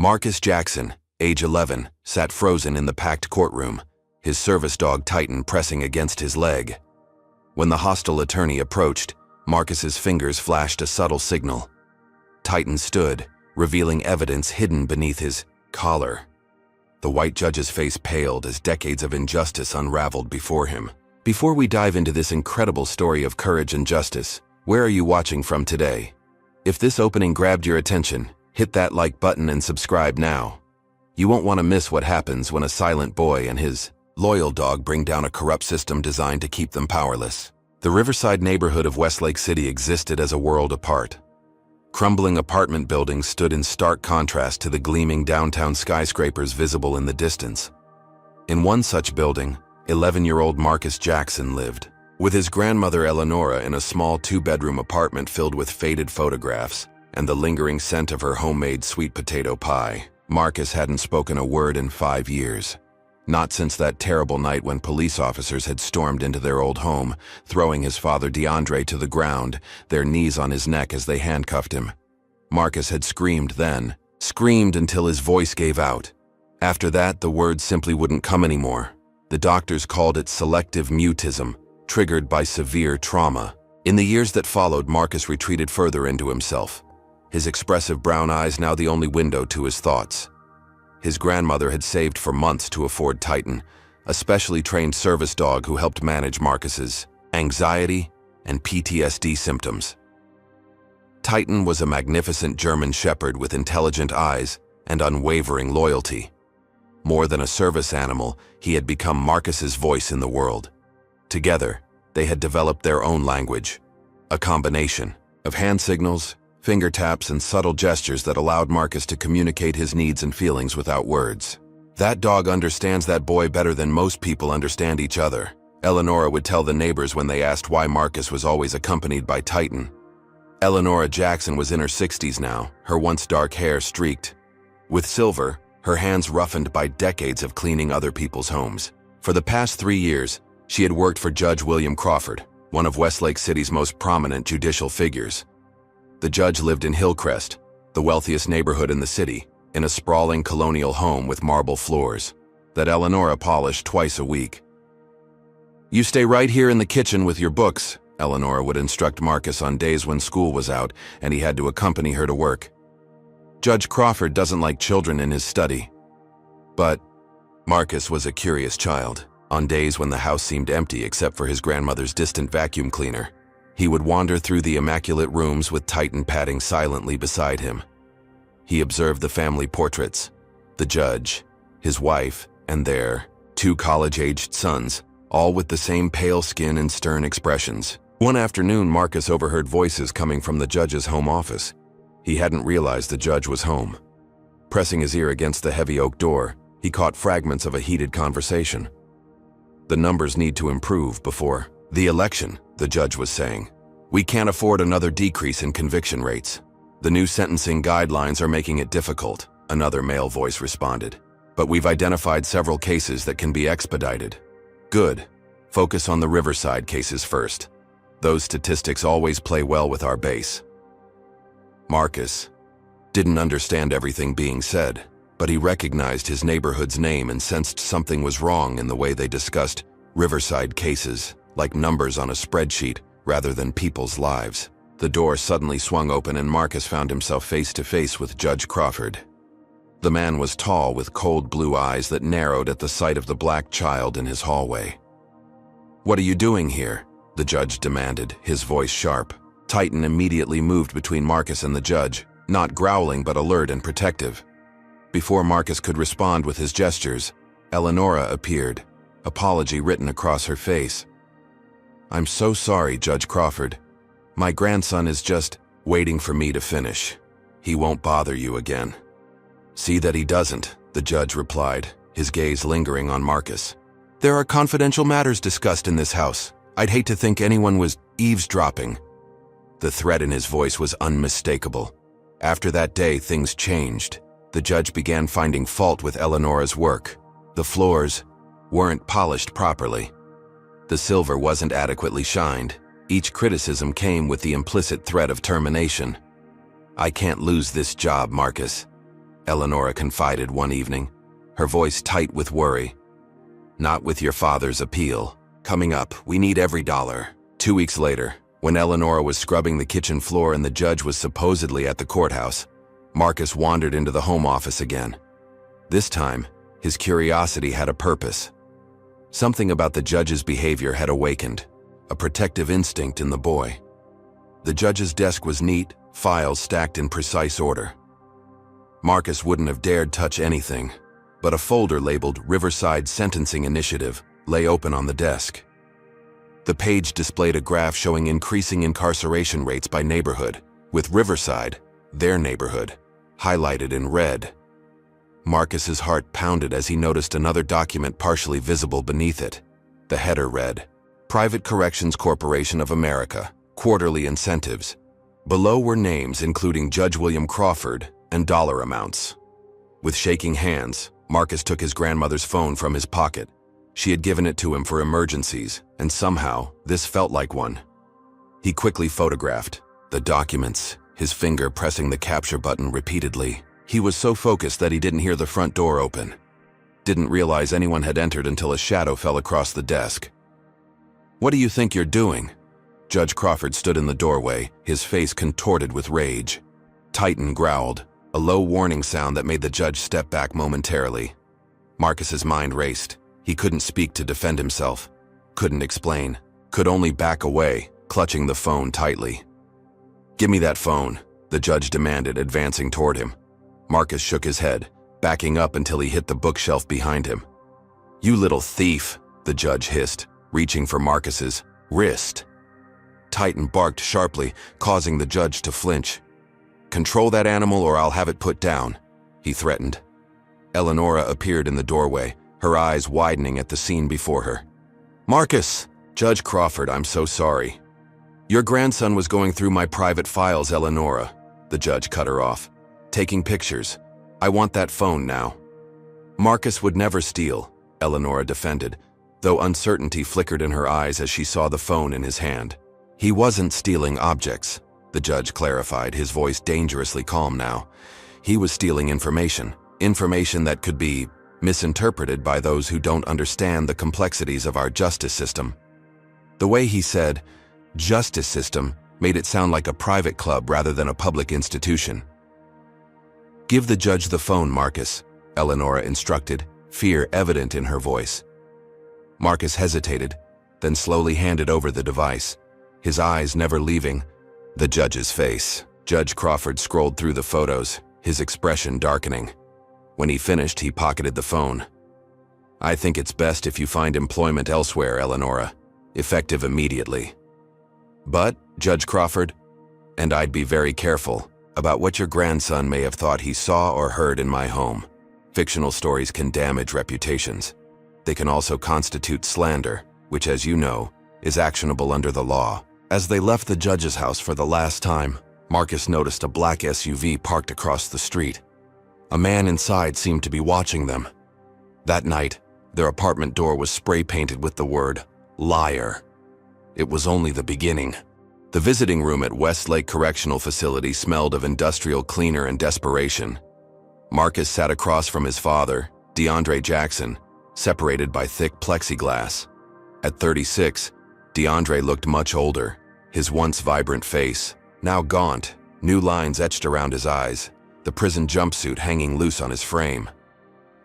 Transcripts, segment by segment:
Marcus Jackson, age 11, sat frozen in the packed courtroom, his service dog Titan pressing against his leg. When the hostile attorney approached, Marcus's fingers flashed a subtle signal. Titan stood, revealing evidence hidden beneath his collar. The white judge's face paled as decades of injustice unraveled before him. Before we dive into this incredible story of courage and justice, where are you watching from today? If this opening grabbed your attention, hit that like button and subscribe now. You won't want to miss what happens when a silent boy and his loyal dog bring down a corrupt system designed to keep them powerless. The Riverside neighborhood of Westlake City existed as a world apart. Crumbling apartment buildings stood in stark contrast to the gleaming downtown skyscrapers visible in the distance. In one such building, 11-year-old Marcus Jackson lived, with his grandmother Eleonora in a small 2-bedroom apartment filled with faded photographs and the lingering scent of her homemade sweet potato pie. Marcus hadn't spoken a word in 5 years. Not since that terrible night when police officers had stormed into their old home, throwing his father DeAndre to the ground, their knees on his neck as they handcuffed him. Marcus had screamed then, screamed until his voice gave out. After that, the words simply wouldn't come anymore. The doctors called it selective mutism, triggered by severe trauma. In the years that followed, Marcus retreated further into himself, his expressive brown eyes now the only window to his thoughts. His grandmother had saved for months to afford Titan, a specially trained service dog who helped manage Marcus's anxiety and PTSD symptoms. Titan was a magnificent German shepherd with intelligent eyes and unwavering loyalty. More than a service animal, he had become Marcus's voice in the world. Together, they had developed their own language, a combination of hand signals, finger taps, and subtle gestures that allowed Marcus to communicate his needs and feelings without words. "That dog understands that boy better than most people understand each other," Eleonora would tell the neighbors when they asked why Marcus was always accompanied by Titan. Eleonora Jackson was in her 60s now, her once dark hair streaked with silver, her hands roughened by decades of cleaning other people's homes. For the past 3 years, she had worked for Judge William Crawford, one of Westlake City's most prominent judicial figures. The judge lived in Hillcrest, the wealthiest neighborhood in the city, in a sprawling colonial home with marble floors that Eleonora polished twice a week. "You stay right here in the kitchen with your books," Eleonora would instruct Marcus on days when school was out and he had to accompany her to work. Judge Crawford doesn't like children in his study. But Marcus was a curious child. On days when the house seemed empty except for his grandmother's distant vacuum cleaner, he would wander through the immaculate rooms with Titan padding silently beside him. He observed the family portraits, the judge, his wife, and their 2 college-aged sons, all with the same pale skin and stern expressions. One afternoon, Marcus overheard voices coming from the judge's home office. He hadn't realized the judge was home. Pressing his ear against the heavy oak door, he caught fragments of a heated conversation. "The numbers need to improve before the election," the judge was saying. "We can't afford another decrease in conviction rates. The new sentencing guidelines are making it difficult," another male voice responded. "But we've identified several cases that can be expedited." "Good. Focus on the Riverside cases first. Those statistics always play well with our base." Marcus didn't understand everything being said, but he recognized his neighborhood's name and sensed something was wrong in the way they discussed Riverside cases, like numbers on a spreadsheet rather than people's lives. The door suddenly swung open and Marcus found himself face to face with Judge Crawford. The man was tall with cold blue eyes that narrowed at the sight of the black child in his hallway. "What are you doing here?" the judge demanded, his voice sharp. Titan immediately moved between Marcus and the judge, not growling but alert and protective. Before Marcus could respond with his gestures, Eleonora appeared, apology written across her face. "I'm so sorry, Judge Crawford. My grandson is just waiting for me to finish. He won't bother you again." "See that he doesn't," the judge replied, his gaze lingering on Marcus. "There are confidential matters discussed in this house. I'd hate to think anyone was eavesdropping." The threat in his voice was unmistakable. After that day, things changed. The judge began finding fault with Eleonora's work. The floors weren't polished properly. The silver wasn't adequately shined. Each criticism came with the implicit threat of termination. "I can't lose this job, Marcus. Eleanora confided one evening, her voice tight with worry. Not with your father's appeal. Coming up, we need every dollar. 2 weeks later, when Eleanora was scrubbing the kitchen floor and the judge was supposedly at the courthouse, Marcus wandered into the home office again. This time, his curiosity had a purpose. Something about the judge's behavior had awakened, a protective instinct in the boy. The judge's desk was neat, files stacked in precise order. Marcus wouldn't have dared touch anything, but a folder labeled Riverside Sentencing Initiative lay open on the desk. The page displayed a graph showing increasing incarceration rates by neighborhood, with Riverside, their neighborhood, highlighted in red. Marcus's heart pounded as he noticed another document partially visible beneath it. The header read, Private Corrections Corporation of America, Quarterly Incentives. Below were names including Judge William Crawford and dollar amounts. With shaking hands, Marcus took his grandmother's phone from his pocket. She had given it to him for emergencies, and somehow, this felt like one. He quickly photographed the documents, his finger pressing the capture button repeatedly. He was so focused that he didn't hear the front door open. Didn't realize anyone had entered until a shadow fell across the desk. What do you think you're doing? Judge Crawford stood in the doorway, his face contorted with rage. Titan growled, a low warning sound that made the judge step back momentarily. Marcus's mind raced. He couldn't speak to defend himself, couldn't explain, could only back away, clutching the phone tightly. Give me that phone, the judge demanded, advancing toward him. Marcus shook his head, backing up until he hit the bookshelf behind him. You little thief, the judge hissed, reaching for Marcus's wrist. Titan barked sharply, causing the judge to flinch. Control that animal or I'll have it put down, he threatened. Eleanora appeared in the doorway, her eyes widening at the scene before her. Marcus! Judge Crawford, I'm so sorry. Your grandson was going through my private files, Eleanora, the judge cut her off. Taking pictures. I want that phone now. Marcus would never steal, Eleanora defended, though uncertainty flickered in her eyes as she saw the phone in his hand. He wasn't stealing objects, the judge clarified, his voice dangerously calm now. He was stealing information that could be misinterpreted by those who don't understand the complexities of our justice system. The way he said, justice system, made it sound like a private club rather than a public institution. Give the judge the phone, Marcus, Eleanora instructed, fear evident in her voice. Marcus hesitated, then slowly handed over the device, his eyes never leaving the judge's face. Judge Crawford scrolled through the photos, his expression darkening. When he finished, he pocketed the phone. I think it's best if you find employment elsewhere, Eleanora, effective immediately. But, Judge Crawford, and I'd be very careful about what your grandson may have thought he saw or heard in my home. Fictional stories can damage reputations. They can also constitute slander, which, as you know, is actionable under the law. As they left the judge's house for the last time, Marcus noticed a black SUV parked across the street. A man inside seemed to be watching them. That night, their apartment door was spray-painted with the word, liar. It was only the beginning. The visiting room at Westlake Correctional Facility smelled of industrial cleaner and desperation. Marcus sat across from his father, DeAndre Jackson, separated by thick plexiglass. At 36, DeAndre looked much older, his once vibrant face, now gaunt, new lines etched around his eyes, the prison jumpsuit hanging loose on his frame.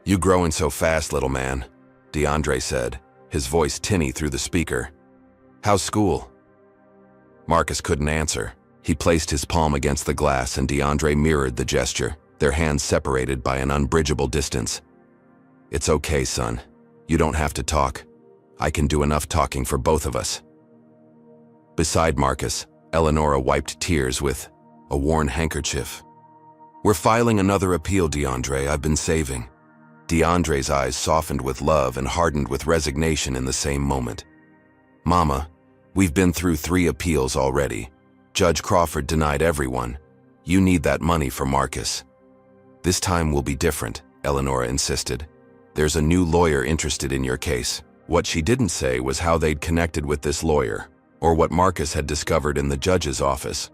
You growing so fast, little man, DeAndre said, his voice tinny through the speaker. How's school? Marcus couldn't answer. He placed his palm against the glass and DeAndre mirrored the gesture, their hands separated by an unbridgeable distance. It's okay, son. You don't have to talk. I can do enough talking for both of us. Beside Marcus, Eleanora wiped tears with a worn handkerchief. We're filing another appeal, DeAndre, I've been saving. DeAndre's eyes softened with love and hardened with resignation in the same moment. Mama, we've been through 3 appeals already. Judge Crawford denied everyone. You need that money for Marcus. This time will be different, Eleanora insisted. There's a new lawyer interested in your case. What she didn't say was how they'd connected with this lawyer, or what Marcus had discovered in the judge's office.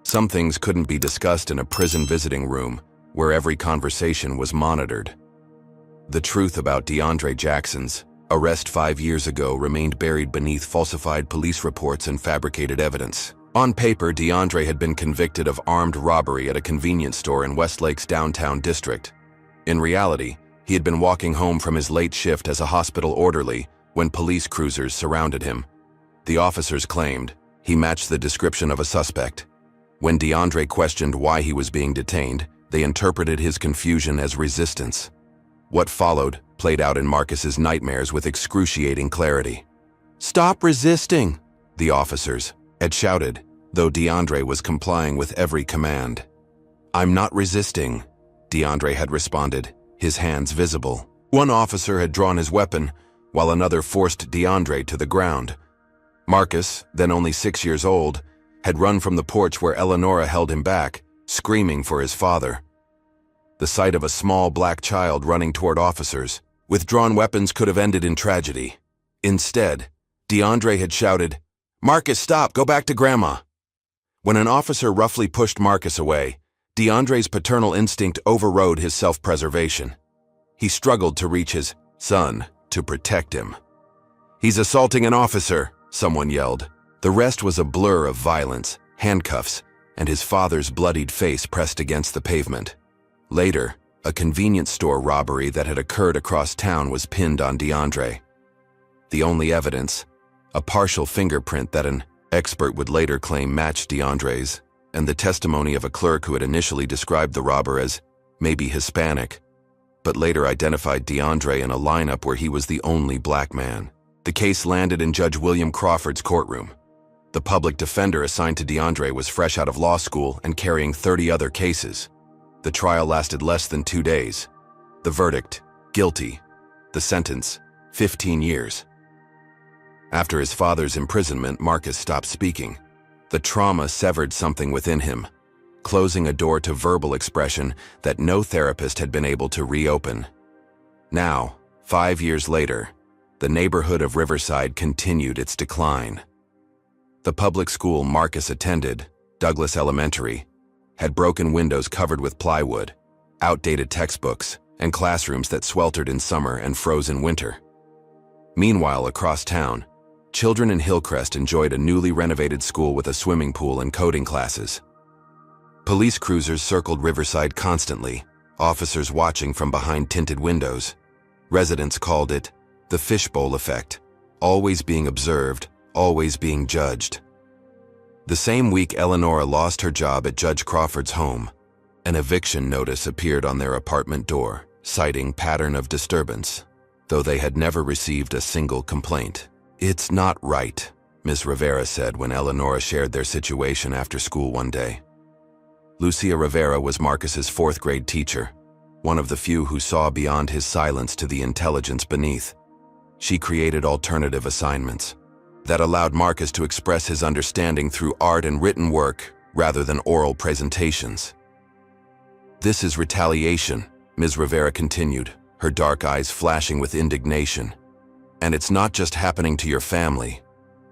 Some things couldn't be discussed in a prison visiting room, where every conversation was monitored. The truth about DeAndre Jackson's arrest 5 years ago remained buried beneath falsified police reports and fabricated evidence. On paper, DeAndre had been convicted of armed robbery at a convenience store in Westlake's downtown district. In reality, he had been walking home from his late shift as a hospital orderly when police cruisers surrounded him. The officers claimed he matched the description of a suspect. When DeAndre questioned why he was being detained, they interpreted his confusion as resistance. What followed played out in Marcus's nightmares with excruciating clarity. "Stop resisting," the officers had shouted, though DeAndre was complying with every command. "I'm not resisting," DeAndre had responded, his hands visible. One officer had drawn his weapon, while another forced DeAndre to the ground. Marcus, then only 6 years old, had run from the porch where Eleonora held him back, screaming for his father. The sight of a small black child running toward officers with drawn weapons could have ended in tragedy. Instead, DeAndre had shouted, "Marcus, stop, go back to Grandma." When an officer roughly pushed Marcus away, DeAndre's paternal instinct overrode his self-preservation. He struggled to reach his son to protect him. "He's assaulting an officer," someone yelled. The rest was a blur of violence, handcuffs, and his father's bloodied face pressed against the pavement. Later, a convenience store robbery that had occurred across town was pinned on DeAndre. The only evidence, a partial fingerprint that an expert would later claim matched DeAndre's, and the testimony of a clerk who had initially described the robber as maybe Hispanic, but later identified DeAndre in a lineup where he was the only black man. The case landed in Judge William Crawford's courtroom. The public defender assigned to DeAndre was fresh out of law school and carrying 30 other cases. The trial lasted less than 2 days. The verdict, guilty. The sentence, 15 years. After his father's imprisonment, Marcus stopped speaking. The trauma severed something within him, closing a door to verbal expression that no therapist had been able to reopen. Now, 5 years later, the neighborhood of Riverside continued its decline. The public school Marcus attended, Douglas Elementary, had broken windows covered with plywood, outdated textbooks, and classrooms that sweltered in summer and froze in winter. Meanwhile, across town, children in Hillcrest enjoyed a newly renovated school with a swimming pool and coding classes. Police cruisers circled Riverside constantly, officers watching from behind tinted windows. Residents called it the fishbowl effect, always being observed, always being judged. The same week, Eleonora lost her job at Judge Crawford's home. An eviction notice appeared on their apartment door, citing pattern of disturbance, though they had never received a single complaint. "It's not right," Ms. Rivera said when Eleonora shared their situation after school one day. Lucia Rivera was Marcus's 4th grade teacher, one of the few who saw beyond his silence to the intelligence beneath. She created alternative assignments that allowed Marcus to express his understanding through art and written work rather than oral presentations. "This is retaliation," Ms. Rivera continued, her dark eyes flashing with indignation. "And it's not just happening to your family.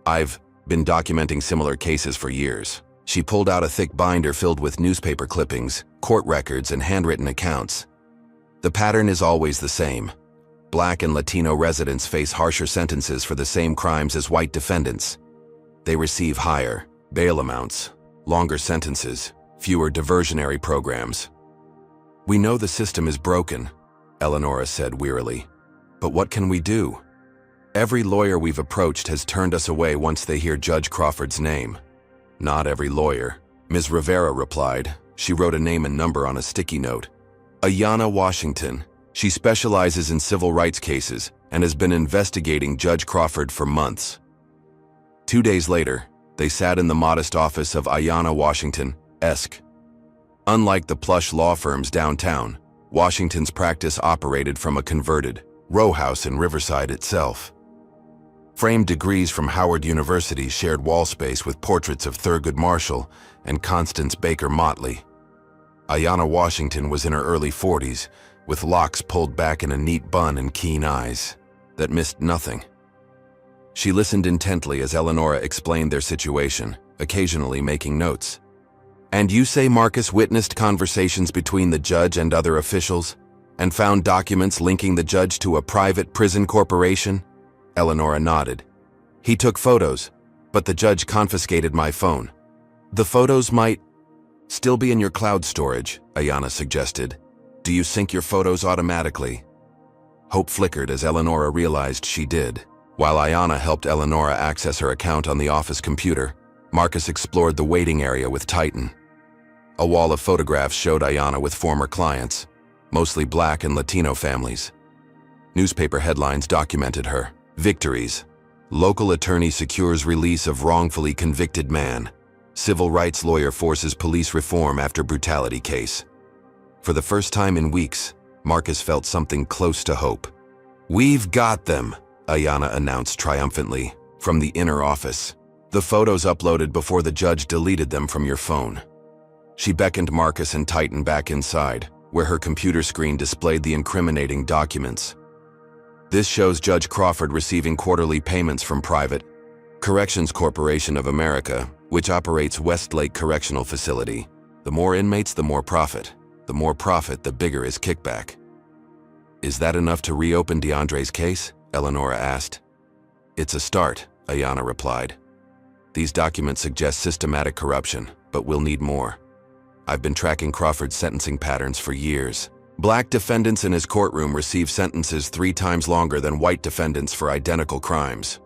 I've been documenting similar cases for years." She pulled out a thick binder filled with newspaper clippings, court records, and handwritten accounts. "The pattern is always the same. Black and Latino residents face harsher sentences for the same crimes as white defendants. They receive higher bail amounts, longer sentences, fewer diversionary programs." "We know the system is broken," Eleonora said wearily. "But what can we do? Every lawyer we've approached has turned us away once they hear Judge Crawford's name." "Not every lawyer," Ms. Rivera replied. She wrote a name and number on a sticky note. "Ayanna Washington. She specializes in civil rights cases and has been investigating Judge Crawford for months." 2 days later, they sat in the modest office of Ayanna Washington, Esq. Unlike the plush law firms downtown, Washington's practice operated from a converted row house in Riverside itself. Framed degrees from Howard University shared wall space with portraits of Thurgood Marshall and Constance Baker Motley. Ayanna Washington was in her early 40s, with locks pulled back in a neat bun and keen eyes that missed nothing. She listened intently as Eleonora explained their situation, occasionally making notes. And you say Marcus witnessed conversations between the judge and other officials, and found documents linking the judge to a private prison corporation? Eleonora nodded. He took photos, but the judge confiscated my phone. The photos might still be in your cloud storage, Ayanna suggested. Do you sync your photos automatically? Hope flickered as Eleonora realized she did. While Ayanna helped Eleonora access her account on the office computer, Marcus explored the waiting area with Titan. A wall of photographs showed Ayanna with former clients, mostly Black and Latino families. Newspaper headlines documented her. Victories. Local attorney secures release of wrongfully convicted man. Civil rights lawyer forces police reform after brutality case. For the first time in weeks, Marcus felt something close to hope. We've got them, Ayanna announced triumphantly from the inner office. The photos uploaded before the judge deleted them from your phone. She beckoned Marcus and Titan back inside, where her computer screen displayed the incriminating documents. This shows Judge Crawford receiving quarterly payments from Private Corrections Corporation of America, which operates Westlake Correctional Facility. The more inmates, the more profit. The more profit, the bigger his kickback. Is that enough to reopen DeAndre's case? Eleonora asked. It's a start, Ayanna replied. These documents suggest systematic corruption, but we'll need more. I've been tracking Crawford's sentencing patterns for years. Black defendants in his courtroom receive sentences 3 times longer than white defendants for identical crimes.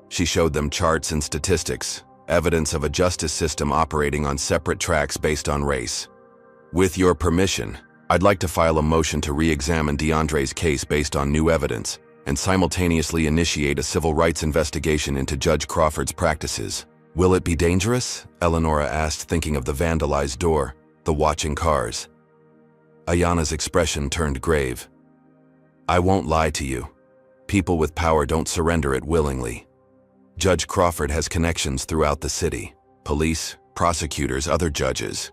She showed them charts and statistics, evidence of a justice system operating on separate tracks based on race. With your permission, I'd like to file a motion to re-examine DeAndre's case based on new evidence and simultaneously initiate a civil rights investigation into Judge Crawford's practices. Will it be dangerous? Eleonora asked, thinking of the vandalized door, the watching cars. Ayanna's expression turned grave. I won't lie to you. People with power don't surrender it willingly. Judge Crawford has connections throughout the city. Police, prosecutors, other judges.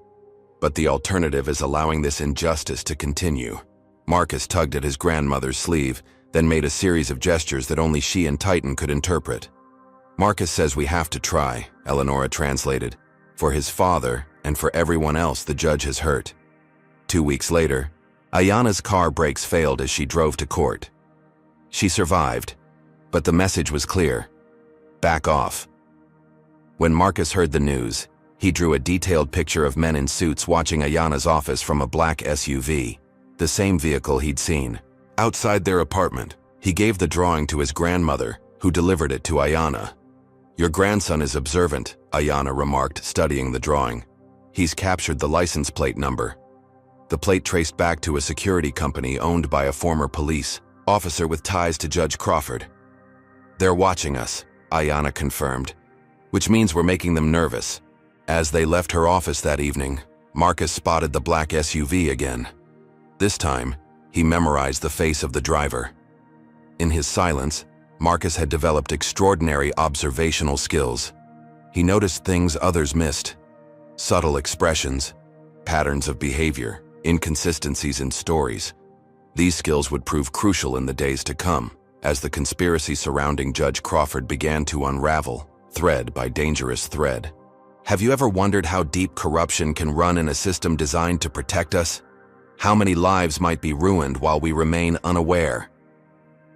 But the alternative is allowing this injustice to continue. Marcus tugged at his grandmother's sleeve, then made a series of gestures that only she and Titan could interpret. Marcus says we have to try, Eleonora translated, for his father and for everyone else the judge has hurt. 2 weeks later, Ayanna's car brakes failed as she drove to court. She survived, but the message was clear. Back off. When Marcus heard the news, he drew a detailed picture of men in suits watching Ayanna's office from a black SUV, the same vehicle he'd seen. Outside their apartment, he gave the drawing to his grandmother, who delivered it to Ayanna. Your grandson is observant, Ayanna remarked, studying the drawing. He's captured the license plate number. The plate traced back to a security company owned by a former police officer with ties to Judge Crawford. They're watching us, Ayanna confirmed, which means we're making them nervous. As they left her office that evening, Marcus spotted the black SUV again. This time, he memorized the face of the driver. In his silence, Marcus had developed extraordinary observational skills. He noticed things others missed. Subtle expressions, patterns of behavior, inconsistencies in stories. These skills would prove crucial in the days to come, as the conspiracy surrounding Judge Crawford began to unravel, thread by dangerous thread. Have you ever wondered how deep corruption can run in a system designed to protect us? How many lives might be ruined while we remain unaware?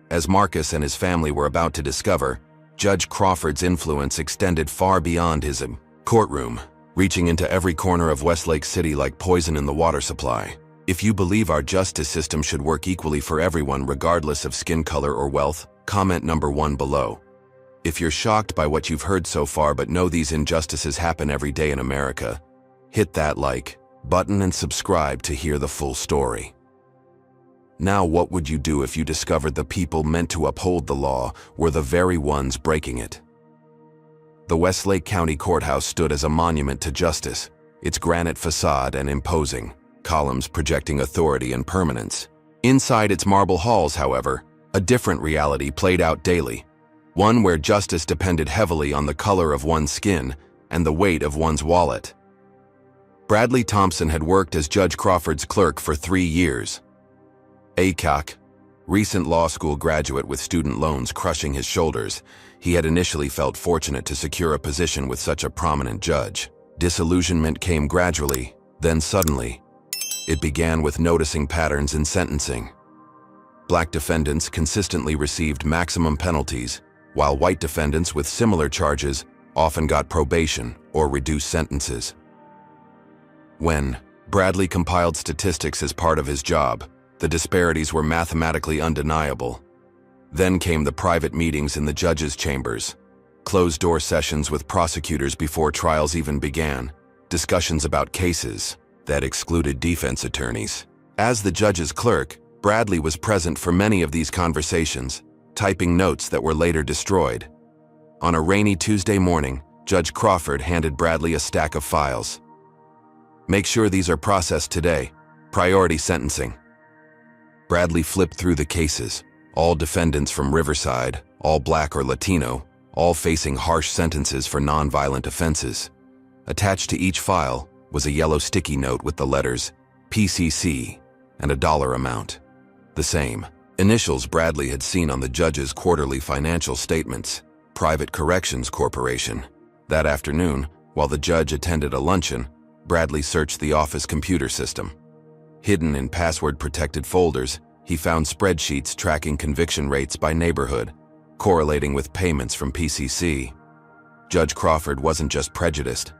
As Marcus and his family were about to discover, Judge Crawford's influence extended far beyond his courtroom, reaching into every corner of Westlake City like poison in the water supply. If you believe our justice system should work equally for everyone regardless of skin color or wealth, comment number 1 below. If you're shocked by what you've heard so far but know these injustices happen every day in America, hit that like button and subscribe to hear the full story. Now, what would you do if you discovered the people meant to uphold the law were the very ones breaking it? The Westlake County Courthouse stood as a monument to justice, its granite facade and imposing, columns projecting authority and permanence. Inside its marble halls, however, a different reality played out daily, one where justice depended heavily on the color of one's skin and the weight of one's wallet. Bradley Thompson had worked as Judge Crawford's clerk for 3 years. ACOC, recent law school graduate with student loans crushing his shoulders, he had initially felt fortunate to secure a position with such a prominent judge. Disillusionment came gradually, then suddenly. It began with noticing patterns in sentencing. Black defendants consistently received maximum penalties, while white defendants with similar charges often got probation or reduced sentences. When Bradley compiled statistics as part of his job, the disparities were mathematically undeniable. Then came the private meetings in the judges' chambers, closed-door sessions with prosecutors before trials even began, discussions about cases that excluded defense attorneys. As the judge's clerk, Bradley was present for many of these conversations, typing notes that were later destroyed. On a rainy Tuesday morning, Judge Crawford handed Bradley a stack of files. "Make sure these are processed today. Priority sentencing." Bradley flipped through the cases, all defendants from Riverside, all black or Latino, all facing harsh sentences for nonviolent offenses. Attached to each file was a yellow sticky note with the letters PCC and a dollar amount. The same initials Bradley had seen on the judge's quarterly financial statements, Private Corrections Corporation. That afternoon, while the judge attended a luncheon, Bradley searched the office computer system. Hidden in password-protected folders, he found spreadsheets tracking conviction rates by neighborhood, correlating with payments from PCC. Judge Crawford wasn't just prejudiced.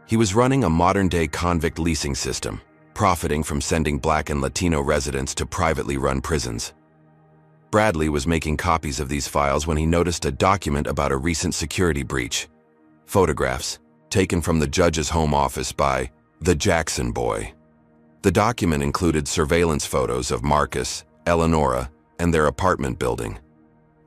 He was running a modern-day convict leasing system, profiting from sending black and Latino residents to privately run prisons. Bradley was making copies of these files when he noticed a document about a recent security breach. Photographs, taken from the judge's home office by the Jackson boy. The document included surveillance photos of Marcus, Eleonora, and their apartment building.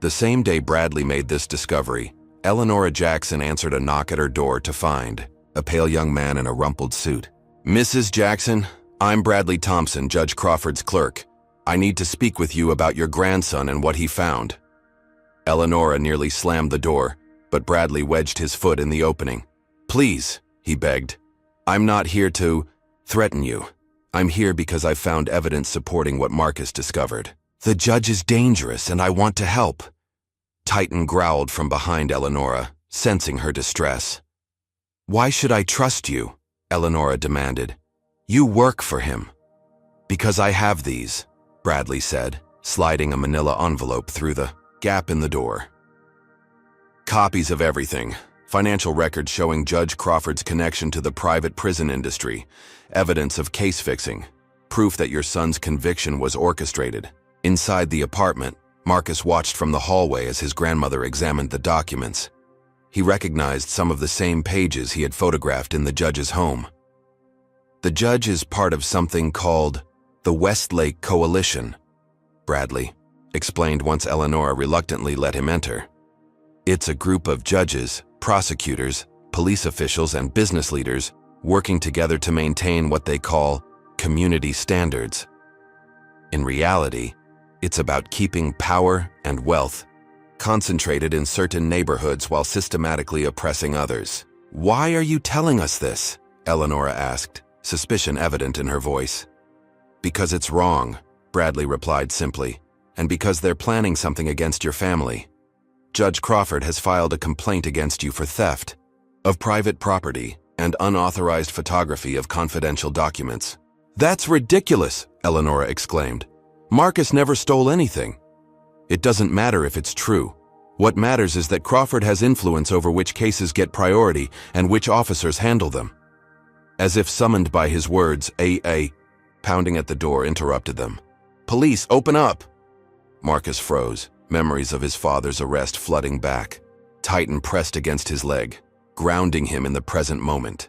The same day Bradley made this discovery, Eleonora Jackson answered a knock at her door to find a pale young man in a rumpled suit. "Mrs. Jackson, I'm Bradley Thompson, Judge Crawford's clerk. I need to speak with you about your grandson and what he found." Eleonora nearly slammed the door, but Bradley wedged his foot in the opening. "Please," he begged. "I'm not here to threaten you. I'm here because I found evidence supporting what Marcus discovered. The judge is dangerous and I want to help." Titan growled from behind Eleonora, sensing her distress. "Why should I trust you?" Eleonora demanded. "You work for him." "Because I have these," Bradley said, sliding a manila envelope through the gap in the door. "Copies of everything. Financial records showing Judge Crawford's connection to the private prison industry. Evidence of case fixing. Proof that your son's conviction was orchestrated." Inside the apartment, Marcus watched from the hallway as his grandmother examined the documents. He recognized some of the same pages he had photographed in the judge's home. "The judge is part of something called the Westlake Coalition," Bradley explained once Eleonora reluctantly let him enter. "It's a group of judges, prosecutors, police officials, and business leaders working together to maintain what they call community standards. In reality, it's about keeping power and wealth concentrated in certain neighborhoods while systematically oppressing others." "Why are you telling us this?" Eleonora asked, suspicion evident in her voice. "Because it's wrong," Bradley replied simply, "and because they're planning something against your family. Judge Crawford has filed a complaint against you for theft of private property and unauthorized photography of confidential documents." "That's ridiculous," Eleonora exclaimed. "Marcus never stole anything." "It doesn't matter if it's true. What matters is that Crawford has influence over which cases get priority and which officers handle them." As if summoned by his words, a pounding at the door interrupted them. "Police, open up!" Marcus froze, memories of his father's arrest flooding back. Titan pressed against his leg, grounding him in the present moment.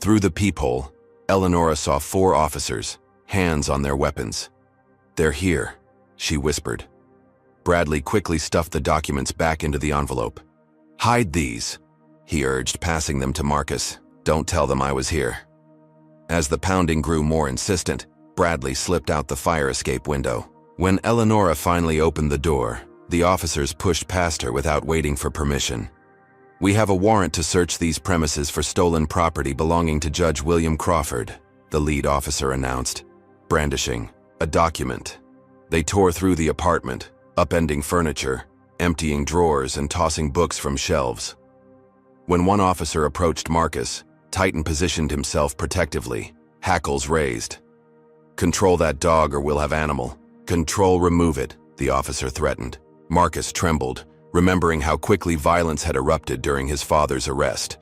Through the peephole, Eleonora saw 4 officers, hands on their weapons. "They're here," she whispered. Bradley quickly stuffed the documents back into the envelope. "Hide these," he urged, passing them to Marcus. "Don't tell them I was here." As the pounding grew more insistent, Bradley slipped out the fire escape window. When Eleonora finally opened the door, the officers pushed past her without waiting for permission. "We have a warrant to search these premises for stolen property belonging to Judge William Crawford," the lead officer announced, brandishing a document. They tore through the apartment, upending furniture, emptying drawers and tossing books from shelves. When one officer approached Marcus, Titan positioned himself protectively, hackles raised. "Control that dog or we'll have animal. Control, remove it," the officer threatened. Marcus trembled, remembering how quickly violence had erupted during his father's arrest.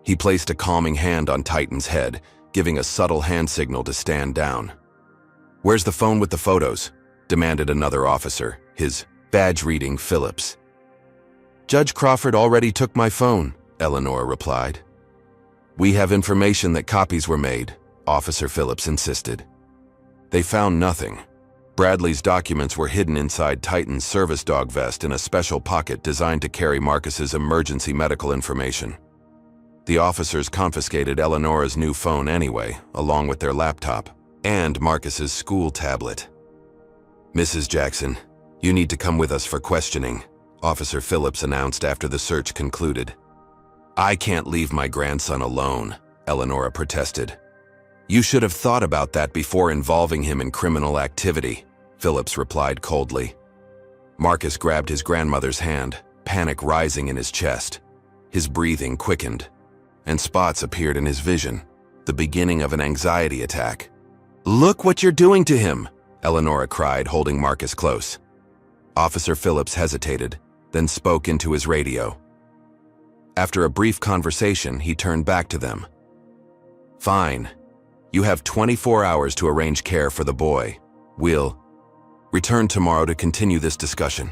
He placed a calming hand on Titan's head, giving a subtle hand signal to stand down. "Where's the phone with the photos?" demanded another officer, his badge reading Phillips. "Judge Crawford already took my phone," Eleanor replied. "We have information that copies were made," Officer Phillips insisted. They found nothing. Bradley's documents were hidden inside Titan's service dog vest in a special pocket designed to carry Marcus's emergency medical information. The officers confiscated Eleanor's new phone anyway, along with their laptop, and Marcus's school tablet. "Mrs. Jackson, you need to come with us for questioning," Officer Phillips announced after the search concluded. "I can't leave my grandson alone," Eleanor protested. "You should have thought about that before involving him in criminal activity," Phillips replied coldly. Marcus grabbed his grandmother's hand, panic rising in his chest. His breathing quickened, and spots appeared in his vision, the beginning of an anxiety attack. "Look what you're doing to him," Eleanor cried, holding Marcus close. Officer Phillips hesitated, then spoke into his radio. After a brief conversation, he turned back to them. "Fine. You have 24 hours to arrange care for the boy. We'll return tomorrow to continue this discussion."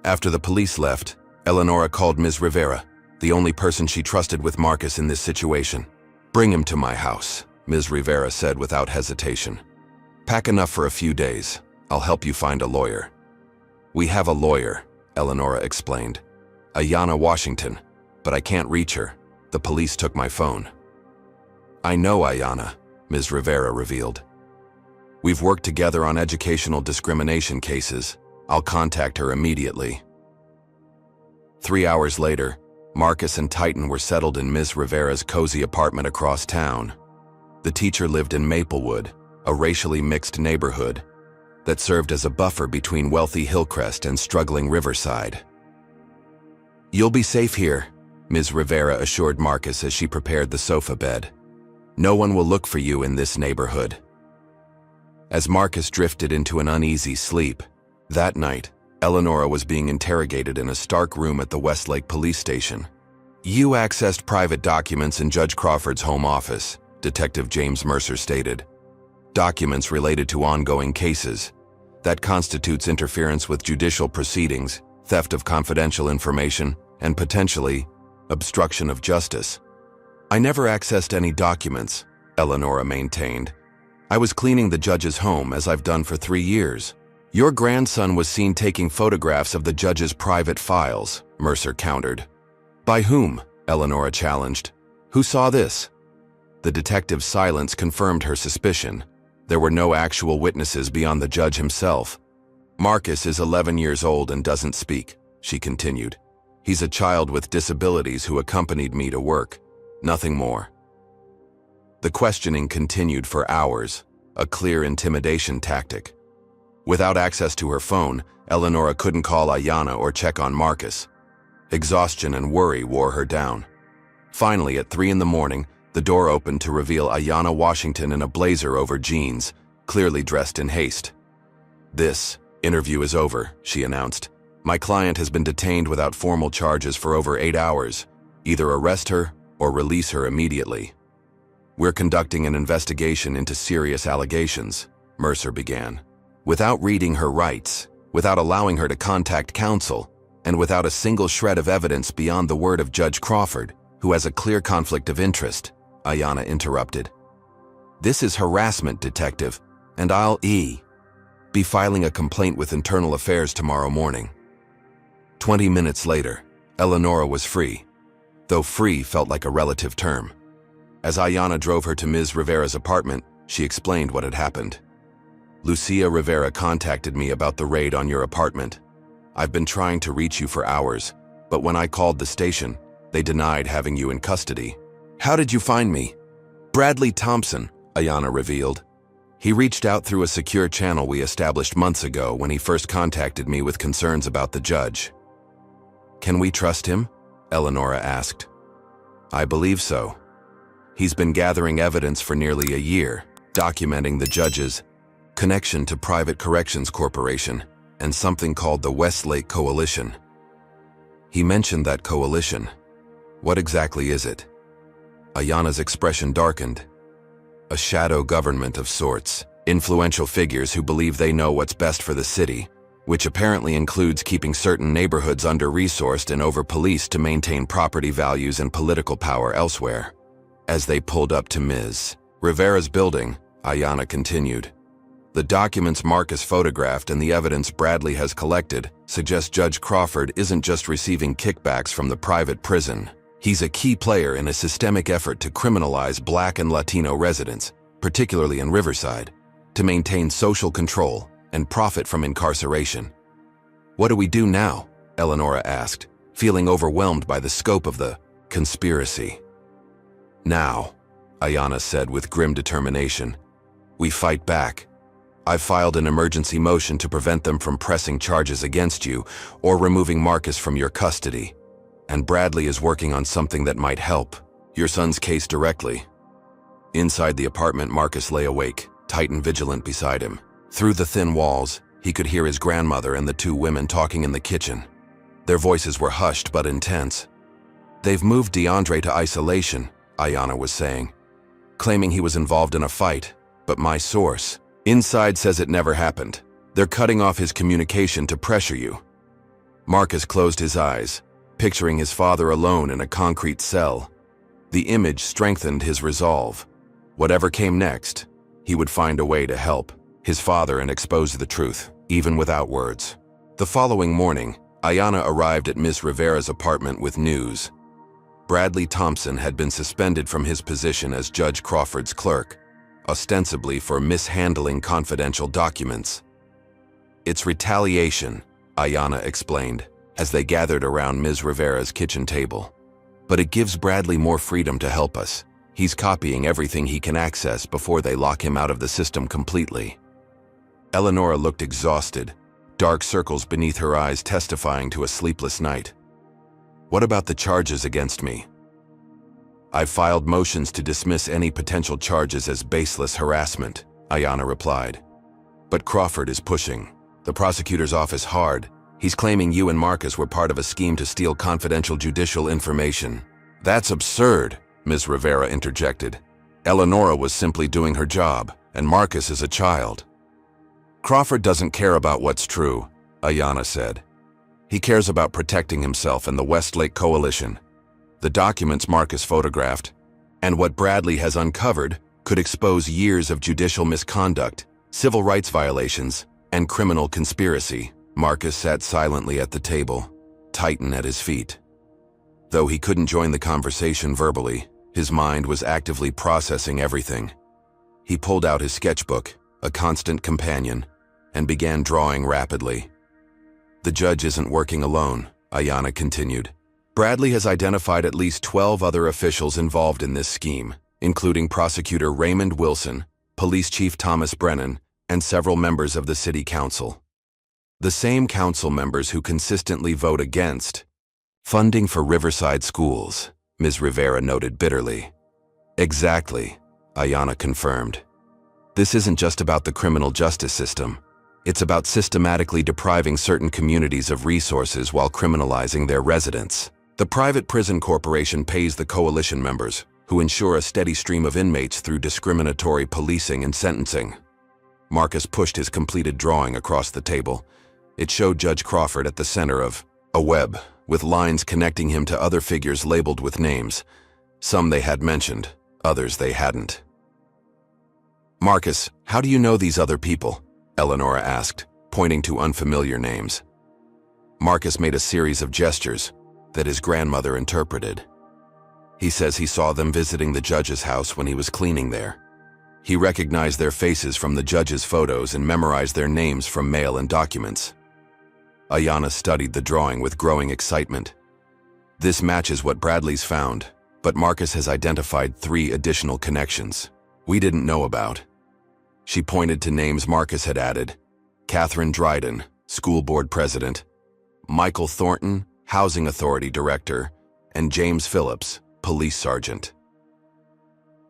After the police left, Eleonora called Ms. Rivera, the only person she trusted with Marcus in this situation. "Bring him to my house," Ms. Rivera said without hesitation. "Pack enough for a few days. I'll help you find a lawyer." "We have a lawyer," Eleonora explained. "Ayanna Washington, but I can't reach her. The police took my phone." "I know Ayanna," Ms. Rivera revealed. "We've worked together on educational discrimination cases. I'll contact her immediately." 3 hours later, Marcus and Titan were settled in Ms. Rivera's cozy apartment across town. The teacher lived in Maplewood, a racially mixed neighborhood that served as a buffer between wealthy Hillcrest and struggling Riverside. "You'll be safe here," Ms. Rivera assured Marcus as she prepared the sofa bed. "No one will look for you in this neighborhood." As Marcus drifted into an uneasy sleep, that night, Eleonora was being interrogated in a stark room at the Westlake police station. "You accessed private documents in Judge Crawford's home office," Detective James Mercer stated. "Documents related to ongoing cases. That constitutes interference with judicial proceedings, theft of confidential information, and potentially obstruction of justice." "I never accessed any documents," Eleonora maintained. "I was cleaning the judge's home, as I've done for 3 years. Your grandson was seen taking photographs of the judge's private files," Mercer countered. "By whom?" Eleonora challenged. "Who saw this?" The detective's silence confirmed her suspicion. There were no actual witnesses beyond the judge himself. "Marcus is 11 years old and doesn't speak," she continued. "He's a child with disabilities who accompanied me to work. Nothing more." The questioning continued for hours, a clear intimidation tactic. Without access to her phone, Eleonora couldn't call Ayanna or check on Marcus. Exhaustion and worry wore her down. Finally, at 3 in the morning, the door opened to reveal Ayanna Washington in a blazer over jeans, clearly dressed in haste. "This interview is over," she announced. "My client has been detained without formal charges for over 8 hours. Either arrest her or release her immediately." "We're conducting an investigation into serious allegations," Mercer began. "Without reading her rights, without allowing her to contact counsel, and without a single shred of evidence beyond the word of Judge Crawford, who has a clear conflict of interest," Ayanna interrupted. "This is harassment, detective, and I'll be filing a complaint with Internal Affairs tomorrow morning." 20 minutes later, Eleonora was free, though free felt like a relative term. As Ayanna drove her to Ms. Rivera's apartment, she explained what had happened. "Lucia Rivera contacted me about the raid on your apartment. I've been trying to reach you for hours, but when I called the station, they denied having you in custody." "How did you find me?" "Bradley Thompson," Ayanna revealed. "He reached out through a secure channel we established months ago when he first contacted me with concerns about the judge." "Can we trust him?" Eleonora asked. "I believe so. He's been gathering evidence for nearly a year, documenting the judge's connection to Private Corrections Corporation and something called the Westlake Coalition. He mentioned that coalition. What exactly is it? Ayanna's expression darkened. A shadow government of sorts. Influential figures who believe they know what's best for the city, which apparently includes keeping certain neighborhoods under-resourced and over-policed to maintain property values and political power elsewhere. As they pulled up to Ms. Rivera's building, Ayanna continued. The documents Marcus photographed and the evidence Bradley has collected suggest Judge Crawford isn't just receiving kickbacks from the private prison. He's a key player in a systemic effort to criminalize Black and Latino residents, particularly in Riverside, to maintain social control and profit from incarceration. What do we do now? Eleonora asked, feeling overwhelmed by the scope of the conspiracy. Now, Ayanna said with grim determination, we fight back. I've filed an emergency motion to prevent them from pressing charges against you or removing Marcus from your custody. And Bradley is working on something that might help your son's case directly. Inside the apartment, Marcus lay awake, tight and vigilant beside him. Through the thin walls, he could hear his grandmother and the two women talking in the kitchen. Their voices were hushed but intense. They've moved DeAndre to isolation, Ayanna was saying, claiming he was involved in a fight, but my source inside says it never happened. They're cutting off his communication to pressure you. Marcus closed his eyes, picturing his father alone in a concrete cell. The image strengthened his resolve. Whatever came next, he would find a way to help his father and expose the truth, even without words. The following morning, Ayanna arrived at Ms. Rivera's apartment with news. Bradley Thompson had been suspended from his position as Judge Crawford's clerk, ostensibly for mishandling confidential documents. It's retaliation, Ayanna explained, as they gathered around Ms. Rivera's kitchen table. But it gives Bradley more freedom to help us. He's copying everything he can access before they lock him out of the system completely. Eleonora looked exhausted, dark circles beneath her eyes testifying to a sleepless night. What about the charges against me? I've filed motions to dismiss any potential charges as baseless harassment, Ayanna replied. But Crawford is pushing the prosecutor's office hard. He's claiming you and Marcus were part of a scheme to steal confidential judicial information. That's absurd, Ms. Rivera interjected. Eleonora was simply doing her job, and Marcus is a child. Crawford doesn't care about what's true, Ayanna said. He cares about protecting himself and the Westlake Coalition. The documents Marcus photographed, and what Bradley has uncovered, could expose years of judicial misconduct, civil rights violations, and criminal conspiracy. Marcus sat silently at the table, Titan at his feet. Though he couldn't join the conversation verbally, his mind was actively processing everything. He pulled out his sketchbook, a constant companion, and began drawing rapidly. The judge isn't working alone, Ayanna continued. Bradley has identified at least 12 other officials involved in this scheme, including Prosecutor Raymond Wilson, Police Chief Thomas Brennan, and several members of the City Council. The same council members who consistently vote against funding for Riverside schools, Ms. Rivera noted bitterly. Exactly, Ayanna confirmed. This isn't just about the criminal justice system. It's about systematically depriving certain communities of resources while criminalizing their residents. The private prison corporation pays the coalition members, who ensure a steady stream of inmates through discriminatory policing and sentencing. Marcus pushed his completed drawing across the table. It showed Judge Crawford at the center of a web, with lines connecting him to other figures labeled with names. Some they had mentioned, others they hadn't. Marcus, how do you know these other people? Eleonora asked, pointing to unfamiliar names. Marcus made a series of gestures that his grandmother interpreted. He says he saw them visiting the judge's house when he was cleaning there. He recognized their faces from the judge's photos and memorized their names from mail and documents. Ayanna studied the drawing with growing excitement. This matches what Bradley's found, but Marcus has identified 3 additional connections we didn't know about. She pointed to names Marcus had added: Catherine Dryden, school board president; Michael Thornton, housing authority director; and James Phillips, police sergeant.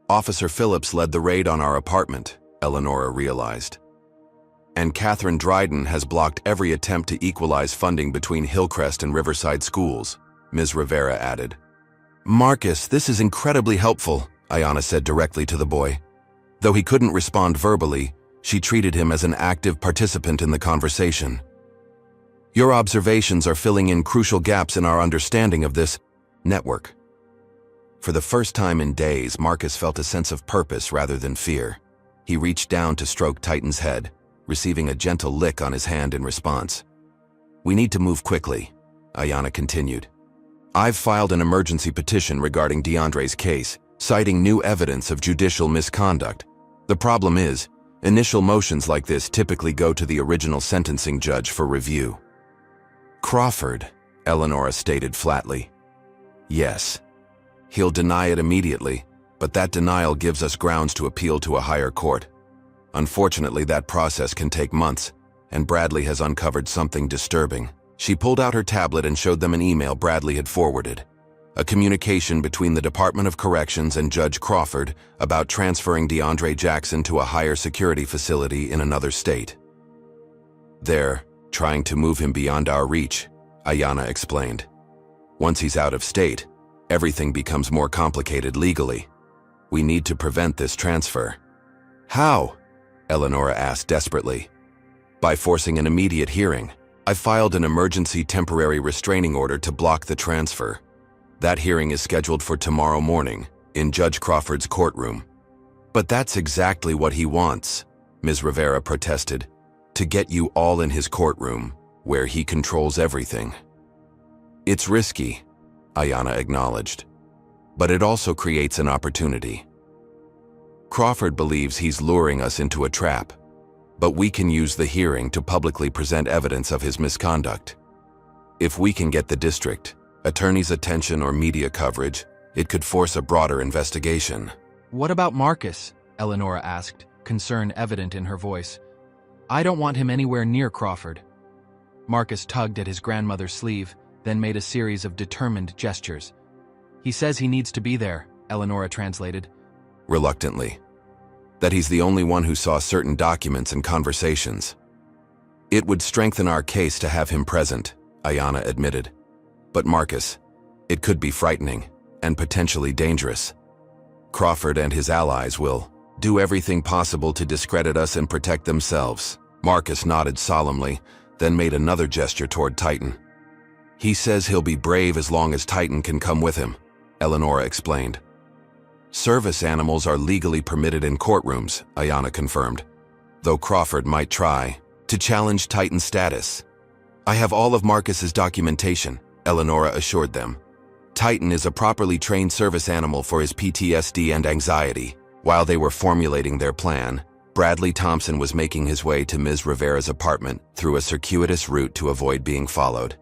Officer Phillips led the raid on our apartment, Eleonora realized. And Catherine Dryden has blocked every attempt to equalize funding between Hillcrest and Riverside schools, Ms. Rivera added. Marcus, this is incredibly helpful, Ayanna said directly to the boy. Though he couldn't respond verbally, she treated him as an active participant in the conversation. Your observations are filling in crucial gaps in our understanding of this network. For the first time in days, Marcus felt a sense of purpose rather than fear. He reached down to stroke Titan's head, receiving a gentle lick on his hand in response. We need to move quickly, Ayanna continued. I've filed an emergency petition regarding DeAndre's case, citing new evidence of judicial misconduct. The problem is, initial motions like this typically go to the original sentencing judge for review. Crawford, Eleonora stated flatly. Yes. He'll deny it immediately, but that denial gives us grounds to appeal to a higher court. Unfortunately, that process can take months, and Bradley has uncovered something disturbing. She pulled out her tablet and showed them an email Bradley had forwarded. A communication between the Department of Corrections and Judge Crawford about transferring DeAndre Jackson to a higher security facility in another state. They're trying to move him beyond our reach, Ayanna explained. Once he's out of state, everything becomes more complicated legally. We need to prevent this transfer. How? Eleonora asked desperately. By forcing an immediate hearing. I filed an emergency temporary restraining order to block the transfer. That hearing is scheduled for tomorrow morning, in Judge Crawford's courtroom. But that's exactly what he wants, Ms. Rivera protested, to get you all in his courtroom, where he controls everything. It's risky, Ayanna acknowledged, but it also creates an opportunity. Crawford believes he's luring us into a trap, but we can use the hearing to publicly present evidence of his misconduct. If we can get the district attorney's attention or media coverage, it could force a broader investigation. What about Marcus? Eleonora asked, concern evident in her voice. I don't want him anywhere near Crawford. Marcus tugged at his grandmother's sleeve, then made a series of determined gestures. He says he needs to be there, Eleonora translated. Reluctantly. That he's the only one who saw certain documents and conversations. It would strengthen our case to have him present, Ayanna admitted. But Marcus, it could be frightening and potentially dangerous. Crawford and his allies will do everything possible to discredit us and protect themselves. Marcus nodded solemnly, then made another gesture toward Titan. He says he'll be brave as long as Titan can come with him, Eleonora explained. Service animals are legally permitted in courtrooms, Ayanna confirmed, though Crawford might try to challenge Titan's status. I have all of Marcus's documentation, Eleonora assured them. Titan is a properly trained service animal for his PTSD and anxiety. While they were formulating their plan, Bradley Thompson was making his way to Ms. Rivera's apartment through a circuitous route to avoid being followed.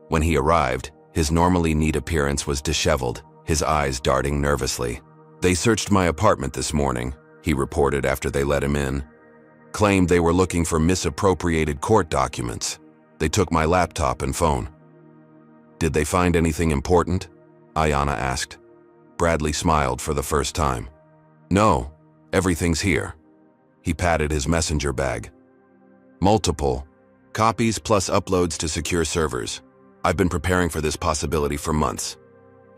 When he arrived, his normally neat appearance was disheveled, his eyes darting nervously. They searched my apartment this morning, he reported after they let him in. Claimed they were looking for misappropriated court documents. They took my laptop and phone. Did they find anything important? Ayanna asked. Bradley smiled for the first time. No, everything's here. He patted his messenger bag. Multiple copies plus uploads to secure servers. I've been preparing for this possibility for months.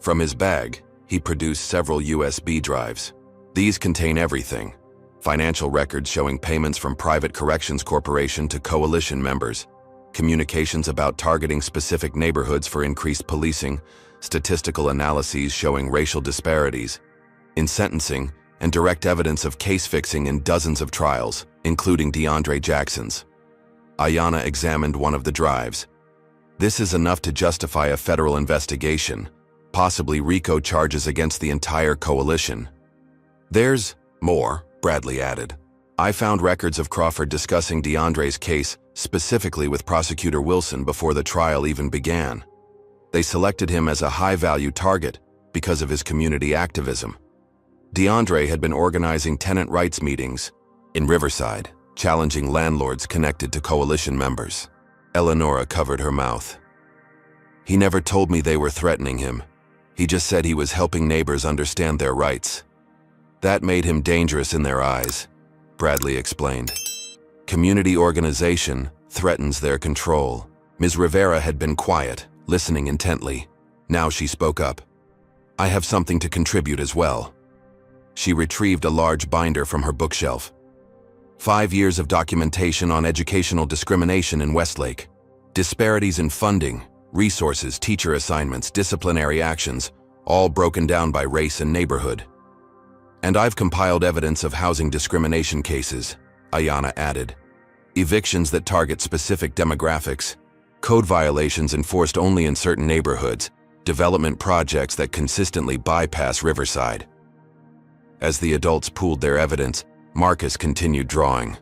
From his bag, he produced several USB drives. These contain everything. Financial records showing payments from Private Corrections Corporation to coalition members, communications about targeting specific neighborhoods for increased policing, statistical analyses showing racial disparities in sentencing, and direct evidence of case fixing in dozens of trials, including DeAndre Jackson's. Ayanna examined one of the drives. This is enough to justify a federal investigation, possibly RICO charges against the entire coalition. There's more, Bradley added. I found records of Crawford discussing DeAndre's case specifically with Prosecutor Wilson before the trial even began. They selected him as a high-value target because of his community activism. DeAndre had been organizing tenant rights meetings in Riverside, challenging landlords connected to coalition members. Eleonora covered her mouth. He never told me they were threatening him. He just said he was helping neighbors understand their rights. That made him dangerous in their eyes, Bradley explained. Community organization threatens their control. Ms. Rivera had been quiet, listening intently. Now she spoke up. I have something to contribute as well. She retrieved a large binder from her bookshelf. 5 years of documentation on educational discrimination in Westlake. Disparities in funding, resources, teacher assignments, disciplinary actions, all broken down by race and neighborhood. And I've compiled evidence of housing discrimination cases, Ayanna added. Evictions that target specific demographics, code violations enforced only in certain neighborhoods, development projects that consistently bypass Riverside. As the adults pooled their evidence, Marcus continued drawing.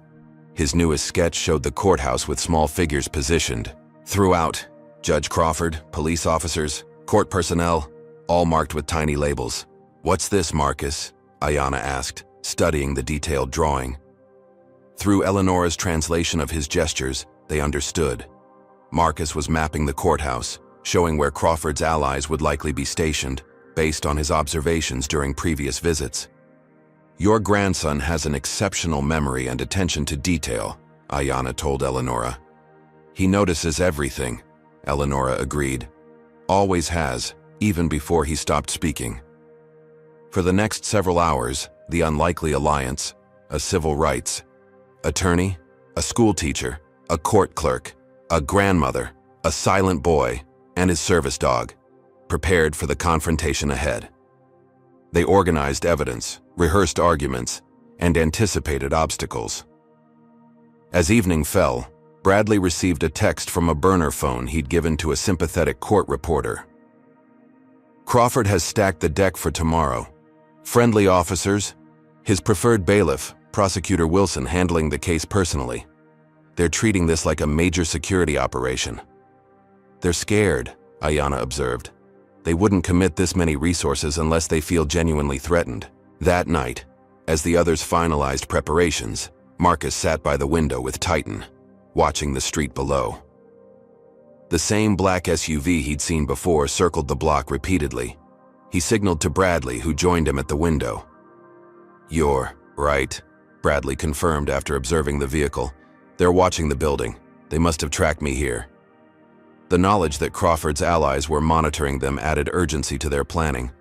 His newest sketch showed the courthouse with small figures positioned. Throughout, Judge Crawford, police officers, court personnel, all marked with tiny labels. What's this, Marcus? Ayanna asked, studying the detailed drawing. Through Eleanora's translation of his gestures, they understood. Marcus was mapping the courthouse, showing where Crawford's allies would likely be stationed, based on his observations during previous visits. Your grandson has an exceptional memory and attention to detail, Ayanna told Eleanora. He notices everything, Eleanora agreed. Always has, even before he stopped speaking. For the next several hours, the unlikely alliance, a civil rights attorney, a school teacher, a court clerk, a grandmother, a silent boy, and his service dog, prepared for the confrontation ahead. They organized evidence, rehearsed arguments, and anticipated obstacles. As evening fell, Bradley received a text from a burner phone he'd given to a sympathetic court reporter. Crawford has stacked the deck for tomorrow. Friendly officers, his preferred bailiff, Prosecutor Wilson, handling the case personally. They're treating this like a major security operation. They're scared, Ayanna observed. They wouldn't commit this many resources unless they feel genuinely threatened. That night, as the others finalized preparations, Marcus sat by the window with Titan, watching the street below. The same black SUV he'd seen before circled the block repeatedly. He signaled to Bradley, who joined him at the window. You're right, Bradley confirmed after observing the vehicle. They're watching the building. They must have tracked me here. The knowledge that Crawford's allies were monitoring them added urgency to their planning.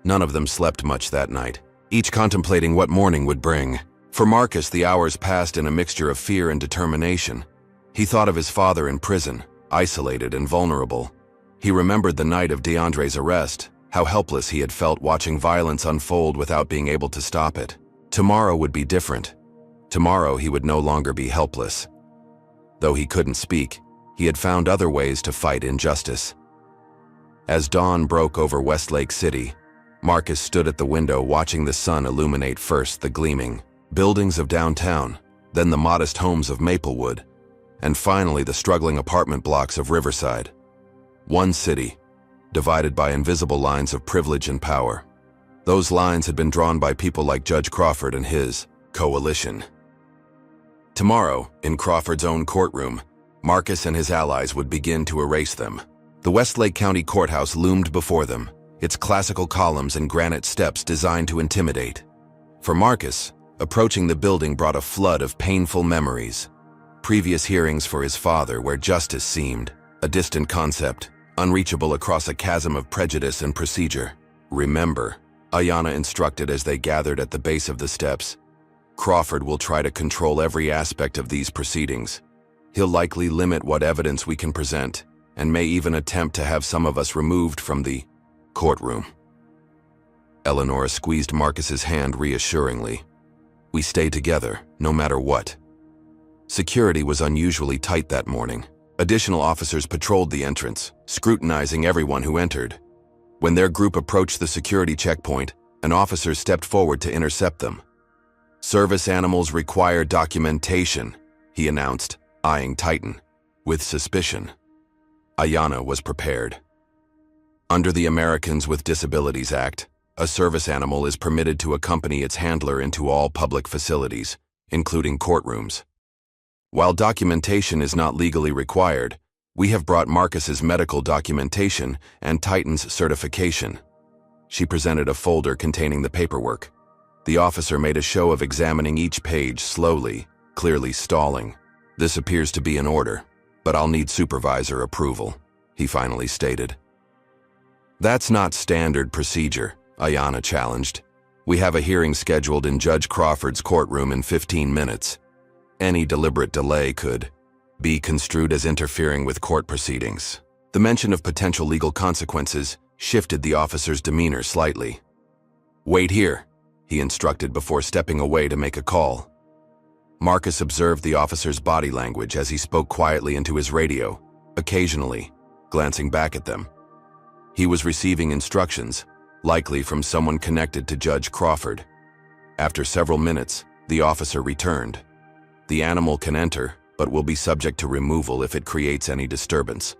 None of them slept much that night, each contemplating what morning would bring. For Marcus, the hours passed in a mixture of fear and determination. He thought of his father in prison, isolated and vulnerable. He remembered the night of DeAndre's arrest, how helpless he had felt watching violence unfold without being able to stop it. Tomorrow would be different. Tomorrow he would no longer be helpless. Though he couldn't speak, he had found other ways to fight injustice. As dawn broke over Westlake City, Marcus stood at the window watching the sun illuminate first the gleaming buildings of downtown, then the modest homes of Maplewood, and finally the struggling apartment blocks of Riverside. One city, divided by invisible lines of privilege and power. Those lines had been drawn by people like Judge Crawford and his coalition. Tomorrow, in Crawford's own courtroom, Marcus and his allies would begin to erase them. The Westlake County Courthouse loomed before them, its classical columns and granite steps designed to intimidate. For Marcus, approaching the building brought a flood of painful memories. Previous hearings for his father where justice seemed a distant concept, unreachable across a chasm of prejudice and procedure. Remember, Ayanna instructed as they gathered at the base of the steps, Crawford will try to control every aspect of these proceedings. He'll likely limit what evidence we can present, and may even attempt to have some of us removed from the courtroom. Eleanora squeezed Marcus's hand reassuringly. We stay together, no matter what. Security was unusually tight that morning. Additional officers patrolled the entrance, scrutinizing everyone who entered. When their group approached the security checkpoint, an officer stepped forward to intercept them. Service animals require documentation, he announced, eyeing Titan with suspicion. Ayanna was prepared. Under the Americans with Disabilities Act, a service animal is permitted to accompany its handler into all public facilities, including courtrooms. While documentation is not legally required, we have brought Marcus's medical documentation and Titan's certification. She presented a folder containing the paperwork. The officer made a show of examining each page slowly, clearly stalling. "This appears to be in order, but I'll need supervisor approval," he finally stated. "That's not standard procedure," Ayanna challenged. "We have a hearing scheduled in Judge Crawford's courtroom in 15 minutes. Any deliberate delay could be construed as interfering with court proceedings." The mention of potential legal consequences shifted the officer's demeanor slightly. "Wait here," he instructed before stepping away to make a call. Marcus observed the officer's body language as he spoke quietly into his radio, occasionally glancing back at them. He was receiving instructions, likely from someone connected to Judge Crawford. After several minutes, the officer returned. "The animal can enter, but will be subject to removal if it creates any disturbance."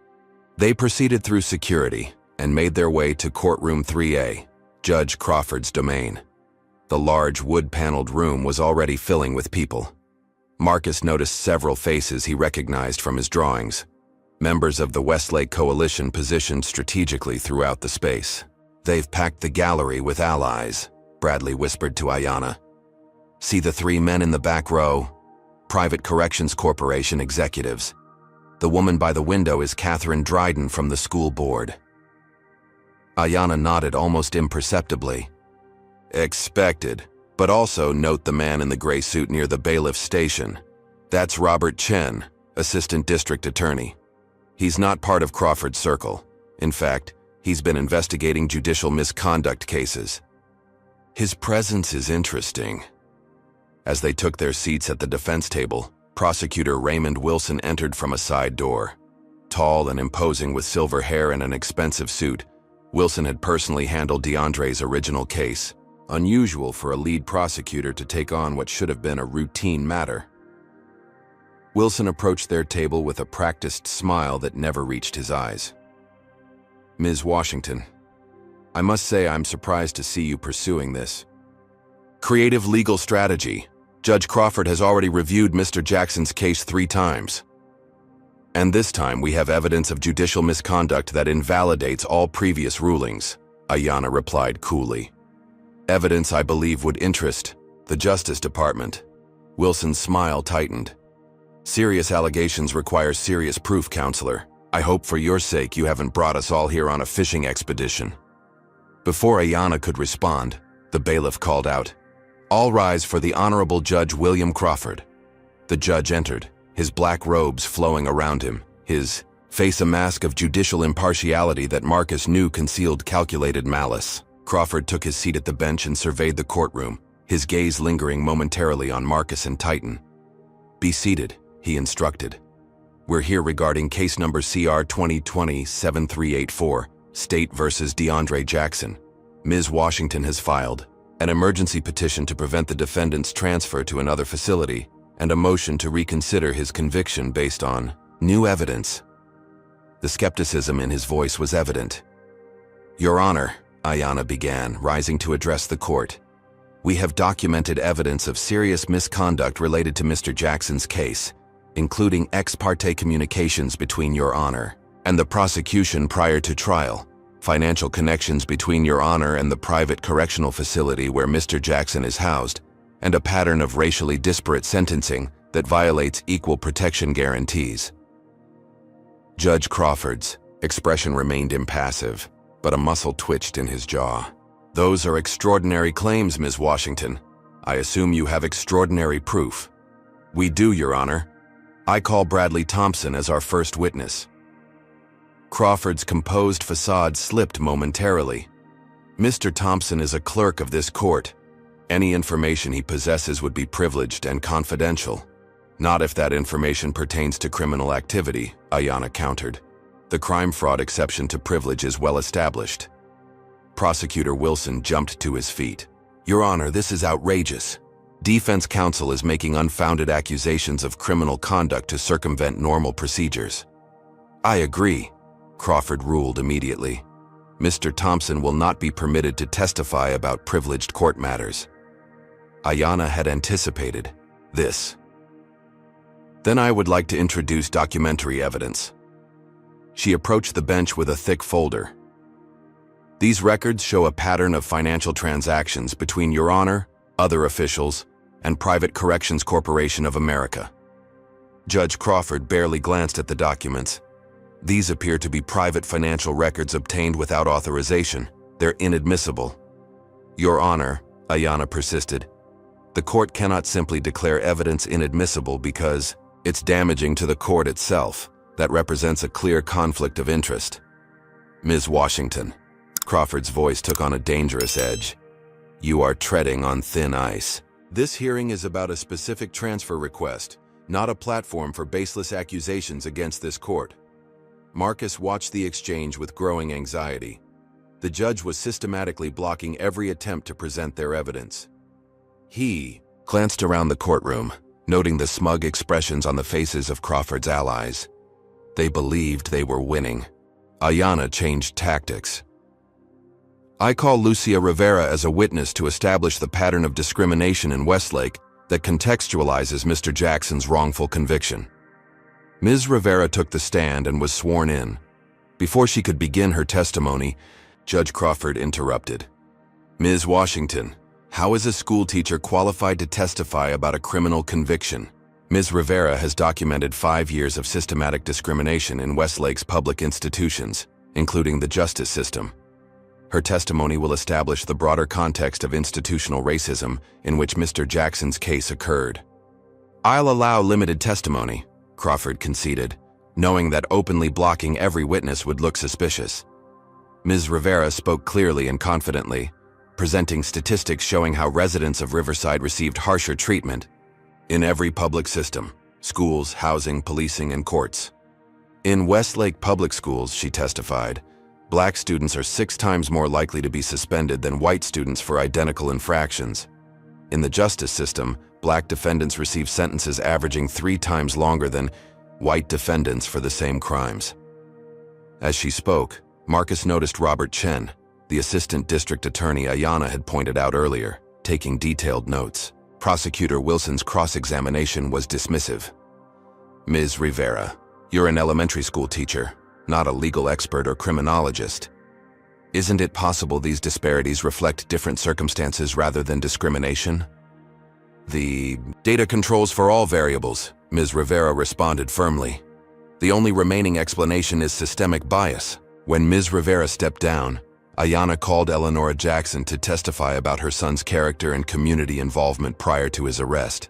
They proceeded through security and made their way to courtroom 3A, Judge Crawford's domain. The large wood-paneled room was already filling with people. Marcus noticed several faces he recognized from his drawings, members of the Westlake Coalition positioned strategically throughout the space. "They've packed the gallery with allies," Bradley whispered to Ayanna. "See the 3 men in the back row? Private Corrections Corporation executives. The woman by the window is Catherine Dryden from the school board." Ayanna nodded almost imperceptibly. "Expected, but also note the man in the gray suit near the bailiff's station. That's Robert Chen, Assistant District Attorney. He's not part of Crawford's circle. In fact, he's been investigating judicial misconduct cases. His presence is interesting." As they took their seats at the defense table, Prosecutor Raymond Wilson entered from a side door. Tall and imposing with silver hair and an expensive suit, Wilson had personally handled DeAndre's original case, unusual for a lead prosecutor to take on what should have been a routine matter. Wilson approached their table with a practiced smile that never reached his eyes. "Ms. Washington, I must say I'm surprised to see you pursuing this. Creative legal strategy. Judge Crawford has already reviewed Mr. Jackson's case 3 times. And this time we have evidence of judicial misconduct that invalidates all previous rulings," Ayanna replied coolly. "Evidence I believe would interest the Justice Department." Wilson's smile tightened. "Serious allegations require serious proof, Counselor. I hope for your sake you haven't brought us all here on a fishing expedition." Before Ayanna could respond, the bailiff called out, "All rise for the Honorable Judge William Crawford." The judge entered, his black robes flowing around him, his face a mask of judicial impartiality that Marcus knew concealed calculated malice. Crawford took his seat at the bench and surveyed the courtroom, his gaze lingering momentarily on Marcus and Titan. "Be seated," he instructed. "We're here regarding case number CR 2020-7384, State versus DeAndre Jackson. Ms. Washington has filed an emergency petition to prevent the defendant's transfer to another facility and a motion to reconsider his conviction based on new evidence." The skepticism in his voice was evident. "Your Honor," Ayanna began, rising to address the court, "we have documented evidence of serious misconduct related to Mr. Jackson's case, including ex parte communications between Your Honor and the prosecution prior to trial, financial connections between Your Honor and the private correctional facility where Mr. Jackson is housed, and a pattern of racially disparate sentencing that violates equal protection guarantees." Judge Crawford's expression remained impassive, but a muscle twitched in his jaw. "Those are extraordinary claims, Ms. Washington. I assume you have extraordinary proof." "We do, Your Honor. I call Bradley Thompson as our first witness." Crawford's composed facade slipped momentarily. "Mr. Thompson is a clerk of this court. Any information he possesses would be privileged and confidential. Not if that information pertains to criminal activity," Ayanna countered. "The crime-fraud exception to privilege is well established." Prosecutor Wilson jumped to his feet. "Your Honor, this is outrageous. Defense counsel is making unfounded accusations of criminal conduct to circumvent normal procedures." "I agree," Crawford ruled immediately. "Mr. Thompson will not be permitted to testify about privileged court matters." Ayanna had anticipated this. "Then I would like to introduce documentary evidence." She approached the bench with a thick folder. "These records show a pattern of financial transactions between Your Honor, other officials, and Private Corrections Corporation of America. Judge Crawford barely glanced at the documents. These appear to be private financial records obtained without authorization. They're inadmissible. Your Honor, Ayanna persisted, the court cannot simply declare evidence inadmissible because it's damaging to the court itself. That represents a clear conflict of interest. Ms. Washington, Crawford's voice took on a dangerous edge. You are treading on thin ice. This hearing is about a specific transfer request, not a platform for baseless accusations against this court. Marcus watched the exchange with growing anxiety. The judge was systematically blocking every attempt to present their evidence. He glanced around the courtroom, noting the smug expressions on the faces of Crawford's allies. They believed they were winning. Ayanna changed tactics. I call Lucia Rivera as a witness to establish the pattern of discrimination in Westlake that contextualizes Mr. Jackson's wrongful conviction. Ms. Rivera took the stand and was sworn in. Before she could begin her testimony, Judge Crawford interrupted. Ms. Washington, how is a schoolteacher qualified to testify about a criminal conviction? Ms. Rivera has documented 5 years of systematic discrimination in Westlake's public institutions, including the justice system. Her testimony will establish the broader context of institutional racism in which Mr. Jackson's case occurred. I'll allow limited testimony, Crawford conceded, knowing that openly blocking every witness would look suspicious. Ms. Rivera spoke clearly and confidently, presenting statistics showing how residents of Riverside received harsher treatment in every public system: schools, housing, policing, and courts. In Westlake public schools, she testified, Black students are 6 times more likely to be suspended than white students for identical infractions. In the justice system, Black defendants receive sentences averaging 3 times longer than white defendants for the same crimes. As she spoke, Marcus noticed Robert Chen, the assistant district attorney Ayanna had pointed out earlier, taking detailed notes. Prosecutor Wilson's cross-examination was dismissive. Ms. Rivera, you're an elementary school teacher, not a legal expert or criminologist. Isn't it possible these disparities reflect different circumstances rather than discrimination? The data controls for all variables, Ms. Rivera responded firmly. The only remaining explanation is systemic bias. When Ms. Rivera stepped down, Ayanna called Eleanora Jackson to testify about her son's character and community involvement prior to his arrest.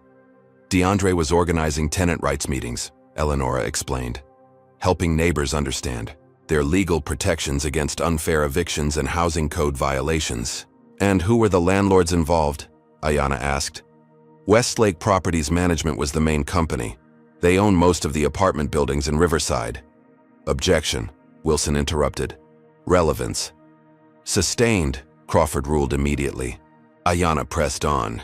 DeAndre was organizing tenant rights meetings, Eleanora explained, helping neighbors understand their legal protections against unfair evictions and housing code violations. And who were the landlords involved? Ayanna asked. Westlake Properties Management was the main company. They own most of the apartment buildings in Riverside. Objection, Wilson interrupted. Relevance. Sustained, Crawford ruled immediately. Ayanna pressed on.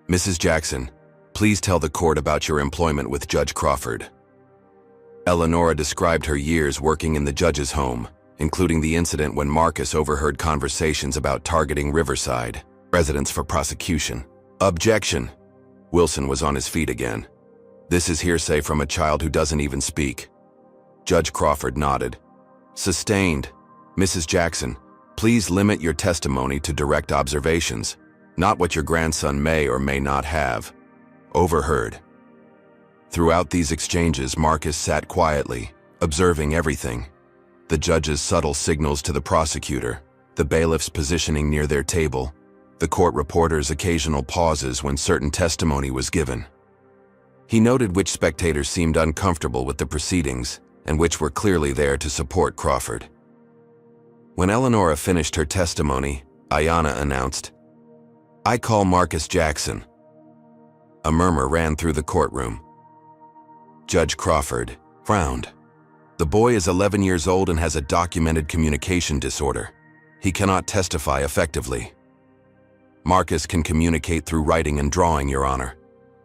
Mrs. Jackson, please tell the court about your employment with Judge Crawford. Eleanora described her years working in the judge's home, including the incident when Marcus overheard conversations about targeting Riverside residents for prosecution. Objection. Wilson was on his feet again. This is hearsay from a child who doesn't even speak. Judge Crawford nodded. Sustained. Mrs. Jackson, please limit your testimony to direct observations, not what your grandson may or may not have. Overheard. Throughout these exchanges, Marcus sat quietly, observing everything. The judge's subtle signals to the prosecutor, the bailiffs positioning near their table, the court reporter's occasional pauses when certain testimony was given. He noted which spectators seemed uncomfortable with the proceedings and which were clearly there to support Crawford. When Eleanora finished her testimony, Ayanna announced, I call Marcus Jackson. A murmur ran through the courtroom. Judge Crawford frowned. The boy is 11 years old and has a documented communication disorder. He cannot testify effectively. Marcus can communicate through writing and drawing, Your Honor.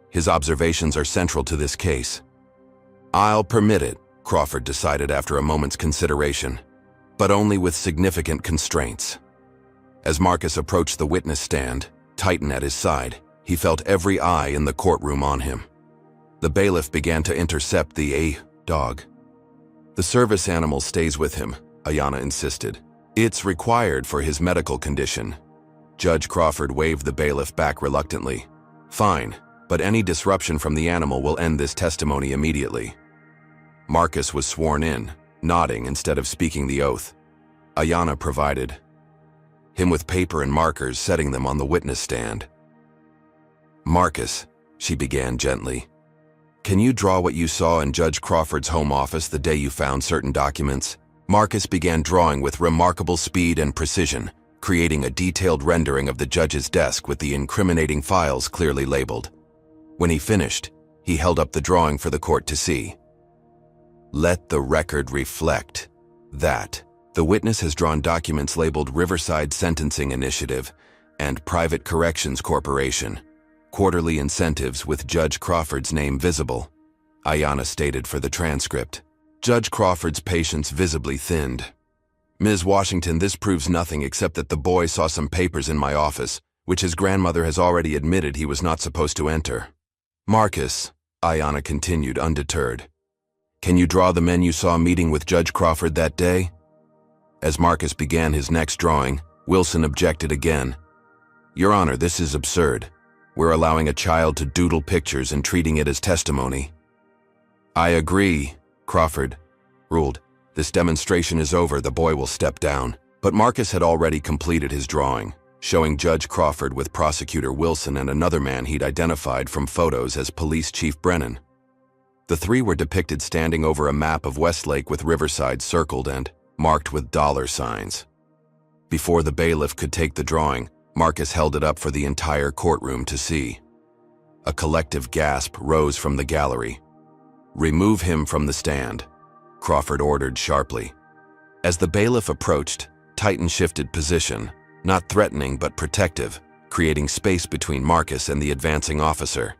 His observations are central to this case. I'll permit it, Crawford decided after a moment's consideration, but only with significant constraints. As Marcus approached the witness stand, Titan at his side, he felt every eye in the courtroom on him. The bailiff began to intercept the dog. The service animal stays with him, Ayanna insisted. It's required for his medical condition. Judge Crawford waved the bailiff back reluctantly. Fine, but any disruption from the animal will end this testimony immediately. Marcus was sworn in, nodding instead of speaking the oath. Ayanna provided him with paper and markers, setting them on the witness stand. Marcus, she began gently, can you draw what you saw in Judge Crawford's home office the day you found certain documents? Marcus began drawing with remarkable speed and precision, creating a detailed rendering of the judge's desk with the incriminating files clearly labeled. When he finished, he held up the drawing for the court to see. Let the record reflect that the witness has drawn documents labeled Riverside Sentencing Initiative and Private Corrections Corporation, quarterly incentives with Judge Crawford's name visible, Ayanna stated for the transcript. Judge Crawford's patience visibly thinned. Ms. Washington, this proves nothing except that the boy saw some papers in my office, which his grandmother has already admitted he was not supposed to enter. Marcus, Ayanna continued undeterred, can you draw the men you saw meeting with Judge Crawford that day? As Marcus began his next drawing, Wilson objected again. Your Honor, this is absurd. We're allowing a child to doodle pictures and treating it as testimony. I agree, Crawford ruled. This demonstration is over, the boy will step down. But Marcus had already completed his drawing, showing Judge Crawford with Prosecutor Wilson and another man he'd identified from photos as Police Chief Brennan. The three were depicted standing over a map of Westlake with Riverside circled and marked with dollar signs. Before the bailiff could take the drawing, Marcus held it up for the entire courtroom to see. A collective gasp rose from the gallery. Remove him from the stand, Crawford ordered sharply. As the bailiff approached, Titan shifted position, not threatening but protective, creating space between Marcus and the advancing officer.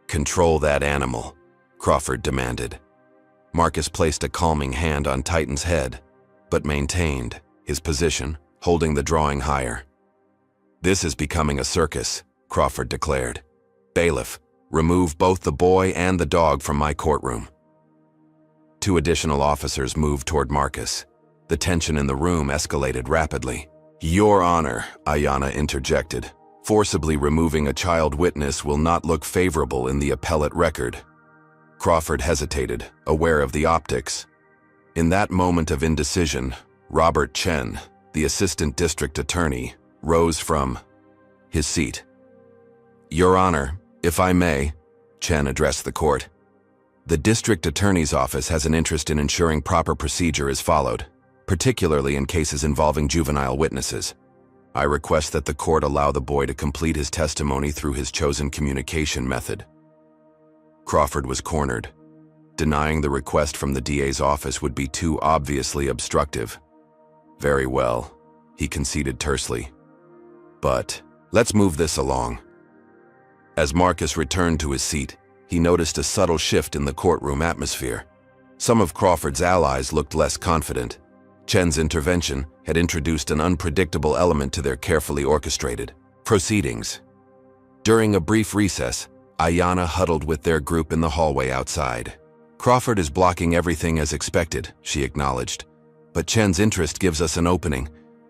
Control that animal, Crawford demanded. Marcus placed a calming hand on Titan's head, but maintained his position, holding the drawing higher. This is becoming a circus, Crawford declared. Bailiff, remove both the boy and the dog from my courtroom. Two additional officers moved toward Marcus. The tension in the room escalated rapidly. Your Honor, Ayanna interjected. Forcibly removing a child witness will not look favorable in the appellate record. Crawford hesitated, aware of the optics. In that moment of indecision, Robert Chen, the assistant district attorney, rose from his seat. Your Honor, if I may, Chen addressed the court. The district attorney's office has an interest in ensuring proper procedure is followed, particularly in cases involving juvenile witnesses. I request that the court allow the boy to complete his testimony through his chosen communication method. Crawford was cornered. Denying the request from the DA's office would be too obviously obstructive. Very well, he conceded tersely. But let's move this along. As Marcus returned to his seat, he noticed a subtle shift in the courtroom atmosphere. Some of Crawford's allies looked less confident. Chen's intervention had introduced an unpredictable element to their carefully orchestrated proceedings. During a brief recess, Ayanna huddled with their group in the hallway outside. Crawford is blocking everything as expected, she acknowledged. But Chen's interest gives us an opening.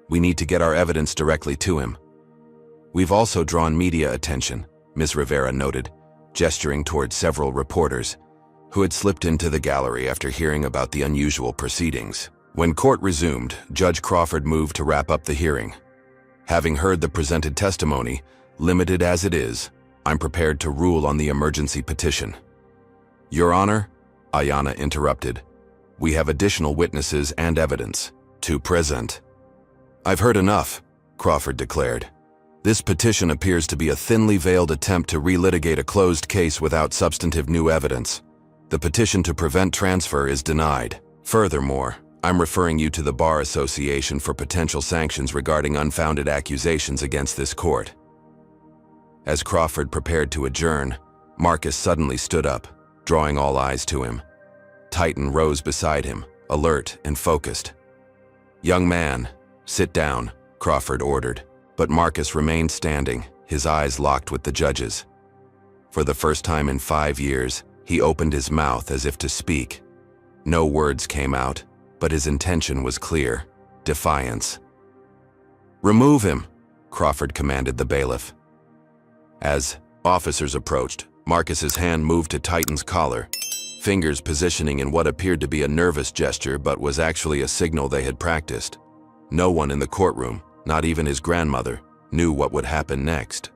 We need to get our evidence directly to him. We've also drawn media attention, Ms. Rivera noted, gesturing toward several reporters who had slipped into the gallery after hearing about the unusual proceedings. When court resumed, Judge Crawford moved to wrap up the hearing. Having heard the presented testimony, limited as it is, I'm prepared to rule on the emergency petition. Your Honor, Ayanna interrupted, we have additional witnesses and evidence to present. I've heard enough, Crawford declared. This petition appears to be a thinly veiled attempt to relitigate a closed case without substantive new evidence. The petition to prevent transfer is denied. Furthermore, I'm referring you to the Bar Association for potential sanctions regarding unfounded accusations against this court. As Crawford prepared to adjourn, Marcus suddenly stood up, drawing all eyes to him. Titan rose beside him, alert and focused. Young man, sit down, Crawford ordered, but Marcus remained standing, his eyes locked with the judge's. For the first time in 5 years, he opened his mouth as if to speak. No words came out, but his intention was clear: defiance. Remove him, Crawford commanded the bailiff. As officers approached, Marcus's hand moved to Titan's collar, fingers positioning in what appeared to be a nervous gesture but was actually a signal they had practiced. No one in the courtroom, not even his grandmother, knew what would happen next.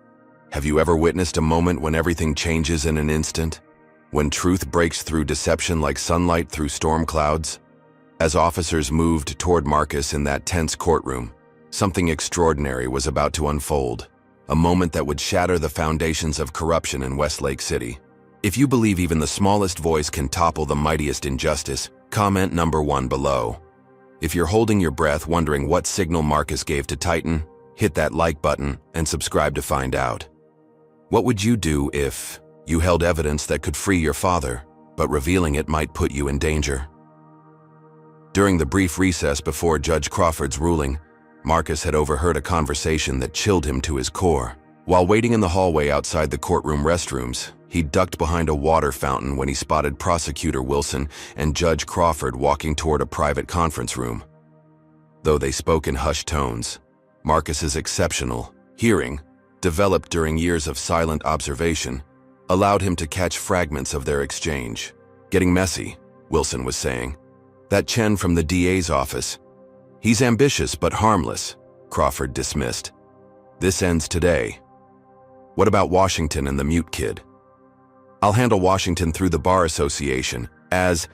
Have you ever witnessed a moment when everything changes in an instant? When truth breaks through deception like sunlight through storm clouds? As officers moved toward Marcus in that tense courtroom, something extraordinary was about to unfold, a moment that would shatter the foundations of corruption in Westlake City. If you believe even the smallest voice can topple the mightiest injustice, comment number 1 below. If you're holding your breath wondering what signal Marcus gave to Titan, hit that like button and subscribe to find out. What would you do if you held evidence that could free your father, but revealing it might put you in danger? During the brief recess before Judge Crawford's ruling, Marcus had overheard a conversation that chilled him to his core. While waiting in the hallway outside the courtroom restrooms, he ducked behind a water fountain when he spotted Prosecutor Wilson and Judge Crawford walking toward a private conference room. Though they spoke in hushed tones, Marcus's exceptional hearing, developed during years of silent observation, allowed him to catch fragments of their exchange. "Getting messy," Wilson was saying. "That Chen from the DA's office. He's ambitious but harmless," Crawford dismissed. "This ends today. What about Washington and the mute kid?" "I'll handle Washington through the Bar Association. As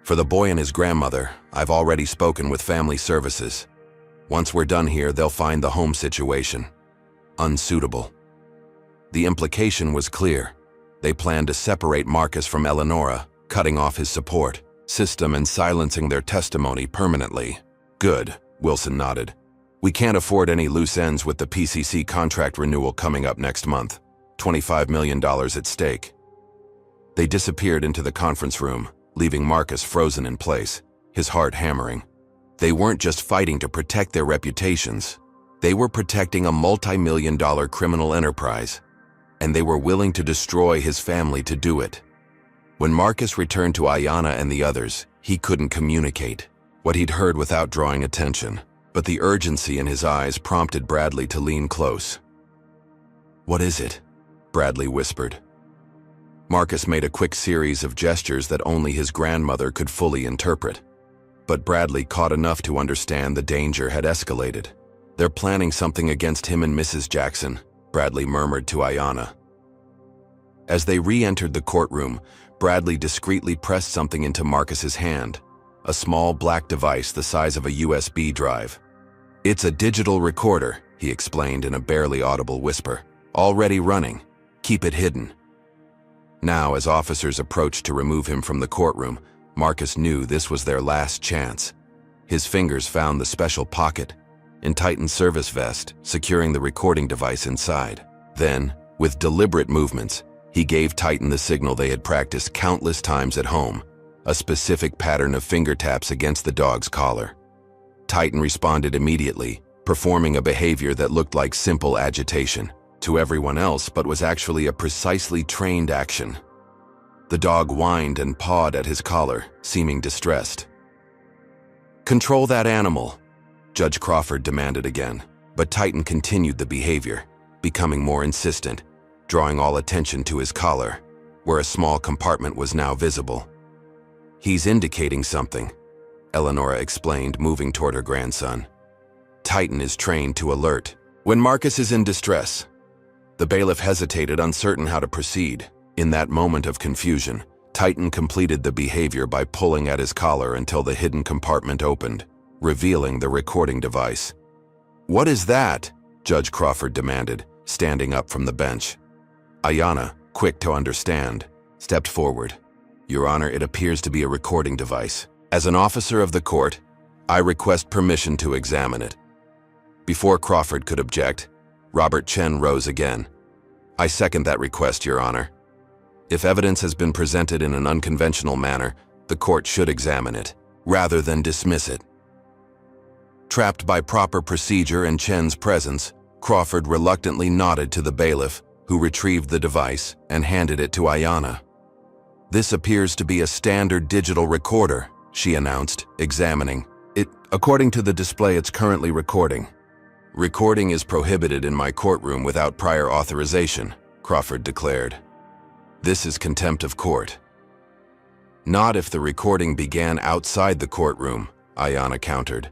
for the boy and his grandmother, I've already spoken with Family Services. Once we're done here, they'll find the home situation unsuitable." The implication was clear. They planned to separate Marcus from Eleonora, cutting off his support system and silencing their testimony permanently. "Good," Wilson nodded. "We can't afford any loose ends with the PCC contract renewal coming up next month. $25 million at stake." They disappeared into the conference room, leaving Marcus frozen in place, his heart hammering. They weren't just fighting to protect their reputations. They were protecting a multi-million-dollar criminal enterprise, and they were willing to destroy his family to do it. When Marcus returned to Ayanna and the others, he couldn't communicate what he'd heard without drawing attention, but the urgency in his eyes prompted Bradley to lean close. "What is it?" Bradley whispered. Marcus made a quick series of gestures that only his grandmother could fully interpret, but Bradley caught enough to understand the danger had escalated. "They're planning something against him and Mrs. Jackson," Bradley murmured to Ayanna. As they re-entered the courtroom, Bradley discreetly pressed something into Marcus's hand, a small black device the size of a USB drive. "It's a digital recorder," he explained in a barely audible whisper. "Already running. Keep it hidden." Now, as officers approached to remove him from the courtroom, Marcus knew this was their last chance. His fingers found the special pocket in Titan's service vest, securing the recording device inside. Then, with deliberate movements, he gave Titan the signal they had practiced countless times at home, a specific pattern of finger taps against the dog's collar. Titan responded immediately, performing a behavior that looked like simple agitation to everyone else but was actually a precisely trained action. The dog whined and pawed at his collar, seeming distressed. "Control that animal," Judge Crawford demanded again, but Titan continued the behavior, becoming more insistent, drawing all attention to his collar, where a small compartment was now visible. "He's indicating something," Eleonora explained, moving toward her grandson. "Titan is trained to alert when Marcus is in distress." The bailiff hesitated, uncertain how to proceed. In that moment of confusion, Titan completed the behavior by pulling at his collar until the hidden compartment opened, revealing the recording device. "What is that?" Judge Crawford demanded, standing up from the bench. Ayanna, quick to understand, stepped forward. "Your Honor, it appears to be a recording device. As an officer of the court, I request permission to examine it." Before Crawford could object, Robert Chen rose again. "I second that request, Your Honor. If evidence has been presented in an unconventional manner, the court should examine it, rather than dismiss it." Trapped by proper procedure and Chen's presence, Crawford reluctantly nodded to the bailiff, who retrieved the device and handed it to Ayanna. "This appears to be a standard digital recorder," she announced, examining it. "According to the display, it's currently recording." Recording is prohibited in my courtroom without prior authorization, Crawford declared. This is contempt of court. Not if the recording began outside the courtroom, Ayanna countered.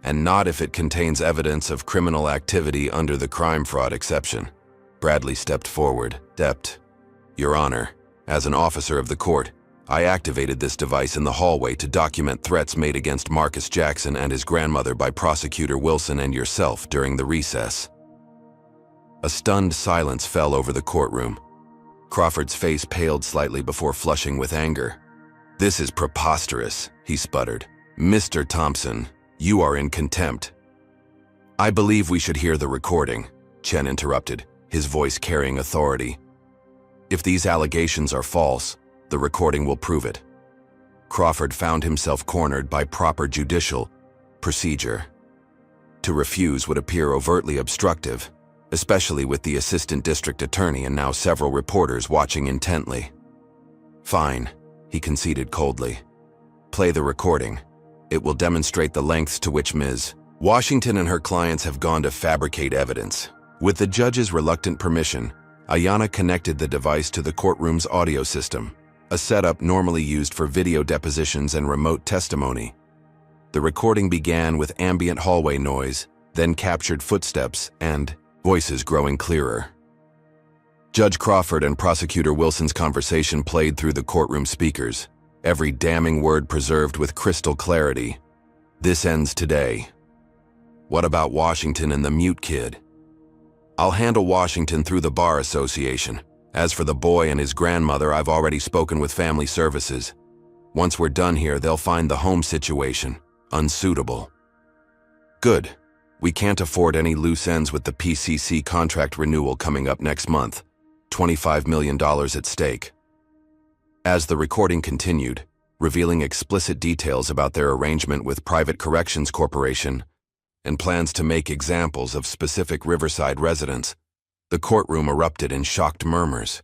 And not if it contains evidence of criminal activity under the crime fraud exception. Bradley stepped forward. Your Honor, as an officer of the court, I activated this device in the hallway to document threats made against Marcus Jackson and his grandmother by Prosecutor Wilson and yourself during the recess. A stunned silence fell over the courtroom. Crawford's face paled slightly before flushing with anger. This is preposterous, he sputtered. Mr. Thompson, you are in contempt. I believe we should hear the recording, Chen interrupted, his voice carrying authority. If these allegations are false, the recording will prove it. Crawford found himself cornered by proper judicial procedure. To refuse would appear overtly obstructive, especially with the assistant district attorney and now several reporters watching intently. Fine, he conceded coldly. Play the recording. It will demonstrate the lengths to which Ms. Washington and her clients have gone to fabricate evidence. With the judge's reluctant permission, Ayanna connected the device to the courtroom's audio system, a setup normally used for video depositions and remote testimony. The recording began with ambient hallway noise, then captured footsteps and voices growing clearer. Judge Crawford and Prosecutor Wilson's conversation played through the courtroom speakers, every damning word preserved with crystal clarity. This ends today. What about Washington and the mute kid? I'll handle Washington through the Bar Association. As for the boy and his grandmother, I've already spoken with Family Services. Once we're done here, they'll find the home situation unsuitable. Good. We can't afford any loose ends with the PCC contract renewal coming up next month. $25 million at stake. As the recording continued, revealing explicit details about their arrangement with Private Corrections Corporation and plans to make examples of specific Riverside residents, the courtroom erupted in shocked murmurs.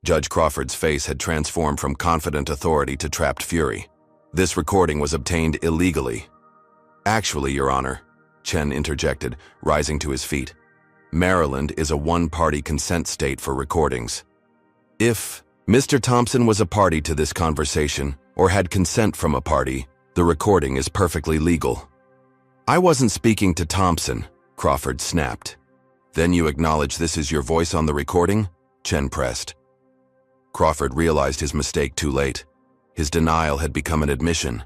Judge Crawford's face had transformed from confident authority to trapped fury. This recording was obtained illegally. Actually, Your Honor, Chen interjected, rising to his feet. Maryland is a one-party consent state for recordings. If Mr. Thompson was a party to this conversation or had consent from a party, the recording is perfectly legal. I wasn't speaking to Thompson, Crawford snapped. Then you acknowledge this is your voice on the recording? Chen pressed. Crawford realized his mistake too late. His denial had become an admission.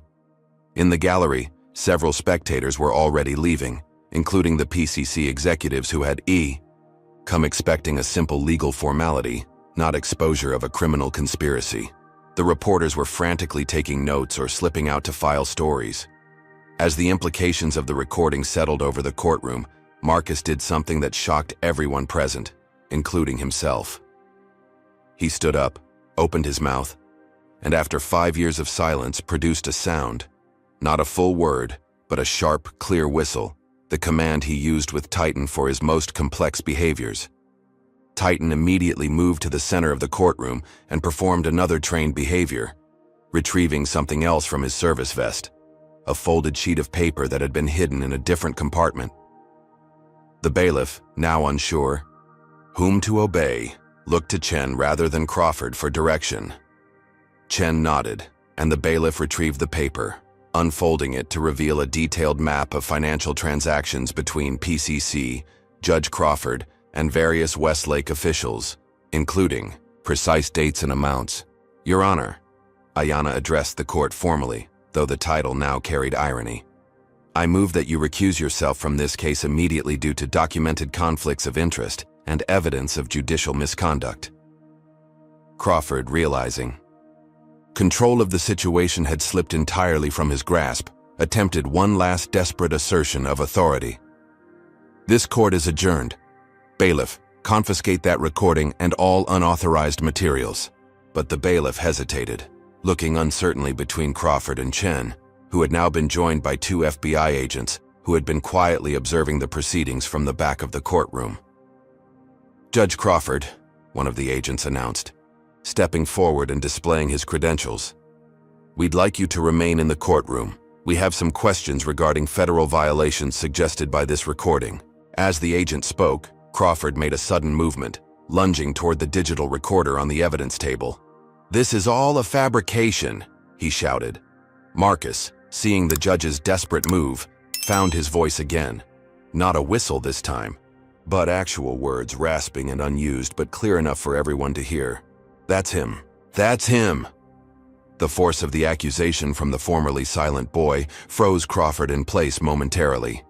In the gallery, several spectators were already leaving, including the PCC executives who had come expecting a simple legal formality, not exposure of a criminal conspiracy. The reporters were frantically taking notes or slipping out to file stories. As the implications of the recording settled over the courtroom, Marcus did something that shocked everyone present, including himself. He stood up, opened his mouth, and after 5 years of silence produced a sound, not a full word, but a sharp, clear whistle, the command he used with Titan for his most complex behaviors. Titan immediately moved to the center of the courtroom and performed another trained behavior, retrieving something else from his service vest, a folded sheet of paper that had been hidden in a different compartment. The bailiff, now unsure whom to obey, looked to Chen rather than Crawford for direction. Chen nodded, and the bailiff retrieved the paper, unfolding it to reveal a detailed map of financial transactions between PCC, Judge Crawford, and various Westlake officials, including precise dates and amounts. Your Honor, Ayanna addressed the court formally, though the title now carried irony. I move that you recuse yourself from this case immediately due to documented conflicts of interest and evidence of judicial misconduct. Crawford, realizing control of the situation had slipped entirely from his grasp, attempted one last desperate assertion of authority. This court is adjourned. Bailiff, confiscate that recording and all unauthorized materials. But the bailiff hesitated, looking uncertainly between Crawford and Chen, who had now been joined by 2 FBI agents who had been quietly observing the proceedings from the back of the courtroom. Judge Crawford, one of the agents announced, stepping forward and displaying his credentials. We'd like you to remain in the courtroom, We have some questions regarding federal violations suggested by this recording. As the agent spoke, Crawford made a sudden movement, lunging toward the digital recorder on the evidence table. "This is all a fabrication," he shouted. Marcus, seeing the judge's desperate move, found his voice again. Not a whistle this time, but actual words, rasping and unused, but clear enough for everyone to hear. "That's him. That's him." The force of the accusation from the formerly silent boy froze Crawford in place momentarily.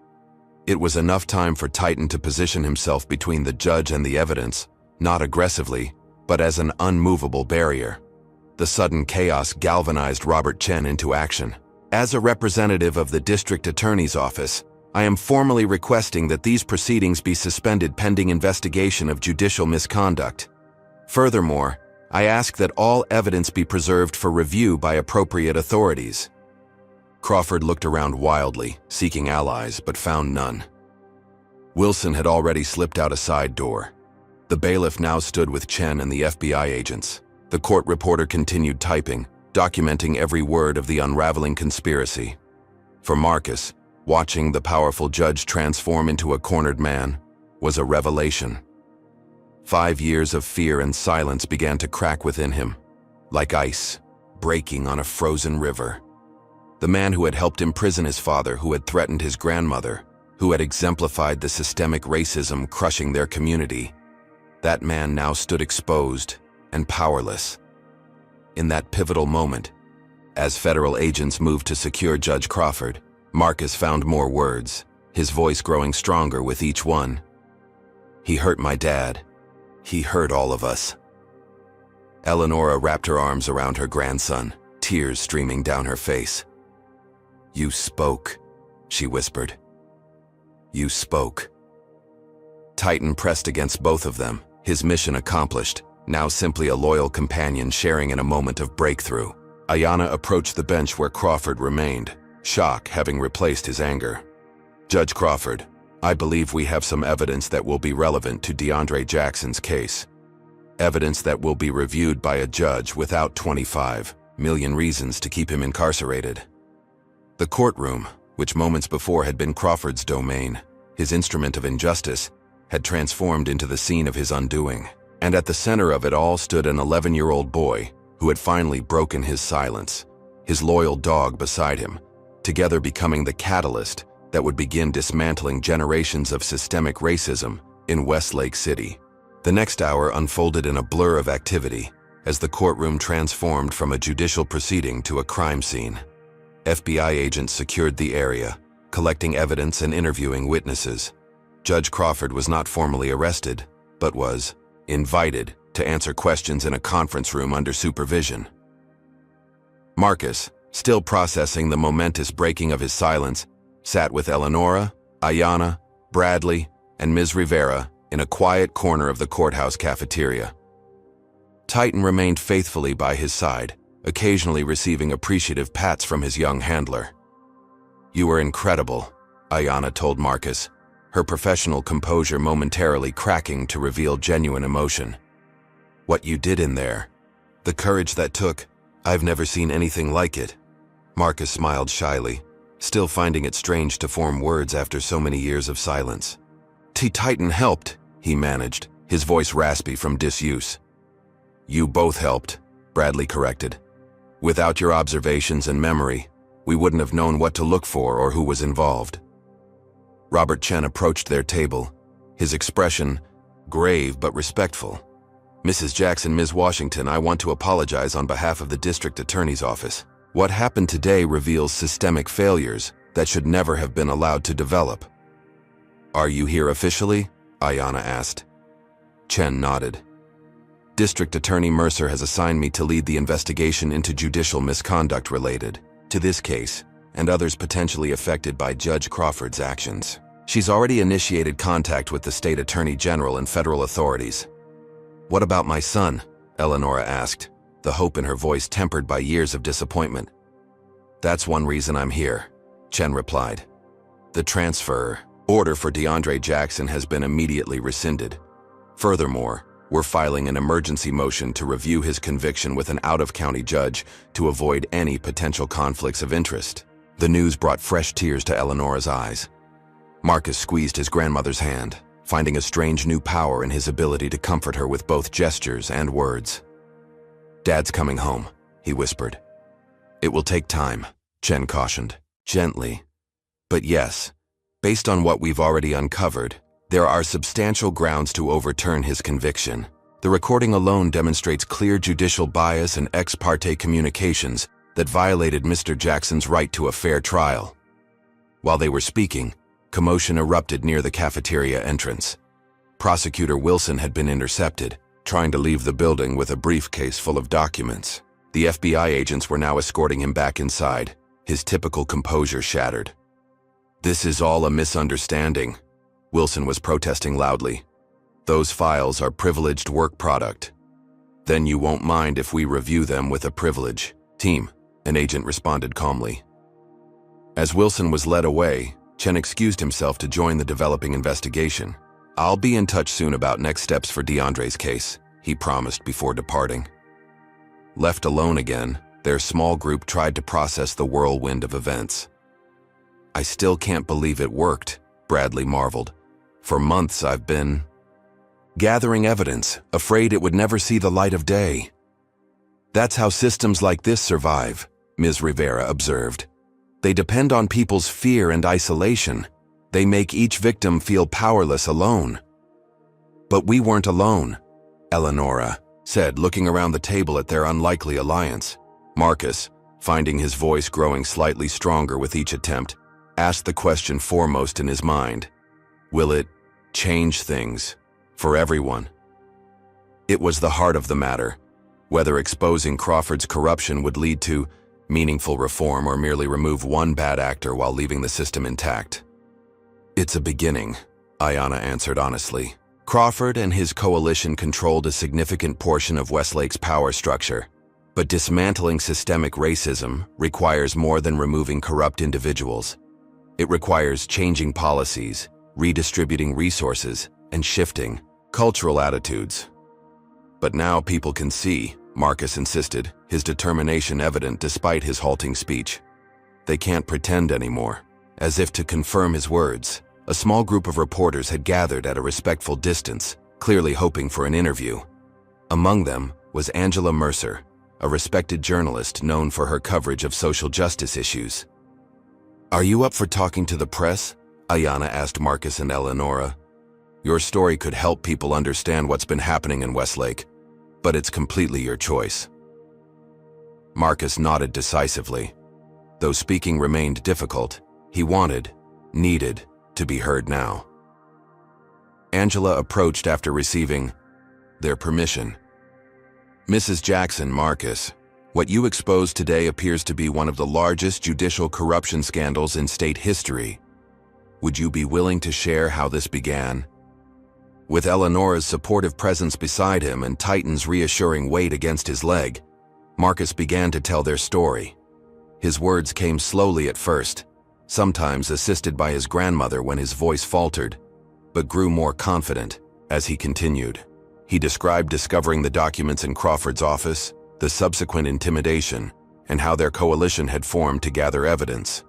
It was enough time for Titan to position himself between the judge and the evidence, not aggressively, but as an unmovable barrier. The sudden chaos galvanized Robert Chen into action. "As a representative of the district attorney's office, I am formally requesting that these proceedings be suspended pending investigation of judicial misconduct. Furthermore, I ask that all evidence be preserved for review by appropriate authorities." Crawford looked around wildly, seeking allies, but found none. Wilson had already slipped out a side door. The bailiff now stood with Chen and the FBI agents. The court reporter continued typing, documenting every word of the unraveling conspiracy. For Marcus, watching the powerful judge transform into a cornered man was a revelation. 5 years of fear and silence began to crack within him, like ice breaking on a frozen river. The man who had helped imprison his father, who had threatened his grandmother, who had exemplified the systemic racism crushing their community, that man now stood exposed and powerless. In that pivotal moment, as federal agents moved to secure Judge Crawford, Marcus found more words, his voice growing stronger with each one. "He hurt my dad. He hurt all of us." Eleonora wrapped her arms around her grandson, tears streaming down her face. "You spoke," she whispered. "You spoke." Titan pressed against both of them, his mission accomplished, now simply a loyal companion sharing in a moment of breakthrough. Ayanna approached the bench where Crawford remained, shock having replaced his anger. "Judge Crawford, I believe we have some evidence that will be relevant to DeAndre Jackson's case. Evidence that will be reviewed by a judge without 25 million reasons to keep him incarcerated." The courtroom, which moments before had been Crawford's domain, his instrument of injustice, had transformed into the scene of his undoing. And at the center of it all stood an 11-year-old boy who had finally broken his silence, his loyal dog beside him, together becoming the catalyst that would begin dismantling generations of systemic racism in Westlake City. The next hour unfolded in a blur of activity as the courtroom transformed from a judicial proceeding to a crime scene. FBI agents secured the area, collecting evidence and interviewing witnesses. Judge Crawford was not formally arrested, but was invited to answer questions in a conference room under supervision. Marcus, still processing the momentous breaking of his silence, sat with Eleonora, Ayanna, Bradley, and Ms. Rivera in a quiet corner of the courthouse cafeteria. Titan remained faithfully by his side, occasionally receiving appreciative pats from his young handler. "You were incredible," Ayanna told Marcus, her professional composure momentarily cracking to reveal genuine emotion. "What you did in there, the courage that took, I've never seen anything like it." Marcus smiled shyly, still finding it strange to form words after so many years of silence. "Titan helped," he managed, his voice raspy from disuse. "You both helped," Bradley corrected. "Without your observations and memory, we wouldn't have known what to look for or who was involved." Robert Chen approached their table, his expression grave but respectful. "Mrs. Jackson, Ms. Washington, I want to apologize on behalf of the district attorney's office. What happened today reveals systemic failures that should never have been allowed to develop." "Are you here officially?" Ayanna asked. Chen nodded. "District Attorney Mercer has assigned me to lead the investigation into judicial misconduct related to this case and others potentially affected by Judge Crawford's actions. She's already initiated contact with the state attorney general and federal authorities." "What about my son?" Eleonora asked, the hope in her voice tempered by years of disappointment. "That's one reason I'm here," Chen replied. "The transfer order for DeAndre Jackson has been immediately rescinded. Furthermore, we're filing an emergency motion to review his conviction with an out-of-county judge to avoid any potential conflicts of interest." The news brought fresh tears to Eleonora's eyes. Marcus squeezed his grandmother's hand, finding a strange new power in his ability to comfort her with both gestures and words. "Dad's coming home," he whispered. "It will take time," Chen cautioned, gently. "But yes, based on what we've already uncovered, there are substantial grounds to overturn his conviction. The recording alone demonstrates clear judicial bias and ex parte communications that violated Mr. Jackson's right to a fair trial." While they were speaking, commotion erupted near the cafeteria entrance. Prosecutor Wilson had been intercepted, trying to leave the building with a briefcase full of documents. The FBI agents were now escorting him back inside, his typical composure shattered. "This is all a misunderstanding," Wilson was protesting loudly. "Those files are privileged work product. Then you won't mind if we review them with a privilege team," an agent responded calmly. As Wilson was led away, Chen excused himself to join the developing investigation. "I'll be in touch soon about next steps for DeAndre's case," he promised before departing. Left alone again, their small group tried to process the whirlwind of events. "I still can't believe it worked," Bradley marveled. "For months I've been gathering evidence, afraid it would never see the light of day." "That's how systems like this survive," Ms. Rivera observed. "They depend on people's fear and isolation. They make each victim feel powerless alone." "But we weren't alone," Eleonora said, looking around the table at their unlikely alliance. Marcus, finding his voice growing slightly stronger with each attempt, asked the question foremost in his mind. "Will it change things for everyone?" It was the heart of the matter, whether exposing Crawford's corruption would lead to meaningful reform or merely remove one bad actor while leaving the system intact. "It's a beginning," Ayanna answered honestly. Crawford and his coalition controlled a significant portion of Westlake's power structure, but dismantling systemic racism requires more than removing corrupt individuals. It requires changing policies, redistributing resources, and shifting cultural attitudes. "But now people can see," Marcus insisted, his determination evident despite his halting speech. "They can't pretend anymore." As if to confirm his words, a small group of reporters had gathered at a respectful distance, clearly hoping for an interview. Among them was Angela Mercer, a respected journalist known for her coverage of social justice issues. "Are you up for talking to the press?" Ayanna asked Marcus and Eleonora. "Your story could help people understand what's been happening in Westlake, but it's completely your choice." Marcus nodded decisively. Though speaking remained difficult, he needed to be heard now. Angela approached after receiving their permission. "Mrs. Jackson, Marcus, what you exposed today appears to be one of the largest judicial corruption scandals in state history. Would you be willing to share how this began?" With Eleonora's supportive presence beside him and Titan's reassuring weight against his leg, Marcus began to tell their story. His words came slowly at first, sometimes assisted by his grandmother when his voice faltered, but grew more confident as he continued. He described discovering the documents in Crawford's office, the subsequent intimidation, and how their coalition had formed to gather evidence.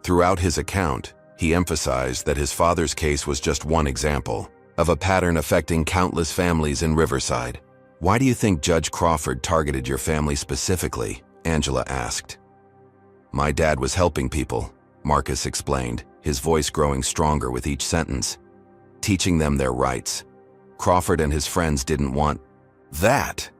Throughout his account, he emphasized that his father's case was just one example of a pattern affecting countless families in Riverside. "Why do you think Judge Crawford targeted your family specifically?" Angela asked. "My dad was helping people," Marcus explained, his voice growing stronger with each sentence. "Teaching them their rights. Crawford and his friends didn't want that.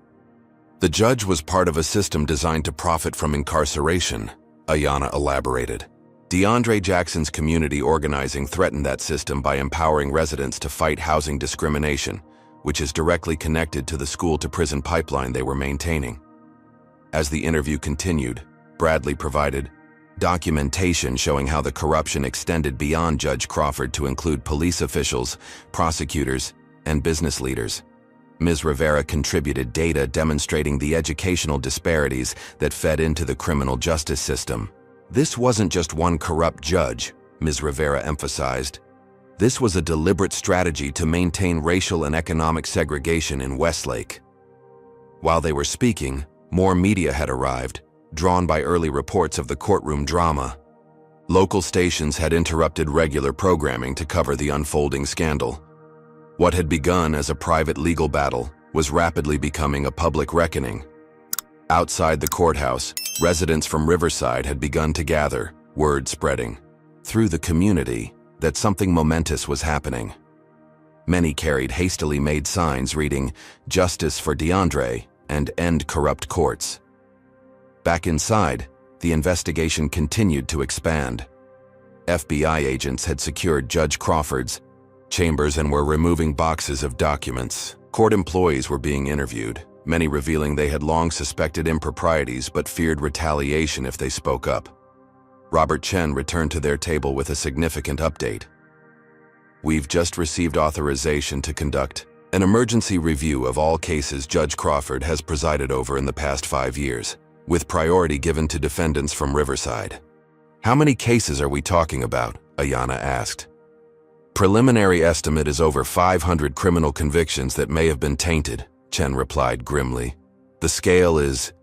The judge was part of a system designed to profit from incarceration," Ayanna elaborated. DeAndre Jackson's community organizing threatened that system by empowering residents to fight housing discrimination, which is directly connected to the school-to-prison pipeline they were maintaining. As the interview continued, Bradley provided documentation showing how the corruption extended beyond Judge Crawford to include police officials, prosecutors, and business leaders. Ms. Rivera contributed data demonstrating the educational disparities that fed into the criminal justice system. "This wasn't just one corrupt judge," Ms. Rivera emphasized. "This was a deliberate strategy to maintain racial and economic segregation in Westlake." While they were speaking, more media had arrived, drawn by early reports of the courtroom drama. Local stations had interrupted regular programming to cover the unfolding scandal. What had begun as a private legal battle was rapidly becoming a public reckoning. Outside the courthouse, residents from Riverside had begun to gather, word spreading through the community that something momentous was happening. Many carried hastily made signs reading, "Justice for DeAndre" and "End corrupt courts." Back inside, the investigation continued to expand. FBI agents had secured Judge Crawford's chambers and were removing boxes of documents. Court employees were being interviewed, many revealing they had long suspected improprieties but feared retaliation if they spoke up. Robert Chen returned to their table with a significant update. "We've just received authorization to conduct an emergency review of all cases Judge Crawford has presided over in the past 5 years, with priority given to defendants from Riverside." "How many cases are we talking about?" Ayana asked. "Preliminary estimate is over 500 criminal convictions that may have been tainted," Chen replied grimly. "The scale is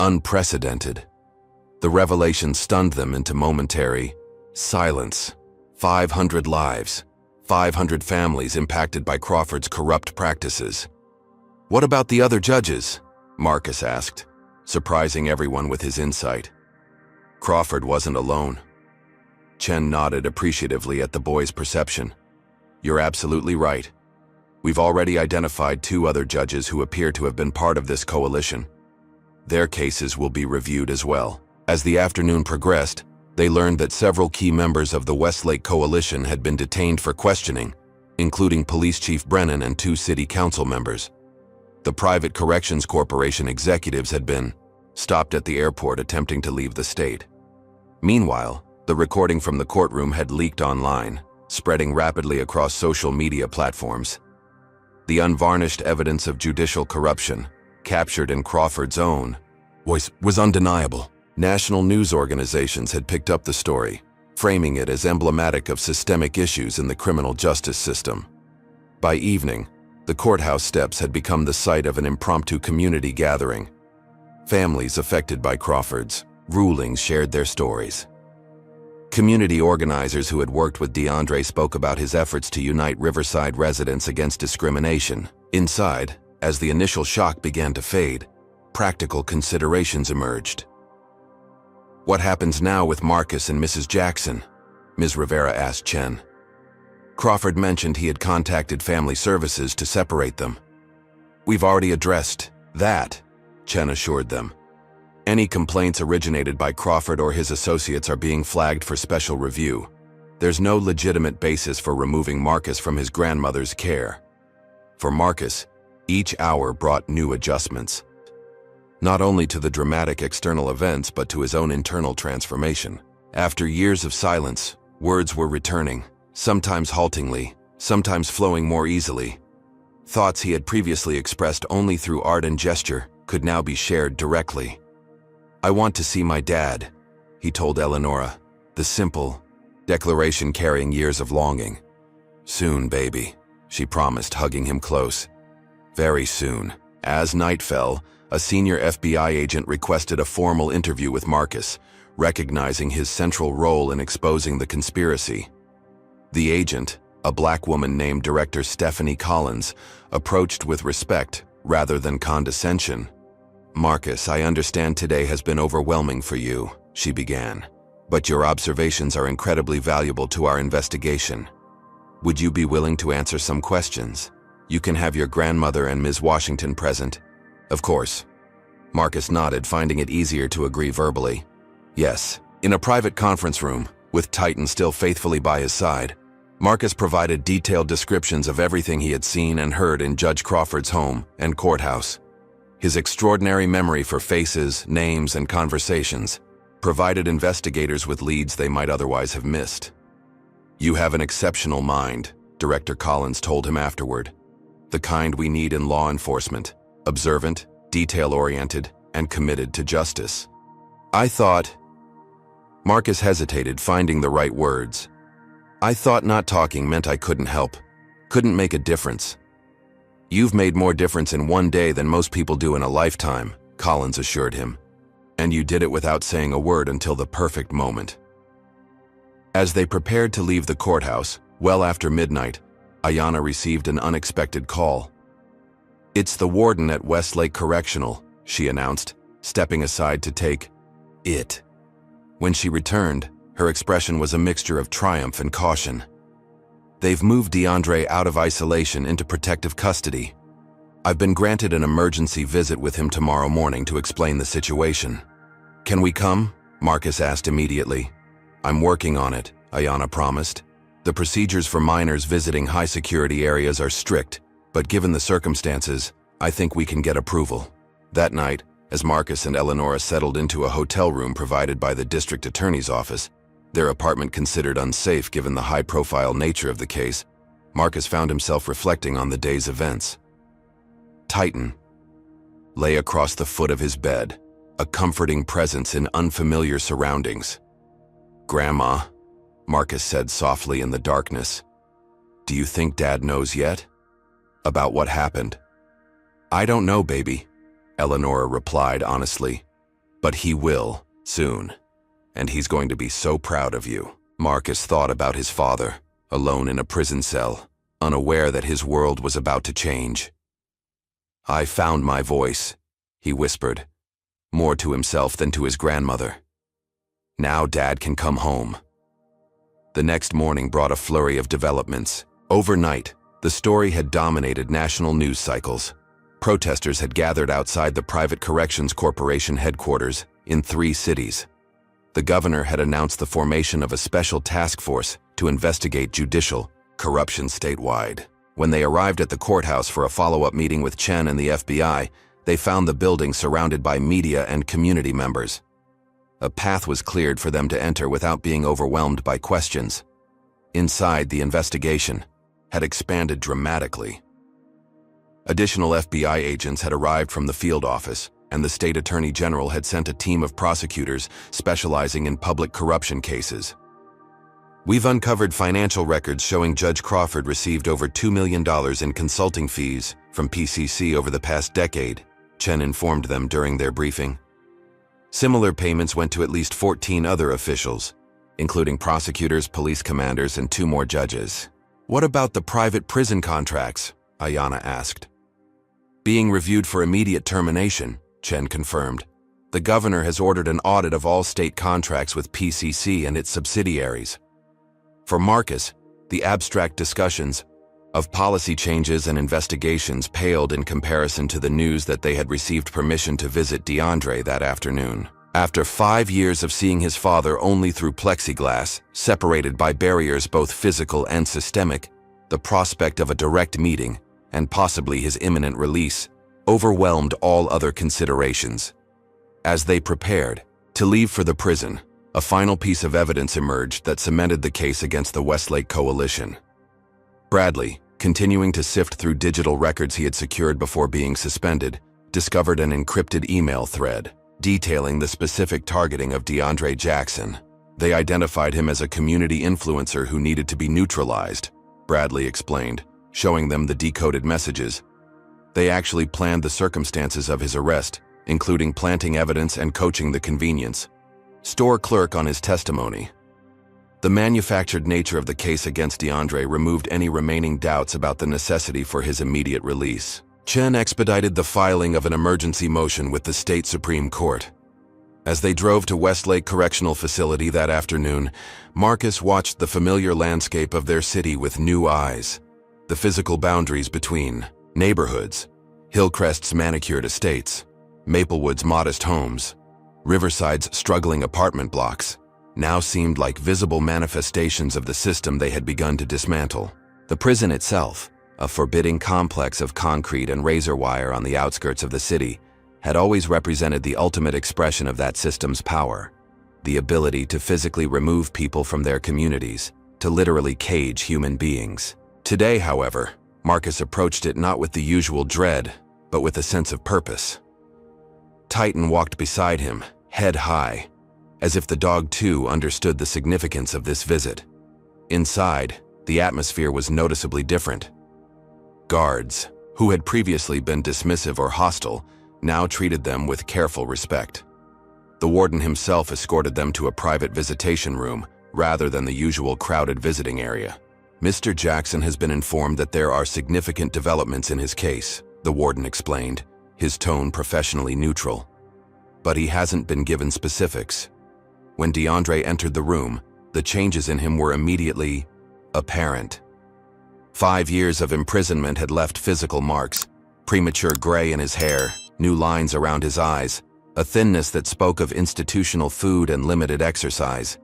unprecedented." The revelation stunned them into momentary silence. 500 lives, 500 families impacted by Crawford's corrupt practices. "What about the other judges?" Marcus asked, surprising everyone with his insight. Crawford wasn't alone. Chen nodded appreciatively at the boy's perception. "You're absolutely right. We've already identified 2 other judges who appear to have been part of this coalition. Their cases will be reviewed as well." As the afternoon progressed, they learned that several key members of the Westlake Coalition had been detained for questioning, including Police Chief Brennan and 2 city council members. The private corrections corporation executives had been stopped at the airport attempting to leave the state. Meanwhile, the recording from the courtroom had leaked online, spreading rapidly across social media platforms. The unvarnished evidence of judicial corruption, captured in Crawford's own voice, was undeniable. National news organizations had picked up the story, framing it as emblematic of systemic issues in the criminal justice system. By evening, the courthouse steps had become the site of an impromptu community gathering. Families affected by Crawford's rulings shared their stories. Community organizers who had worked with DeAndre spoke about his efforts to unite Riverside residents against discrimination. Inside, as the initial shock began to fade, practical considerations emerged. "What happens now with Marcus and Mrs. Jackson?" Ms. Rivera asked Chen. Crawford mentioned he had contacted family services to separate them. "We've already addressed that," Chen assured them. "Any complaints originated by Crawford or his associates are being flagged for special review. There's no legitimate basis for removing Marcus from his grandmother's care." For Marcus, each hour brought new adjustments, not only to the dramatic external events but to his own internal transformation. After years of silence, words were returning, sometimes haltingly, sometimes flowing more easily. Thoughts he had previously expressed only through art and gesture could now be shared directly. "I want to see my dad," he told Eleonora, the simple declaration carrying years of longing. "Soon, baby," she promised, hugging him close. "Very soon." As night fell, a senior FBI agent requested a formal interview with Marcus, recognizing his central role in exposing the conspiracy. The agent, a black woman named Director Stephanie Collins, approached with respect rather than condescension. "Marcus, I understand today has been overwhelming for you," she began, "but your observations are incredibly valuable to our investigation. Would you be willing to answer some questions? You can have your grandmother and Ms. Washington present." "Of course." Marcus nodded, finding it easier to agree verbally. "Yes." In a private conference room, with Titan still faithfully by his side, Marcus provided detailed descriptions of everything he had seen and heard in Judge Crawford's home and courthouse. His extraordinary memory for faces, names, and conversations provided investigators with leads they might otherwise have missed. "You have an exceptional mind," Director Collins told him afterward. "The kind we need in law enforcement. Observant, detail-oriented, and committed to justice." "I thought—" Marcus hesitated, finding the right words. "I thought not talking meant I couldn't help, couldn't make a difference." "You've made more difference in one day than most people do in a lifetime," Collins assured him. "And you did it without saying a word until the perfect moment." As they prepared to leave the courthouse, well after midnight, Ayanna received an unexpected call. "It's the warden at Westlake Correctional," she announced, stepping aside to take it. When she returned, her expression was a mixture of triumph and caution. "They've moved DeAndre out of isolation into protective custody. I've been granted an emergency visit with him tomorrow morning to explain the situation." "Can we come?" Marcus asked immediately. "I'm working on it," Ayanna promised. "The procedures for minors visiting high-security areas are strict, but given the circumstances, I think we can get approval." That night, as Marcus and Eleonora settled into a hotel room provided by the district attorney's office, their apartment considered unsafe given the high-profile nature of the case, Marcus found himself reflecting on the day's events. Titan lay across the foot of his bed, a comforting presence in unfamiliar surroundings. "Grandma," Marcus said softly in the darkness, "do you think Dad knows yet about what happened?" "I don't know, baby," Eleonora replied honestly, "but he will, soon. And he's going to be so proud of you." Marcus thought about his father, alone in a prison cell, unaware that his world was about to change. "I found my voice," he whispered, more to himself than to his grandmother. "Now Dad can come home." The next morning brought a flurry of developments. Overnight, the story had dominated national news cycles. Protesters had gathered outside the private corrections corporation headquarters in 3 cities. The governor had announced the formation of a special task force to investigate judicial corruption statewide. When they arrived at the courthouse for a follow-up meeting with Chen and the FBI, they found the building surrounded by media and community members. A path was cleared for them to enter without being overwhelmed by questions. Inside, the investigation had expanded dramatically. Additional FBI agents had arrived from the field office, and the state attorney general had sent a team of prosecutors specializing in public corruption cases. "We've uncovered financial records showing Judge Crawford received over $2 million in consulting fees from PCC over the past decade," Chen informed them during their briefing. Similar payments went to at least 14 other officials, including prosecutors, police commanders, and 2 more judges. "What about the private prison contracts?" Ayanna asked. "Being reviewed for immediate termination," Chen confirmed. "The governor has ordered an audit of all state contracts with PCC and its subsidiaries." For Marcus, the abstract discussions of policy changes and investigations paled in comparison to the news that they had received permission to visit DeAndre that afternoon. After 5 years of seeing his father only through plexiglass, separated by barriers both physical and systemic, the prospect of a direct meeting, and possibly his imminent release, overwhelmed all other considerations. As they prepared to leave for the prison, a final piece of evidence emerged that cemented the case against the Westlake Coalition. Bradley, continuing to sift through digital records he had secured before being suspended, discovered an encrypted email thread detailing the specific targeting of DeAndre Jackson. They identified him as a community influencer who needed to be neutralized, Bradley explained, showing them the decoded messages. They actually planned the circumstances of his arrest, including planting evidence and coaching the convenience store clerk on his testimony. The manufactured nature of the case against DeAndre removed any remaining doubts about the necessity for his immediate release. Chen expedited the filing of an emergency motion with the state Supreme Court. As they drove to Westlake Correctional Facility that afternoon, Marcus watched the familiar landscape of their city with new eyes. The physical boundaries between neighborhoods, Hillcrest's manicured estates, Maplewood's modest homes, Riverside's struggling apartment blocks, now seemed like visible manifestations of the system they had begun to dismantle. The prison itself, a forbidding complex of concrete and razor wire on the outskirts of the city, had always represented the ultimate expression of that system's power, the ability to physically remove people from their communities, to literally cage human beings. Today, however, Marcus approached it not with the usual dread, but with a sense of purpose. Titan walked beside him, head high, as if the dog too understood the significance of this visit. Inside, the atmosphere was noticeably different. Guards, who had previously been dismissive or hostile, now treated them with careful respect. The warden himself escorted them to a private visitation room, rather than the usual crowded visiting area. Mr. Jackson has been informed that there are significant developments in his case, the warden explained, his tone professionally neutral. But he hasn't been given specifics. When DeAndre entered the room, the changes in him were immediately apparent. 5 years of imprisonment had left physical marks, premature gray in his hair, new lines around his eyes, a thinness that spoke of institutional food and limited exercise.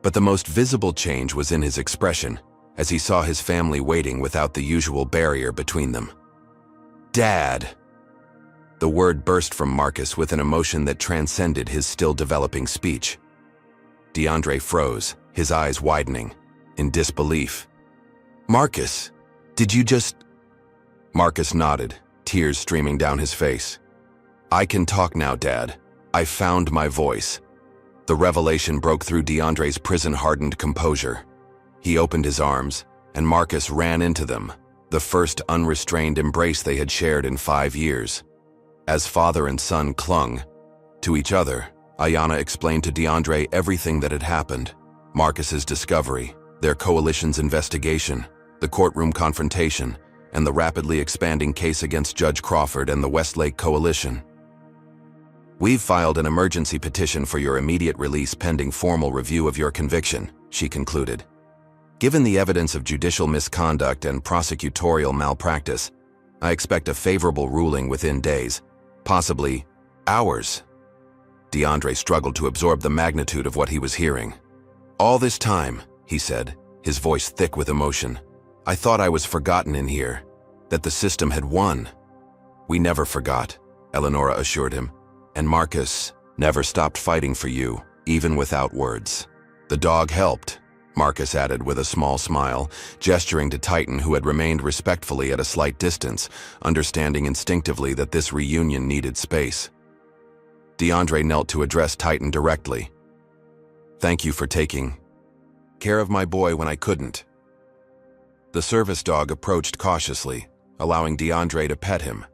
But the most visible change was in his expression, as he saw his family waiting without the usual barrier between them. "Dad!" The word burst from Marcus with an emotion that transcended his still-developing speech. DeAndre froze, his eyes widening, in disbelief. "Marcus, did you just—" Marcus nodded, tears streaming down his face. "I can talk now, Dad. I found my voice." The revelation broke through DeAndre's prison-hardened composure. He opened his arms, and Marcus ran into them, the first unrestrained embrace they had shared in 5 years. As father and son clung to each other, Ayanna explained to DeAndre everything that had happened: Marcus's discovery, their coalition's investigation, the courtroom confrontation, and the rapidly expanding case against Judge Crawford and the Westlake Coalition. "We've filed an emergency petition for your immediate release pending formal review of your conviction," she concluded. "Given the evidence of judicial misconduct and prosecutorial malpractice, I expect a favorable ruling within days, possibly hours." DeAndre struggled to absorb the magnitude of what he was hearing. "All this time," he said, his voice thick with emotion, "I thought I was forgotten in here, that the system had won." "We never forgot," Eleonora assured him, "and Marcus never stopped fighting for you, even without words." "The dog helped," Marcus added with a small smile, gesturing to Titan, who had remained respectfully at a slight distance, understanding instinctively that this reunion needed space. DeAndre knelt to address Titan directly. "Thank you for taking care of my boy when I couldn't." The service dog approached cautiously, allowing DeAndre to pet him,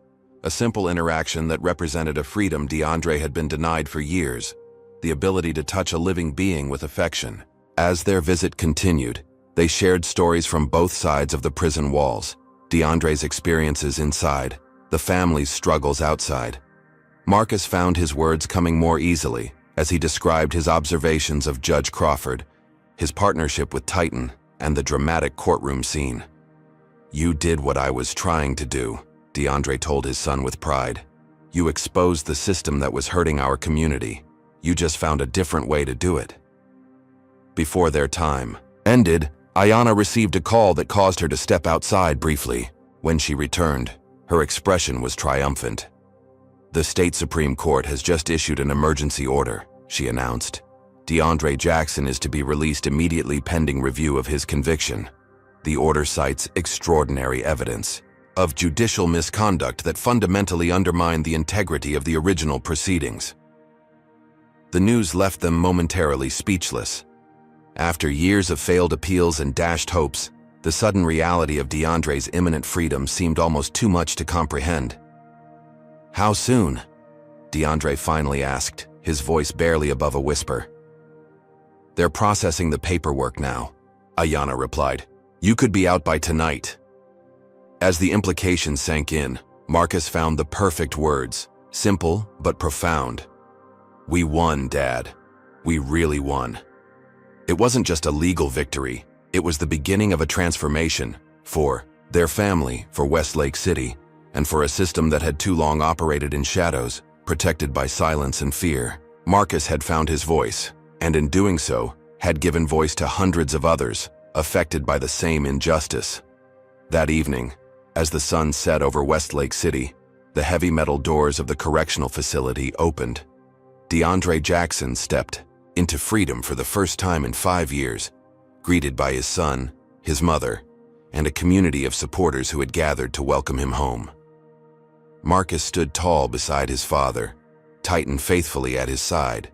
a simple interaction that represented a freedom DeAndre had been denied for years, the ability to touch a living being with affection. As their visit continued, they shared stories from both sides of the prison walls: DeAndre's experiences inside, the family's struggles outside. Marcus found his words coming more easily as he described his observations of Judge Crawford, his partnership with Titan, and the dramatic courtroom scene. "You did what I was trying to do," DeAndre told his son with pride. "You exposed the system that was hurting our community. You just found a different way to do it." Before their time ended, Ayanna received a call that caused her to step outside briefly. When she returned, her expression was triumphant. "The state Supreme Court has just issued an emergency order," she announced. "DeAndre Jackson is to be released immediately pending review of his conviction. The order cites extraordinary evidence of judicial misconduct that fundamentally undermined the integrity of the original proceedings." The news left them momentarily speechless. After years of failed appeals and dashed hopes, the sudden reality of DeAndre's imminent freedom seemed almost too much to comprehend. "How soon?" DeAndre finally asked, his voice barely above a whisper. "They're processing the paperwork now," Ayanna replied. "You could be out by tonight." As the implications sank in, Marcus found the perfect words, simple but profound. "We won, Dad. We really won." It wasn't just a legal victory, it was the beginning of a transformation for their family, for Westlake City, and for a system that had too long operated in shadows, protected by silence and fear. Marcus had found his voice, and in doing so, had given voice to hundreds of others, affected by the same injustice. That evening, as the sun set over Westlake City, the heavy metal doors of the correctional facility opened. DeAndre Jackson stepped into freedom for the first time in 5 years, greeted by his son, his mother, and a community of supporters who had gathered to welcome him home. Marcus stood tall beside his father, Titan faithfully at his side.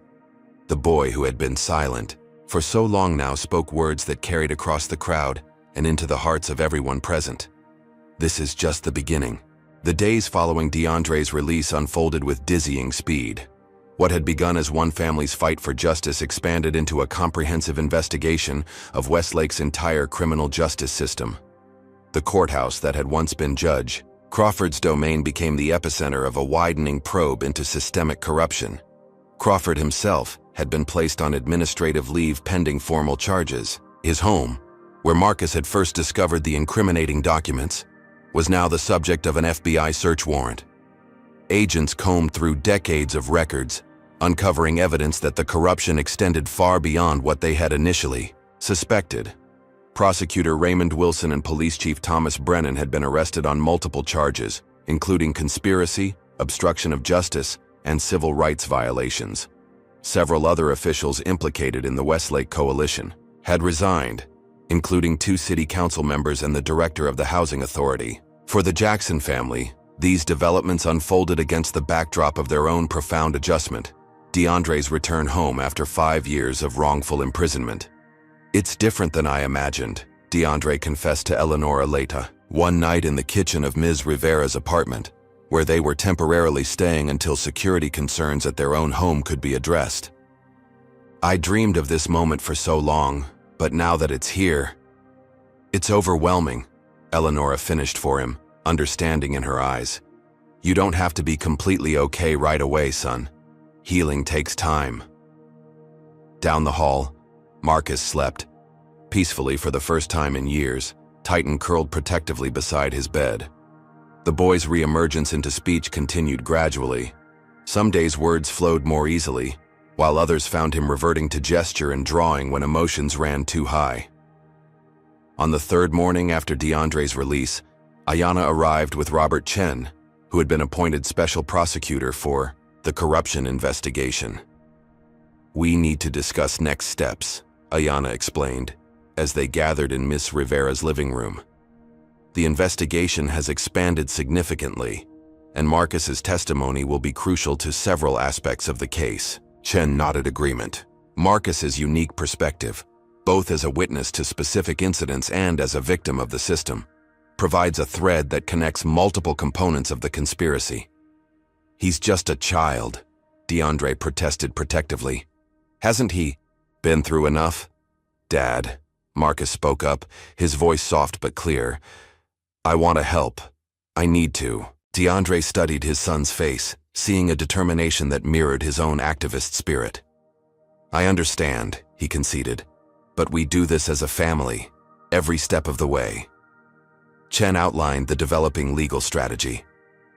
The boy who had been silent for so long now spoke words that carried across the crowd and into the hearts of everyone present. This is just the beginning. The days following DeAndre's release unfolded with dizzying speed. What had begun as one family's fight for justice expanded into a comprehensive investigation of Westlake's entire criminal justice system. The courthouse that had once been Judge Crawford's domain became the epicenter of a widening probe into systemic corruption. Crawford himself had been placed on administrative leave pending formal charges. His home, where Marcus had first discovered the incriminating documents, was now the subject of an FBI search warrant. Agents combed through decades of records, uncovering evidence that the corruption extended far beyond what they had initially suspected. Prosecutor Raymond Wilson and Police Chief Thomas Brennan had been arrested on multiple charges, including conspiracy, obstruction of justice, and civil rights violations. Several other officials implicated in the Westlake Coalition had resigned, including 2 city council members and the director of the Housing Authority. For the Jackson family, these developments unfolded against the backdrop of their own profound adjustment: DeAndre's return home after 5 years of wrongful imprisonment. "It's different than I imagined," DeAndre confessed to Eleonora later, one night in the kitchen of Ms. Rivera's apartment, where they were temporarily staying until security concerns at their own home could be addressed. "I dreamed of this moment for so long, but now that it's here, it's overwhelming," Eleonora finished for him, understanding in her eyes. "You don't have to be completely okay right away, son. Healing takes time." Down the hall, Marcus slept, peacefully for the first time in years, Titan curled protectively beside his bed. The boy's reemergence into speech continued gradually. Some days words flowed more easily, while others found him reverting to gesture and drawing when emotions ran too high. On the 3rd morning after DeAndre's release, Ayanna arrived with Robert Chen, who had been appointed special prosecutor for the corruption investigation. "We need to discuss next steps," Ayanna explained, as they gathered in Miss Rivera's living room. "The investigation has expanded significantly, and Marcus's testimony will be crucial to several aspects of the case." Chen nodded agreement. Marcus's unique perspective, both as a witness to specific incidents and as a victim of the system, provides a thread that connects multiple components of the conspiracy. "He's just a child," DeAndre protested protectively. "Hasn't he been through enough?" "Dad," Marcus spoke up, his voice soft but clear. "I want to help. I need to." DeAndre studied his son's face, seeing a determination that mirrored his own activist spirit. "I understand," he conceded, "but we do this as a family, every step of the way." Chen outlined the developing legal strategy.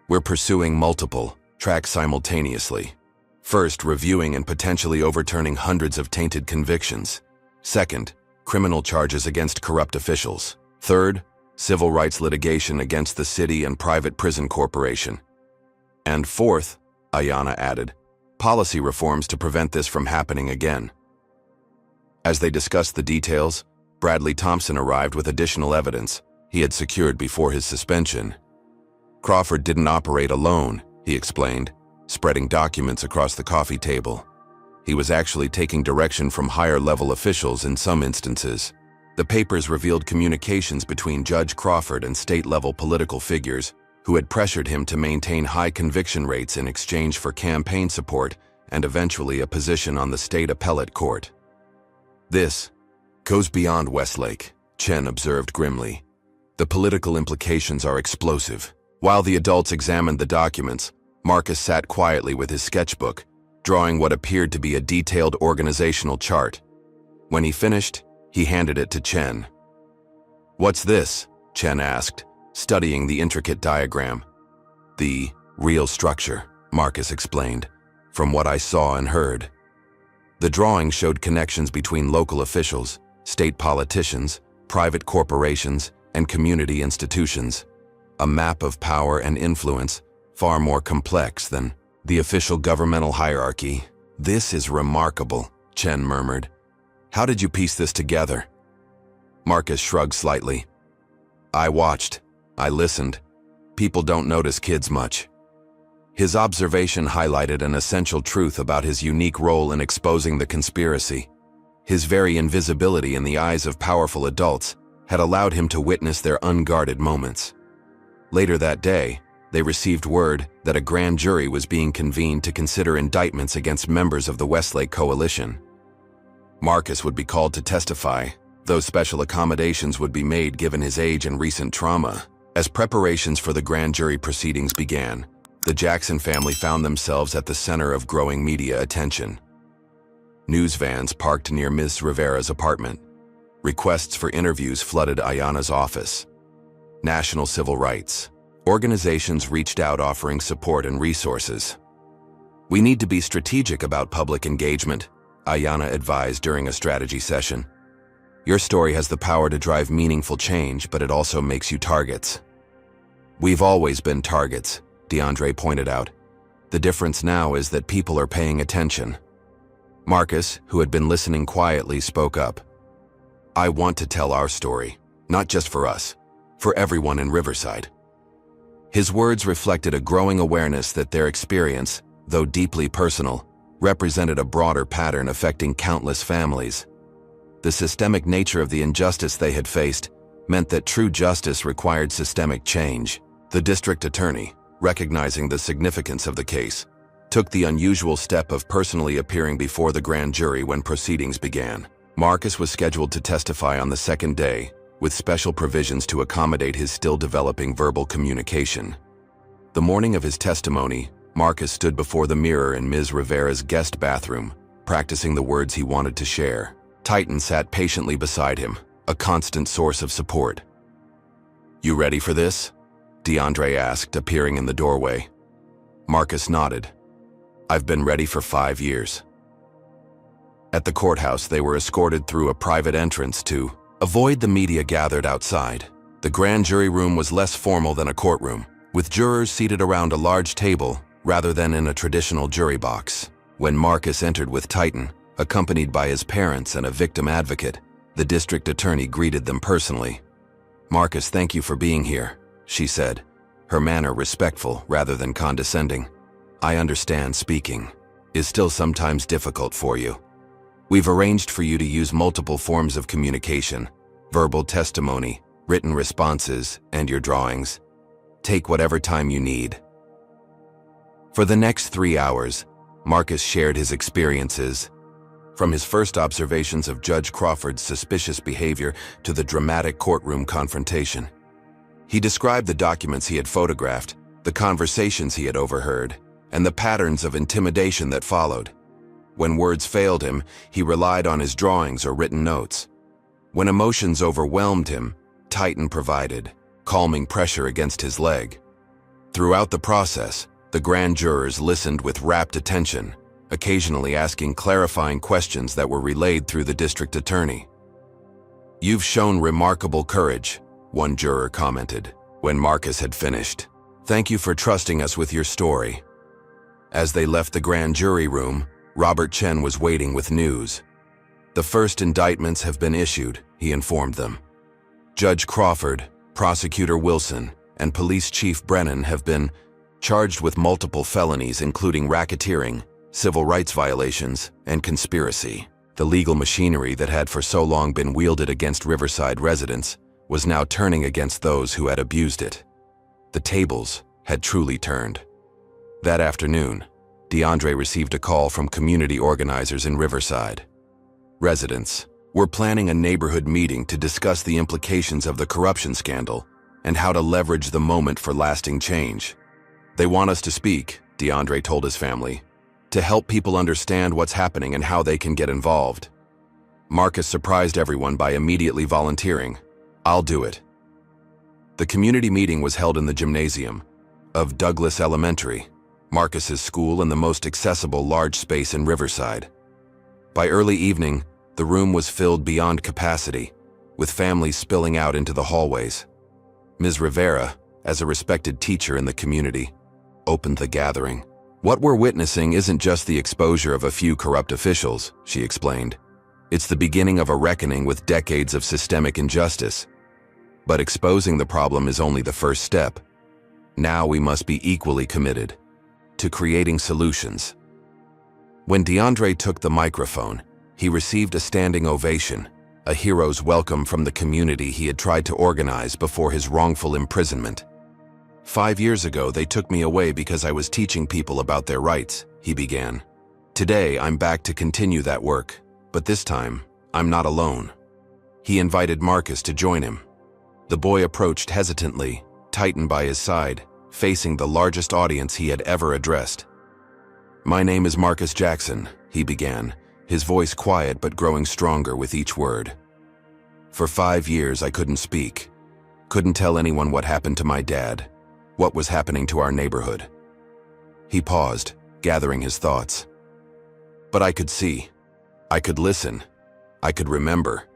"We're pursuing multiple tracks simultaneously. First, reviewing and potentially overturning hundreds of tainted convictions. Second, criminal charges against corrupt officials. Third, civil rights litigation against the city and private prison corporation. And fourth," Ayanna added, "policy reforms to prevent this from happening again." As they discussed the details, Bradley Thompson arrived with additional evidence he had secured before his suspension. "Crawford didn't operate alone," he explained, spreading documents across the coffee table. "He was actually taking direction from higher-level officials in some instances." The papers revealed communications between Judge Crawford and state-level political figures who had pressured him to maintain high conviction rates in exchange for campaign support and eventually a position on the state appellate court. "This goes beyond Westlake," Chen observed grimly. "The political implications are explosive." While the adults examined the documents, Marcus sat quietly with his sketchbook, drawing what appeared to be a detailed organizational chart. When he finished, he handed it to Chen. "What's this?" Chen asked, studying the intricate diagram. "The real structure," Marcus explained, "from what I saw and heard." The drawing showed connections between local officials, state politicians, private corporations, and community institutions. A map of power and influence, far more complex than the official governmental hierarchy. "This is remarkable," Chen murmured. "How did you piece this together?" Marcus shrugged slightly. "I watched. I listened. People don't notice kids much." His observation highlighted an essential truth about his unique role in exposing the conspiracy. His very invisibility in the eyes of powerful adults had allowed him to witness their unguarded moments. Later that day, they received word that a grand jury was being convened to consider indictments against members of the Westlake Coalition. Marcus would be called to testify, though special accommodations would be made given his age and recent trauma. As preparations for the grand jury proceedings began, the Jackson family found themselves at the center of growing media attention. News vans parked near Ms. Rivera's apartment. Requests for interviews flooded Ayanna's office. National civil rights organizations reached out offering support and resources. "We need to be strategic about public engagement," Ayanna advised during a strategy session. "Your story has the power to drive meaningful change, but it also makes you targets." "We've always been targets," DeAndre pointed out. "The difference now is that people are paying attention." Marcus, who had been listening quietly, spoke up. "I want to tell our story, not just for us, for everyone in Riverside." His words reflected a growing awareness that their experience, though deeply personal, represented a broader pattern affecting countless families. The systemic nature of the injustice they had faced meant that true justice required systemic change. The district attorney, recognizing the significance of the case, took the unusual step of personally appearing before the grand jury when proceedings began. Marcus was scheduled to testify on the second day, with special provisions to accommodate his still developing verbal communication. The morning of his testimony, Marcus stood before the mirror in Ms. Rivera's guest bathroom, practicing the words he wanted to share. Titan sat patiently beside him, a constant source of support. "You ready for this?" DeAndre asked, appearing in the doorway. Marcus nodded. "I've been ready for 5 years." At the courthouse, they were escorted through a private entrance to avoid the media gathered outside. The grand jury room was less formal than a courtroom, with jurors seated around a large table rather than in a traditional jury box. When Marcus entered with Titan, accompanied by his parents and a victim advocate, the district attorney greeted them personally. "Marcus, thank you for being here," she said, her manner respectful rather than condescending. "I understand speaking is still sometimes difficult for you. We've arranged for you to use multiple forms of communication: verbal testimony, written responses, and your drawings. Take whatever time you need." For the next 3 hours, Marcus shared his experiences, from his first observations of Judge Crawford's suspicious behavior to the dramatic courtroom confrontation. He described the documents he had photographed, the conversations he had overheard, and the patterns of intimidation that followed. When words failed him, he relied on his drawings or written notes. When emotions overwhelmed him, Titan provided, calming pressure against his leg. Throughout the process, the grand jurors listened with rapt attention, occasionally asking clarifying questions that were relayed through the district attorney. "You've shown remarkable courage," one juror commented, when Marcus had finished. "Thank you for trusting us with your story." As they left the grand jury room, Robert Chen was waiting with news. "The first indictments have been issued," he informed them. "Judge Crawford, Prosecutor Wilson, and Police Chief Brennan have been charged with multiple felonies including racketeering, civil rights violations, and conspiracy." The legal machinery that had for so long been wielded against Riverside residents was now turning against those who had abused it. The tables had truly turned. That afternoon, DeAndre received a call from community organizers in Riverside. Residents were planning a neighborhood meeting to discuss the implications of the corruption scandal and how to leverage the moment for lasting change. "They want us to speak," DeAndre told his family, "to help people understand what's happening and how they can get involved." Marcus surprised everyone by immediately volunteering. "I'll do it." The community meeting was held in the gymnasium of Douglas Elementary, Marcus's school and the most accessible large space in Riverside. By early evening, the room was filled beyond capacity, with families spilling out into the hallways. Ms. Rivera, as a respected teacher in the community, opened the gathering. "What we're witnessing isn't just the exposure of a few corrupt officials," she explained. "It's the beginning of a reckoning with decades of systemic injustice. But exposing the problem is only the first step. Now we must be equally committed to creating solutions." When DeAndre took the microphone, he received a standing ovation, a hero's welcome from the community he had tried to organize before his wrongful imprisonment. 5 years ago, they took me away because I was teaching people about their rights, he began. Today, I'm back to continue that work, but this time, I'm not alone. He invited Marcus to join him. The boy approached hesitantly, Titan by his side, facing the largest audience he had ever addressed. My name is Marcus Jackson, he began, his voice quiet but growing stronger with each word. For 5 years, I couldn't speak. Couldn't tell anyone what happened to my dad, what was happening to our neighborhood. He paused, gathering his thoughts. But I could see. I could listen. I could remember.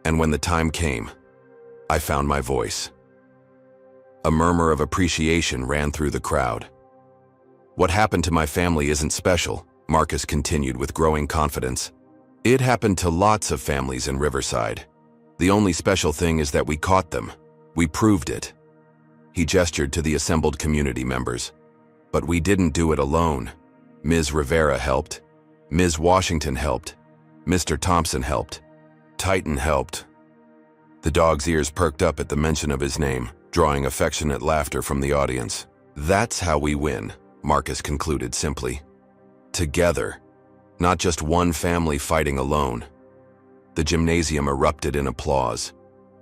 And when the time came, I found my voice. A murmur of appreciation ran through the crowd. What happened to my family isn't special, Marcus continued with growing confidence. It happened to lots of families in Riverside. The only special thing is that we caught them. We proved it. He gestured to the assembled community members. But we didn't do it alone. Ms. Rivera helped. Ms. Washington helped. Mr. Thompson helped. Titan helped. The dog's ears perked up at the mention of his name, drawing affectionate laughter from the audience. That's how we win, Marcus concluded simply. Together, not just one family fighting alone. The gymnasium erupted in applause.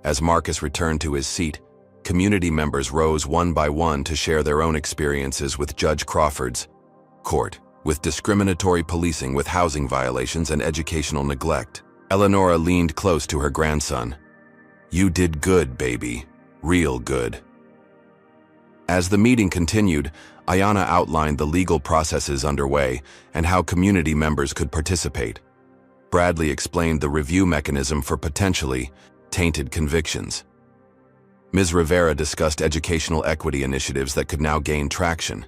As Marcus returned to his seat, community members rose one by one to share their own experiences with Judge Crawford's court, with discriminatory policing, with housing violations and educational neglect. Eleonora leaned close to her grandson. You did good, baby. Real good. As the meeting continued, Ayanna outlined the legal processes underway and how community members could participate. Bradley explained the review mechanism for potentially tainted convictions. Ms. Rivera discussed educational equity initiatives that could now gain traction.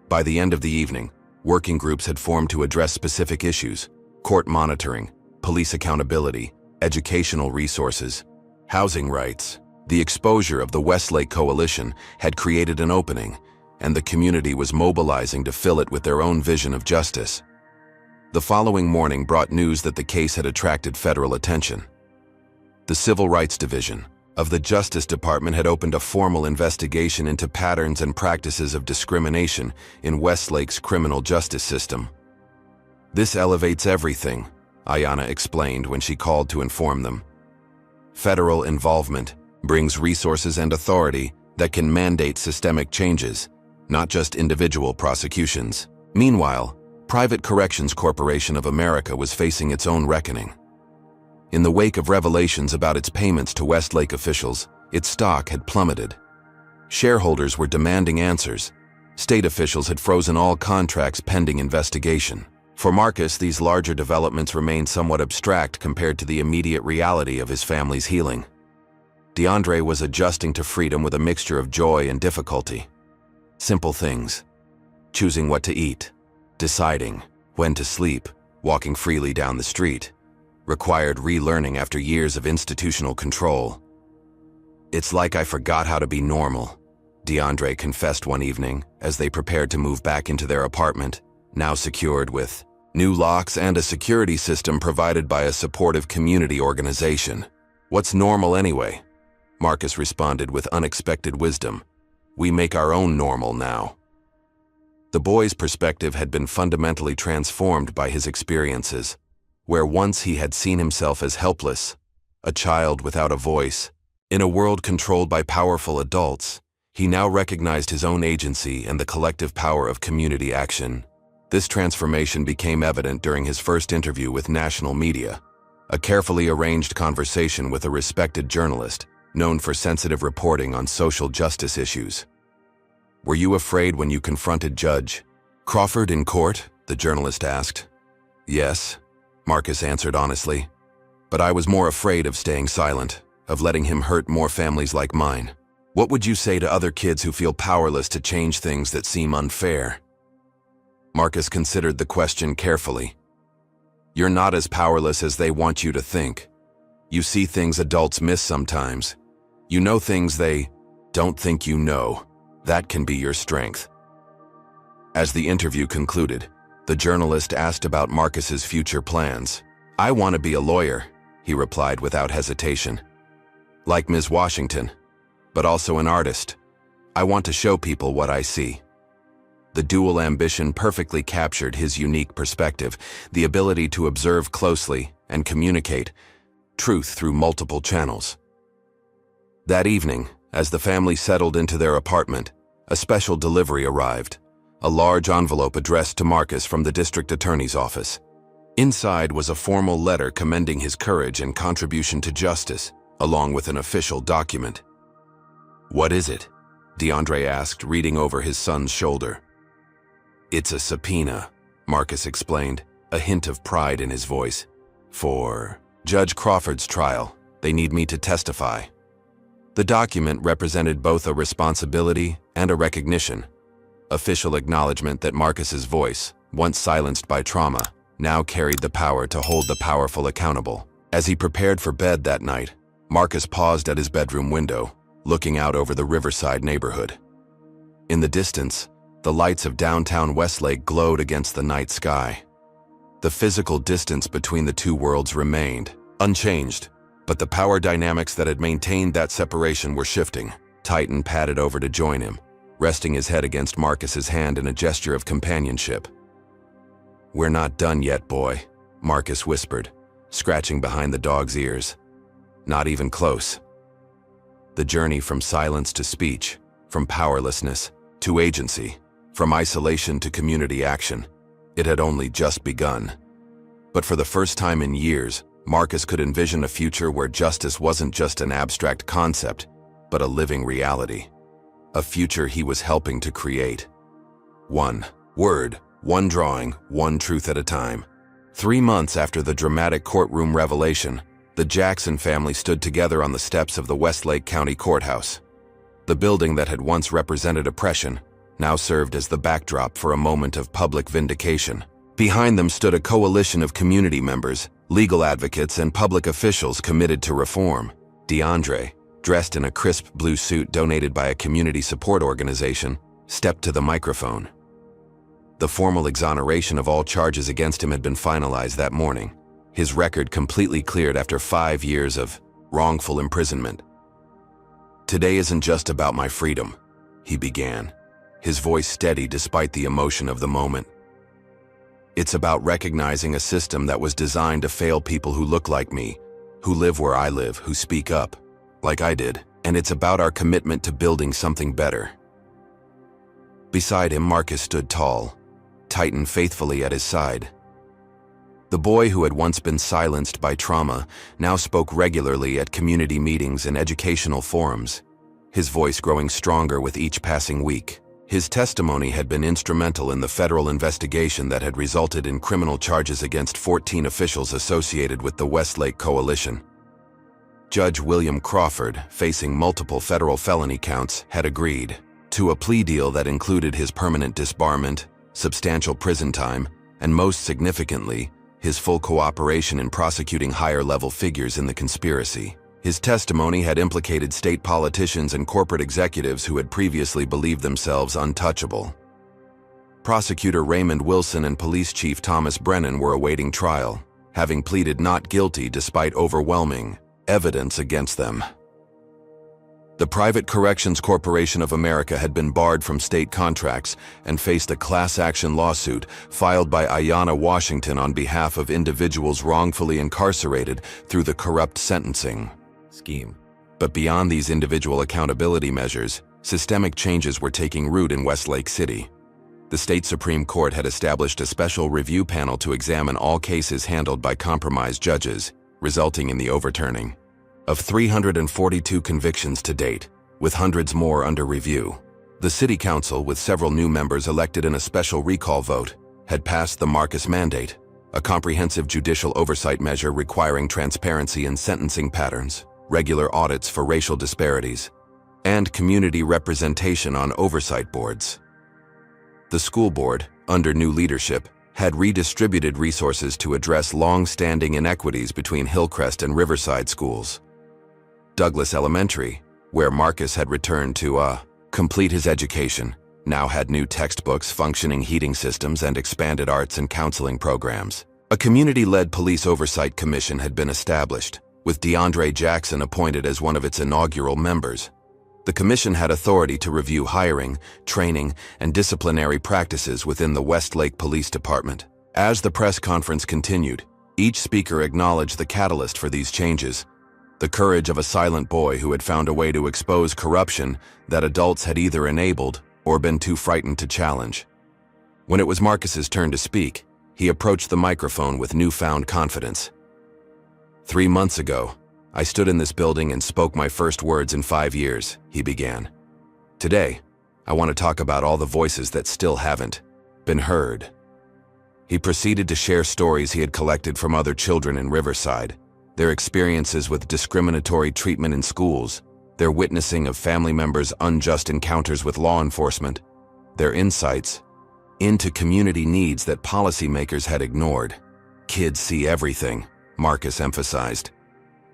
By the end of the evening, working groups had formed to address specific issues: court monitoring, police accountability, educational resources, housing rights. The exposure of the Westlake Coalition had created an opening, and the community was mobilizing to fill it with their own vision of justice. The following morning brought news that the case had attracted federal attention. The Civil Rights Division of the Justice Department had opened a formal investigation into patterns and practices of discrimination in Westlake's criminal justice system. This elevates everything, Ayanna explained when she called to inform them. Federal involvement brings resources and authority that can mandate systemic changes, not just individual prosecutions. Meanwhile, Private Corrections Corporation of America was facing its own reckoning. In the wake of revelations about its payments to Westlake officials, its stock had plummeted. Shareholders were demanding answers. State officials had frozen all contracts pending investigation. For Marcus, these larger developments remained somewhat abstract compared to the immediate reality of his family's healing. DeAndre was adjusting to freedom with a mixture of joy and difficulty. Simple things: choosing what to eat, deciding when to sleep, walking freely down the street, required relearning after years of institutional control. It's like I forgot how to be normal, DeAndre confessed one evening as they prepared to move back into their apartment, now secured with new locks and a security system provided by a supportive community organization. What's normal anyway? Marcus responded with unexpected wisdom. We make our own normal now. The boy's perspective had been fundamentally transformed by his experiences. Where once he had seen himself as helpless, a child without a voice, in a world controlled by powerful adults, he now recognized his own agency and the collective power of community action. This transformation became evident during his first interview with national media, a carefully arranged conversation with a respected journalist known for sensitive reporting on social justice issues. Were you afraid when you confronted Judge Crawford in court? The journalist asked. Yes, Marcus answered honestly. But I was more afraid of staying silent, of letting him hurt more families like mine. What would you say to other kids who feel powerless to change things that seem unfair? Marcus considered the question carefully. You're not as powerless as they want you to think. You see things adults miss sometimes. You know things they don't think you know. That can be your strength. As the interview concluded, the journalist asked about Marcus's future plans. I want to be a lawyer, he replied without hesitation. Like Ms. Washington, but also an artist, I want to show people what I see. The dual ambition perfectly captured his unique perspective, the ability to observe closely and communicate truth through multiple channels. That evening, as the family settled into their apartment, a special delivery arrived, a large envelope addressed to Marcus from the district attorney's office. Inside was a formal letter commending his courage and contribution to justice, along with an official document. "What is it?" DeAndre asked, reading over his son's shoulder. "It's a subpoena," Marcus explained, a hint of pride in his voice. "For Judge Crawford's trial, they need me to testify." The document represented both a responsibility and a recognition, official acknowledgement that Marcus's voice, once silenced by trauma, now carried the power to hold the powerful accountable. As he prepared for bed that night, Marcus paused at his bedroom window, looking out over the Riverside neighborhood. In the distance, the lights of downtown Westlake glowed against the night sky. The physical distance between the two worlds remained unchanged, but the power dynamics that had maintained that separation were shifting. Titan padded over to join him, resting his head against Marcus's hand in a gesture of companionship. "We're not done yet, boy," Marcus whispered, scratching behind the dog's ears. "Not even close." The journey from silence to speech, from powerlessness to agency, from isolation to community action, it had only just begun. But for the first time in years, Marcus could envision a future where justice wasn't just an abstract concept, but a living reality. A future he was helping to create. One word, one drawing, one truth at a time. 3 months after the dramatic courtroom revelation, the Jackson family stood together on the steps of the Westlake County Courthouse. The building that had once represented oppression now served as the backdrop for a moment of public vindication. Behind them stood a coalition of community members, legal advocates, and public officials committed to reform. DeAndre, dressed in a crisp blue suit donated by a community support organization, stepped to the microphone. The formal exoneration of all charges against him had been finalized that morning, his record completely cleared after 5 years of wrongful imprisonment. "Today isn't just about my freedom," he began, his voice steady despite the emotion of the moment. "It's about recognizing a system that was designed to fail people who look like me, who live where I live, who speak up, like I did, and it's about our commitment to building something better." Beside him, Marcus stood tall, Titan faithfully at his side. The boy who had once been silenced by trauma now spoke regularly at community meetings and educational forums, his voice growing stronger with each passing week. His testimony had been instrumental in the federal investigation that had resulted in criminal charges against 14 officials associated with the Westlake Coalition. Judge William Crawford, facing multiple federal felony counts, had agreed to a plea deal that included his permanent disbarment, substantial prison time, and most significantly, his full cooperation in prosecuting higher-level figures in the conspiracy. His testimony had implicated state politicians and corporate executives who had previously believed themselves untouchable. Prosecutor Raymond Wilson and Police Chief Thomas Brennan were awaiting trial, having pleaded not guilty despite overwhelming evidence against them. The Private Corrections Corporation of America had been barred from state contracts and faced a class action lawsuit filed by Ayanna Washington on behalf of individuals wrongfully incarcerated through the corrupt sentencing scheme. But beyond these individual accountability measures, systemic changes were taking root in Westlake City. The state Supreme Court had established a special review panel to examine all cases handled by compromised judges, resulting in the overturning of 342 convictions to date, with hundreds more under review. The City Council, with several new members elected in a special recall vote, had passed the Marcus Mandate, a comprehensive judicial oversight measure requiring transparency in sentencing patterns, regular audits for racial disparities, and community representation on oversight boards. The school board, under new leadership, had redistributed resources to address long-standing inequities between Hillcrest and Riverside schools. Douglas Elementary, where Marcus had returned to complete his education, now had new textbooks, functioning heating systems, and expanded arts and counseling programs. A community-led police oversight commission had been established, with DeAndre Jackson appointed as one of its inaugural members. The commission had authority to review hiring, training, and disciplinary practices within the Westlake Police Department. As the press conference continued, each speaker acknowledged the catalyst for these changes, the courage of a silent boy who had found a way to expose corruption that adults had either enabled or been too frightened to challenge. When it was Marcus's turn to speak, he approached the microphone with newfound confidence. 3 months ago, I stood in this building and spoke my first words in 5 years, he began. Today, I want to talk about all the voices that still haven't been heard. He proceeded to share stories he had collected from other children in Riverside, their experiences with discriminatory treatment in schools, their witnessing of family members' unjust encounters with law enforcement, their insights into community needs that policymakers had ignored. Kids see everything, Marcus emphasized.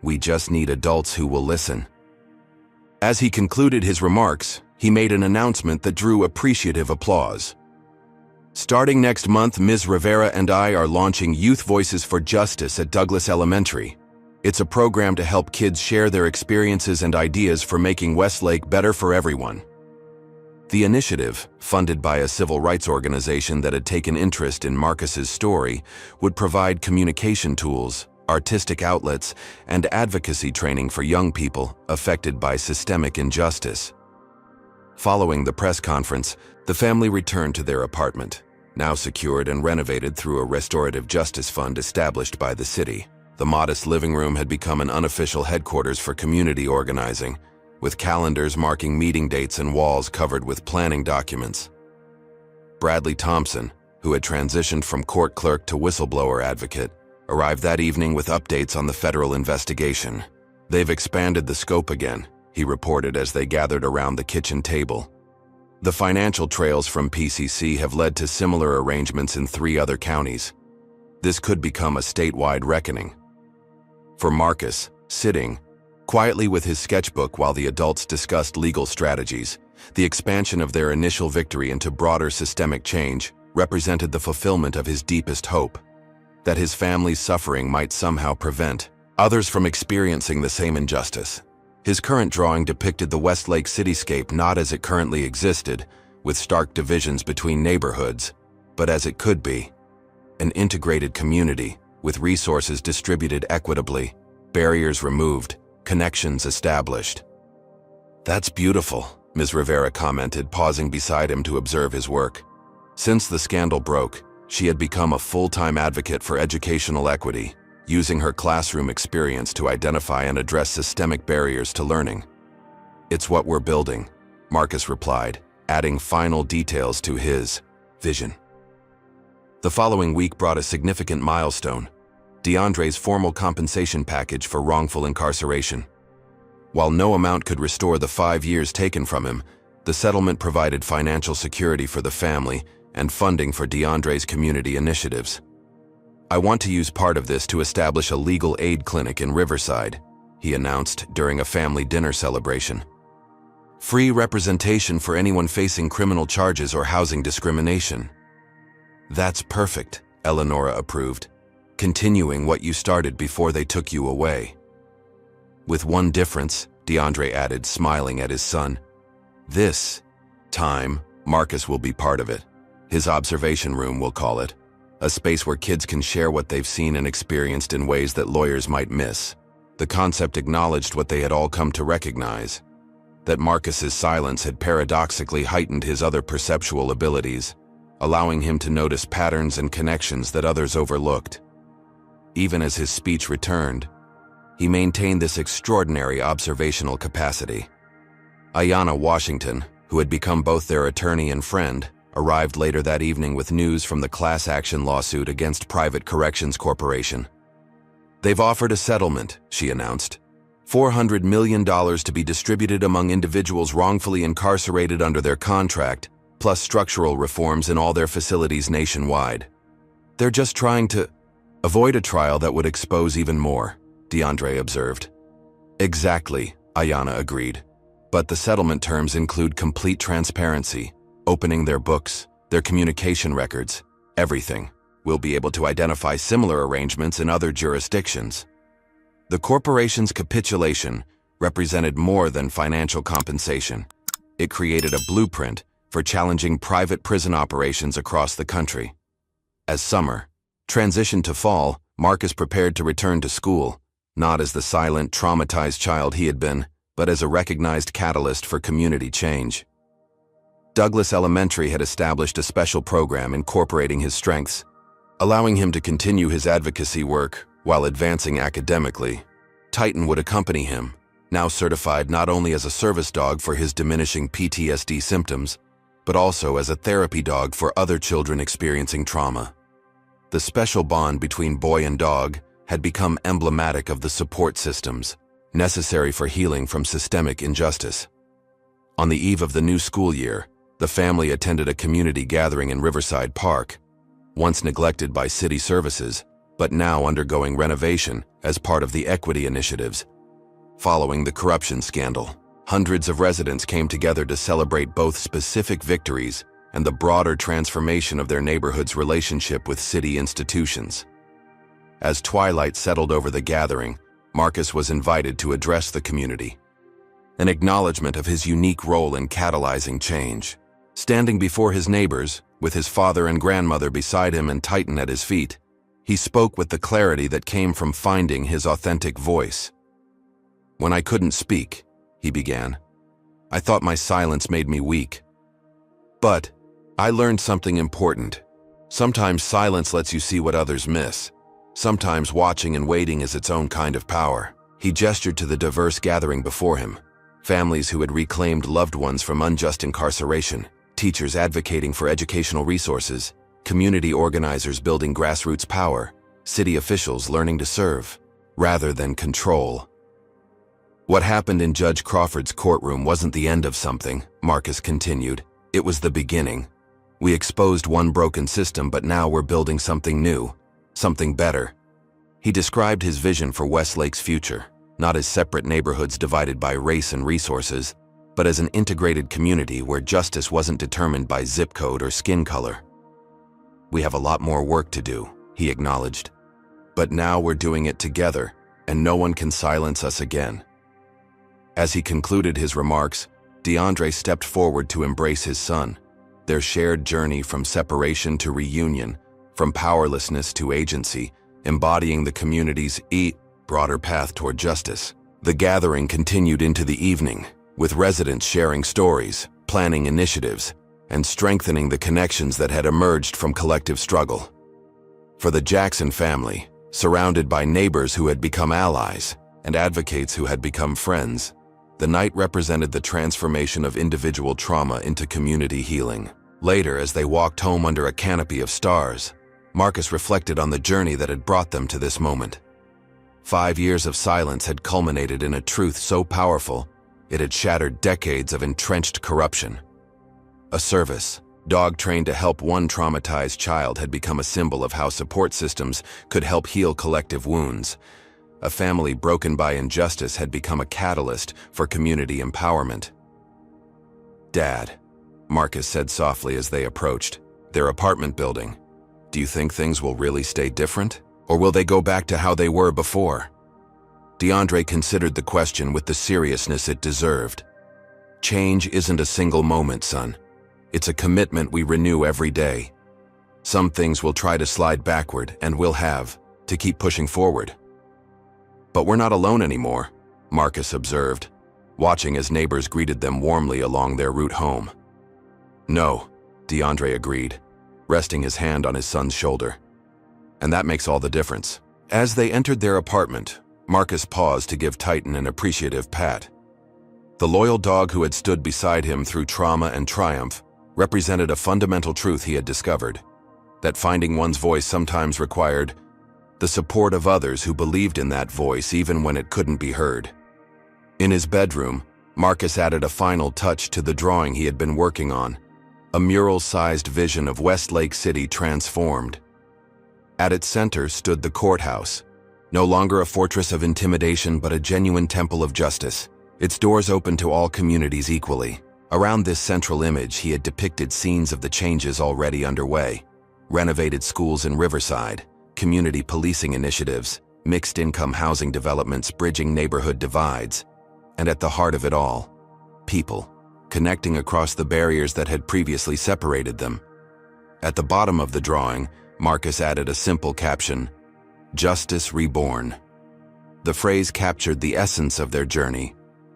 We just need adults who will listen. As he concluded his remarks, he made an announcement that drew appreciative applause. Starting next month, Ms. Rivera and I are launching Youth Voices for Justice at Douglas Elementary. It's a program to help kids share their experiences and ideas for making Westlake better for everyone. The initiative, funded by a civil rights organization that had taken interest in Marcus's story, would provide communication tools, artistic outlets, and advocacy training for young people affected by systemic injustice. Following the press conference, the family returned to their apartment, now secured and renovated through a restorative justice fund established by the city. The modest living room had become an unofficial headquarters for community organizing, with calendars marking meeting dates and walls covered with planning documents. Bradley Thompson, who had transitioned from court clerk to whistleblower advocate, arrived that evening with updates on the federal investigation. They've expanded the scope again, he reported as they gathered around the kitchen table. The financial trails from PCC have led to similar arrangements in 3 other counties. This could become a statewide reckoning. For Marcus, sitting quietly with his sketchbook while the adults discussed legal strategies, the expansion of their initial victory into broader systemic change represented the fulfillment of his deepest hope, that his family's suffering might somehow prevent others from experiencing the same injustice. His current drawing depicted the Westlake cityscape not as it currently existed, with stark divisions between neighborhoods, but as it could be, an integrated community with resources distributed equitably, barriers removed, connections established. That's beautiful, Ms. Rivera commented, pausing beside him to observe his work. Since the scandal broke, she had become a full-time advocate for educational equity, using her classroom experience to identify and address systemic barriers to learning. It's what we're building, Marcus replied, adding final details to his vision. The following week brought a significant milestone: DeAndre's formal compensation package for wrongful incarceration. While no amount could restore the 5 years taken from him, the settlement provided financial security for the family and funding for DeAndre's community initiatives. I want to use part of this to establish a legal aid clinic in Riverside, he announced during a family dinner celebration. Free representation for anyone facing criminal charges or housing discrimination. That's perfect, Eleanora approved, continuing what you started before they took you away. With one difference, DeAndre added, smiling at his son. This time, Marcus will be part of it. His observation room, we'll call it. A space where kids can share what they've seen and experienced in ways that lawyers might miss. The concept acknowledged what they had all come to recognize, that Marcus's silence had paradoxically heightened his other perceptual abilities, allowing him to notice patterns and connections that others overlooked. Even as his speech returned, he maintained this extraordinary observational capacity. Ayanna Washington, who had become both their attorney and friend, arrived later that evening with news from the class action lawsuit against Private Corrections Corporation. They've offered a settlement, she announced. $400 million to be distributed among individuals wrongfully incarcerated under their contract, plus structural reforms in all their facilities nationwide. They're just trying to avoid a trial that would expose even more, DeAndre observed. Exactly, Ayanna agreed. But the settlement terms include complete transparency, opening their books, their communication records, everything. We'll be able to identify similar arrangements in other jurisdictions. The corporation's capitulation represented more than financial compensation. It created a blueprint for challenging private prison operations across the country. As summer transitioned to fall, Marcus prepared to return to school, not as the silent, traumatized child he had been, but as a recognized catalyst for community change. Douglas Elementary had established a special program incorporating his strengths, allowing him to continue his advocacy work while advancing academically. Titan would accompany him, now certified not only as a service dog for his diminishing PTSD symptoms, but also as a therapy dog for other children experiencing trauma. The special bond between boy and dog had become emblematic of the support systems necessary for healing from systemic injustice. On the eve of the new school year, the family attended a community gathering in Riverside Park, once neglected by city services, but now undergoing renovation as part of the equity initiatives. Following the corruption scandal, hundreds of residents came together to celebrate both specific victories and the broader transformation of their neighborhood's relationship with city institutions. As twilight settled over the gathering, Marcus was invited to address the community, an acknowledgement of his unique role in catalyzing change. Standing before his neighbors, with his father and grandmother beside him and Titan at his feet, he spoke with the clarity that came from finding his authentic voice. "When I couldn't speak," he began, "I thought my silence made me weak. But I learned something important. Sometimes silence lets you see what others miss. Sometimes watching and waiting is its own kind of power." He gestured to the diverse gathering before him, families who had reclaimed loved ones from unjust incarceration, teachers advocating for educational resources, community organizers building grassroots power, city officials learning to serve, rather than control. "What happened in Judge Crawford's courtroom wasn't the end of something," Marcus continued. "It was the beginning. We exposed one broken system, but now we're building something new, something better." He described his vision for Westlake's future, not as separate neighborhoods divided by race and resources, but as an integrated community where justice wasn't determined by zip code or skin color. "We have a lot more work to do," he acknowledged. "But now we're doing it together, and no one can silence us again." As he concluded his remarks, DeAndre stepped forward to embrace his son, their shared journey from separation to reunion, from powerlessness to agency, embodying the community's broader path toward justice. The gathering continued into the evening, with residents sharing stories, planning initiatives, and strengthening the connections that had emerged from collective struggle. For the Jackson family, surrounded by neighbors who had become allies and advocates who had become friends, the night represented the transformation of individual trauma into community healing. Later, as they walked home under a canopy of stars, Marcus reflected on the journey that had brought them to this moment. 5 years of silence had culminated in a truth so powerful, it had shattered decades of entrenched corruption. A service dog trained to help one traumatized child had become a symbol of how support systems could help heal collective wounds. A family broken by injustice had become a catalyst for community empowerment. "Dad," Marcus said softly as they approached their apartment building, "do you think things will really stay different? Or will they go back to how they were before?" DeAndre considered the question with the seriousness it deserved. "Change isn't a single moment, son. It's a commitment we renew every day. Some things will try to slide backward, and we'll have to keep pushing forward." "But we're not alone anymore," Marcus observed, watching as neighbors greeted them warmly along their route home. "No," DeAndre agreed, resting his hand on his son's shoulder. "And that makes all the difference." As they entered their apartment, Marcus paused to give Titan an appreciative pat. The loyal dog who had stood beside him through trauma and triumph represented a fundamental truth he had discovered, that finding one's voice sometimes required the support of others who believed in that voice even when it couldn't be heard. In his bedroom, Marcus added a final touch to the drawing he had been working on, a mural-sized vision of Westlake City transformed. At its center stood the courthouse, no longer a fortress of intimidation but a genuine temple of justice, its doors open to all communities equally. Around this central image, he had depicted scenes of the changes already underway: renovated schools in Riverside, community policing initiatives, mixed-income housing developments bridging neighborhood divides. And at the heart of it all, people, connecting across the barriers that had previously separated them. At the bottom of the drawing, Marcus added a simple caption, "Justice Reborn." The phrase captured the essence of their journey,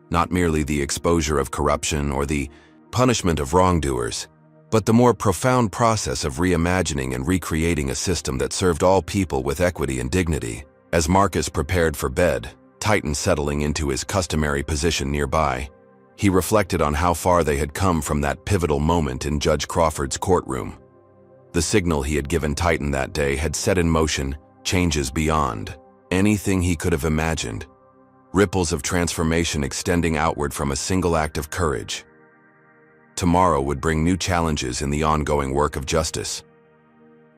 not merely the exposure of corruption or the punishment of wrongdoers, but the more profound process of reimagining and recreating a system that served all people with equity and dignity. As Marcus prepared for bed, Titan settling into his customary position nearby, he reflected on how far they had come from that pivotal moment in Judge Crawford's courtroom. The signal he had given Titan that day had set in motion changes beyond anything he could have imagined, ripples of transformation extending outward from a single act of courage. Tomorrow would bring new challenges in the ongoing work of justice.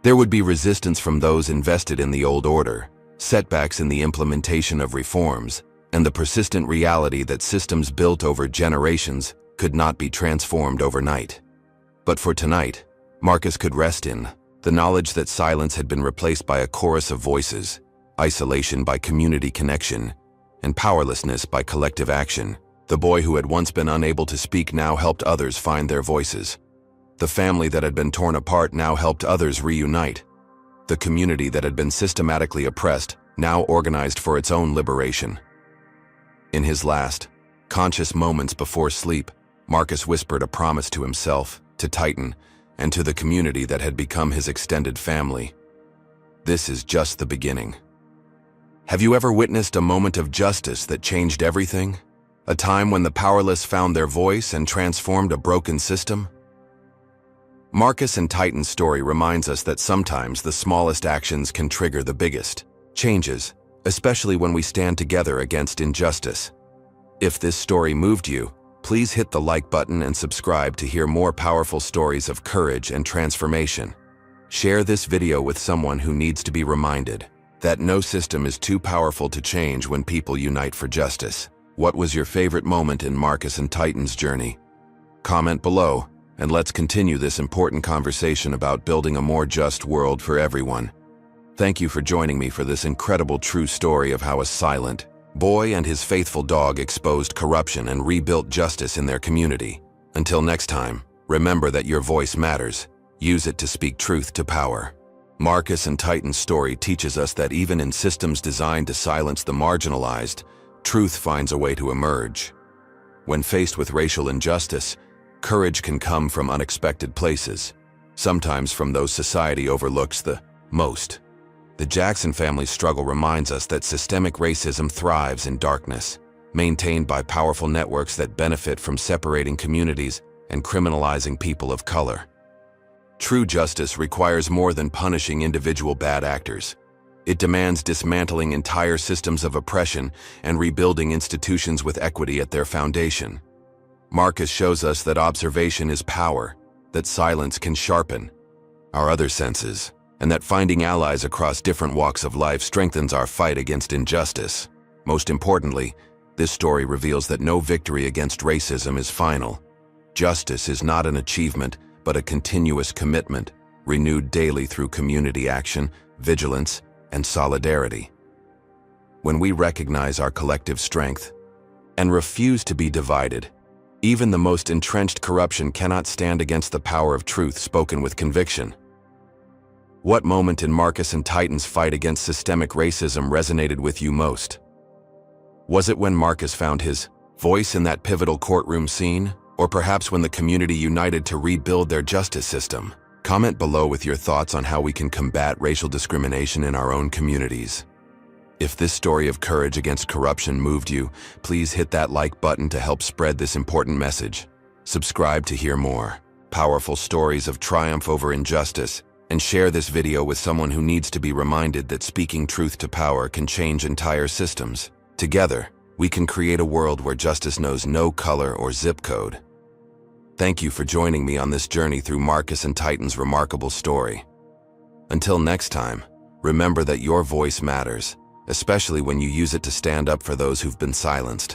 There would be resistance from those invested in the old order, setbacks in the implementation of reforms, and the persistent reality that systems built over generations could not be transformed overnight. But for tonight, Marcus could rest in the knowledge that silence had been replaced by a chorus of voices, isolation by community connection, and powerlessness by collective action. The boy who had once been unable to speak now helped others find their voices. The family that had been torn apart now helped others reunite. The community that had been systematically oppressed now organized for its own liberation. In his last, conscious moments before sleep, Marcus whispered a promise to himself, to Titan, and to the community that had become his extended family. This is just the beginning. Have you ever witnessed a moment of justice that changed everything? A time when the powerless found their voice and transformed a broken system? Marcus and Titan's story reminds us that sometimes the smallest actions can trigger the biggest changes, especially when we stand together against injustice. If this story moved you, please hit the like button and subscribe to hear more powerful stories of courage and transformation. Share this video with someone who needs to be reminded that no system is too powerful to change when people unite for justice. What was your favorite moment in Marcus and Titan's journey? Comment below, and let's continue this important conversation about building a more just world for everyone. Thank you for joining me for this incredible true story of how a silent boy and his faithful dog exposed corruption and rebuilt justice in their community. Until next time, remember that your voice matters. Use it to speak truth to power. Marcus and Titan's story teaches us that even in systems designed to silence the marginalized, truth finds a way to emerge. When faced with racial injustice, courage can come from unexpected places, sometimes from those society overlooks the most. The Jackson family's struggle reminds us that systemic racism thrives in darkness, maintained by powerful networks that benefit from separating communities and criminalizing people of color. True justice requires more than punishing individual bad actors. It demands dismantling entire systems of oppression and rebuilding institutions with equity at their foundation. Marcus shows us that observation is power, that silence can sharpen our other senses, and that finding allies across different walks of life strengthens our fight against injustice. Most importantly, this story reveals that no victory against racism is final. Justice is not an achievement, but a continuous commitment, renewed daily through community action, vigilance, and solidarity. When we recognize our collective strength and refuse to be divided, even the most entrenched corruption cannot stand against the power of truth spoken with conviction. What moment in Marcus and Titan's fight against systemic racism resonated with you most? Was it when Marcus found his voice in that pivotal courtroom scene? Or perhaps when the community united to rebuild their justice system? Comment below with your thoughts on how we can combat racial discrimination in our own communities. If this story of courage against corruption moved you, please hit that like button to help spread this important message. Subscribe to hear more powerful stories of triumph over injustice, and share this video with someone who needs to be reminded that speaking truth to power can change entire systems. Together, we can create a world where justice knows no color or zip code. Thank you for joining me on this journey through Marcus and Titan's remarkable story. Until next time, remember that your voice matters, especially when you use it to stand up for those who've been silenced.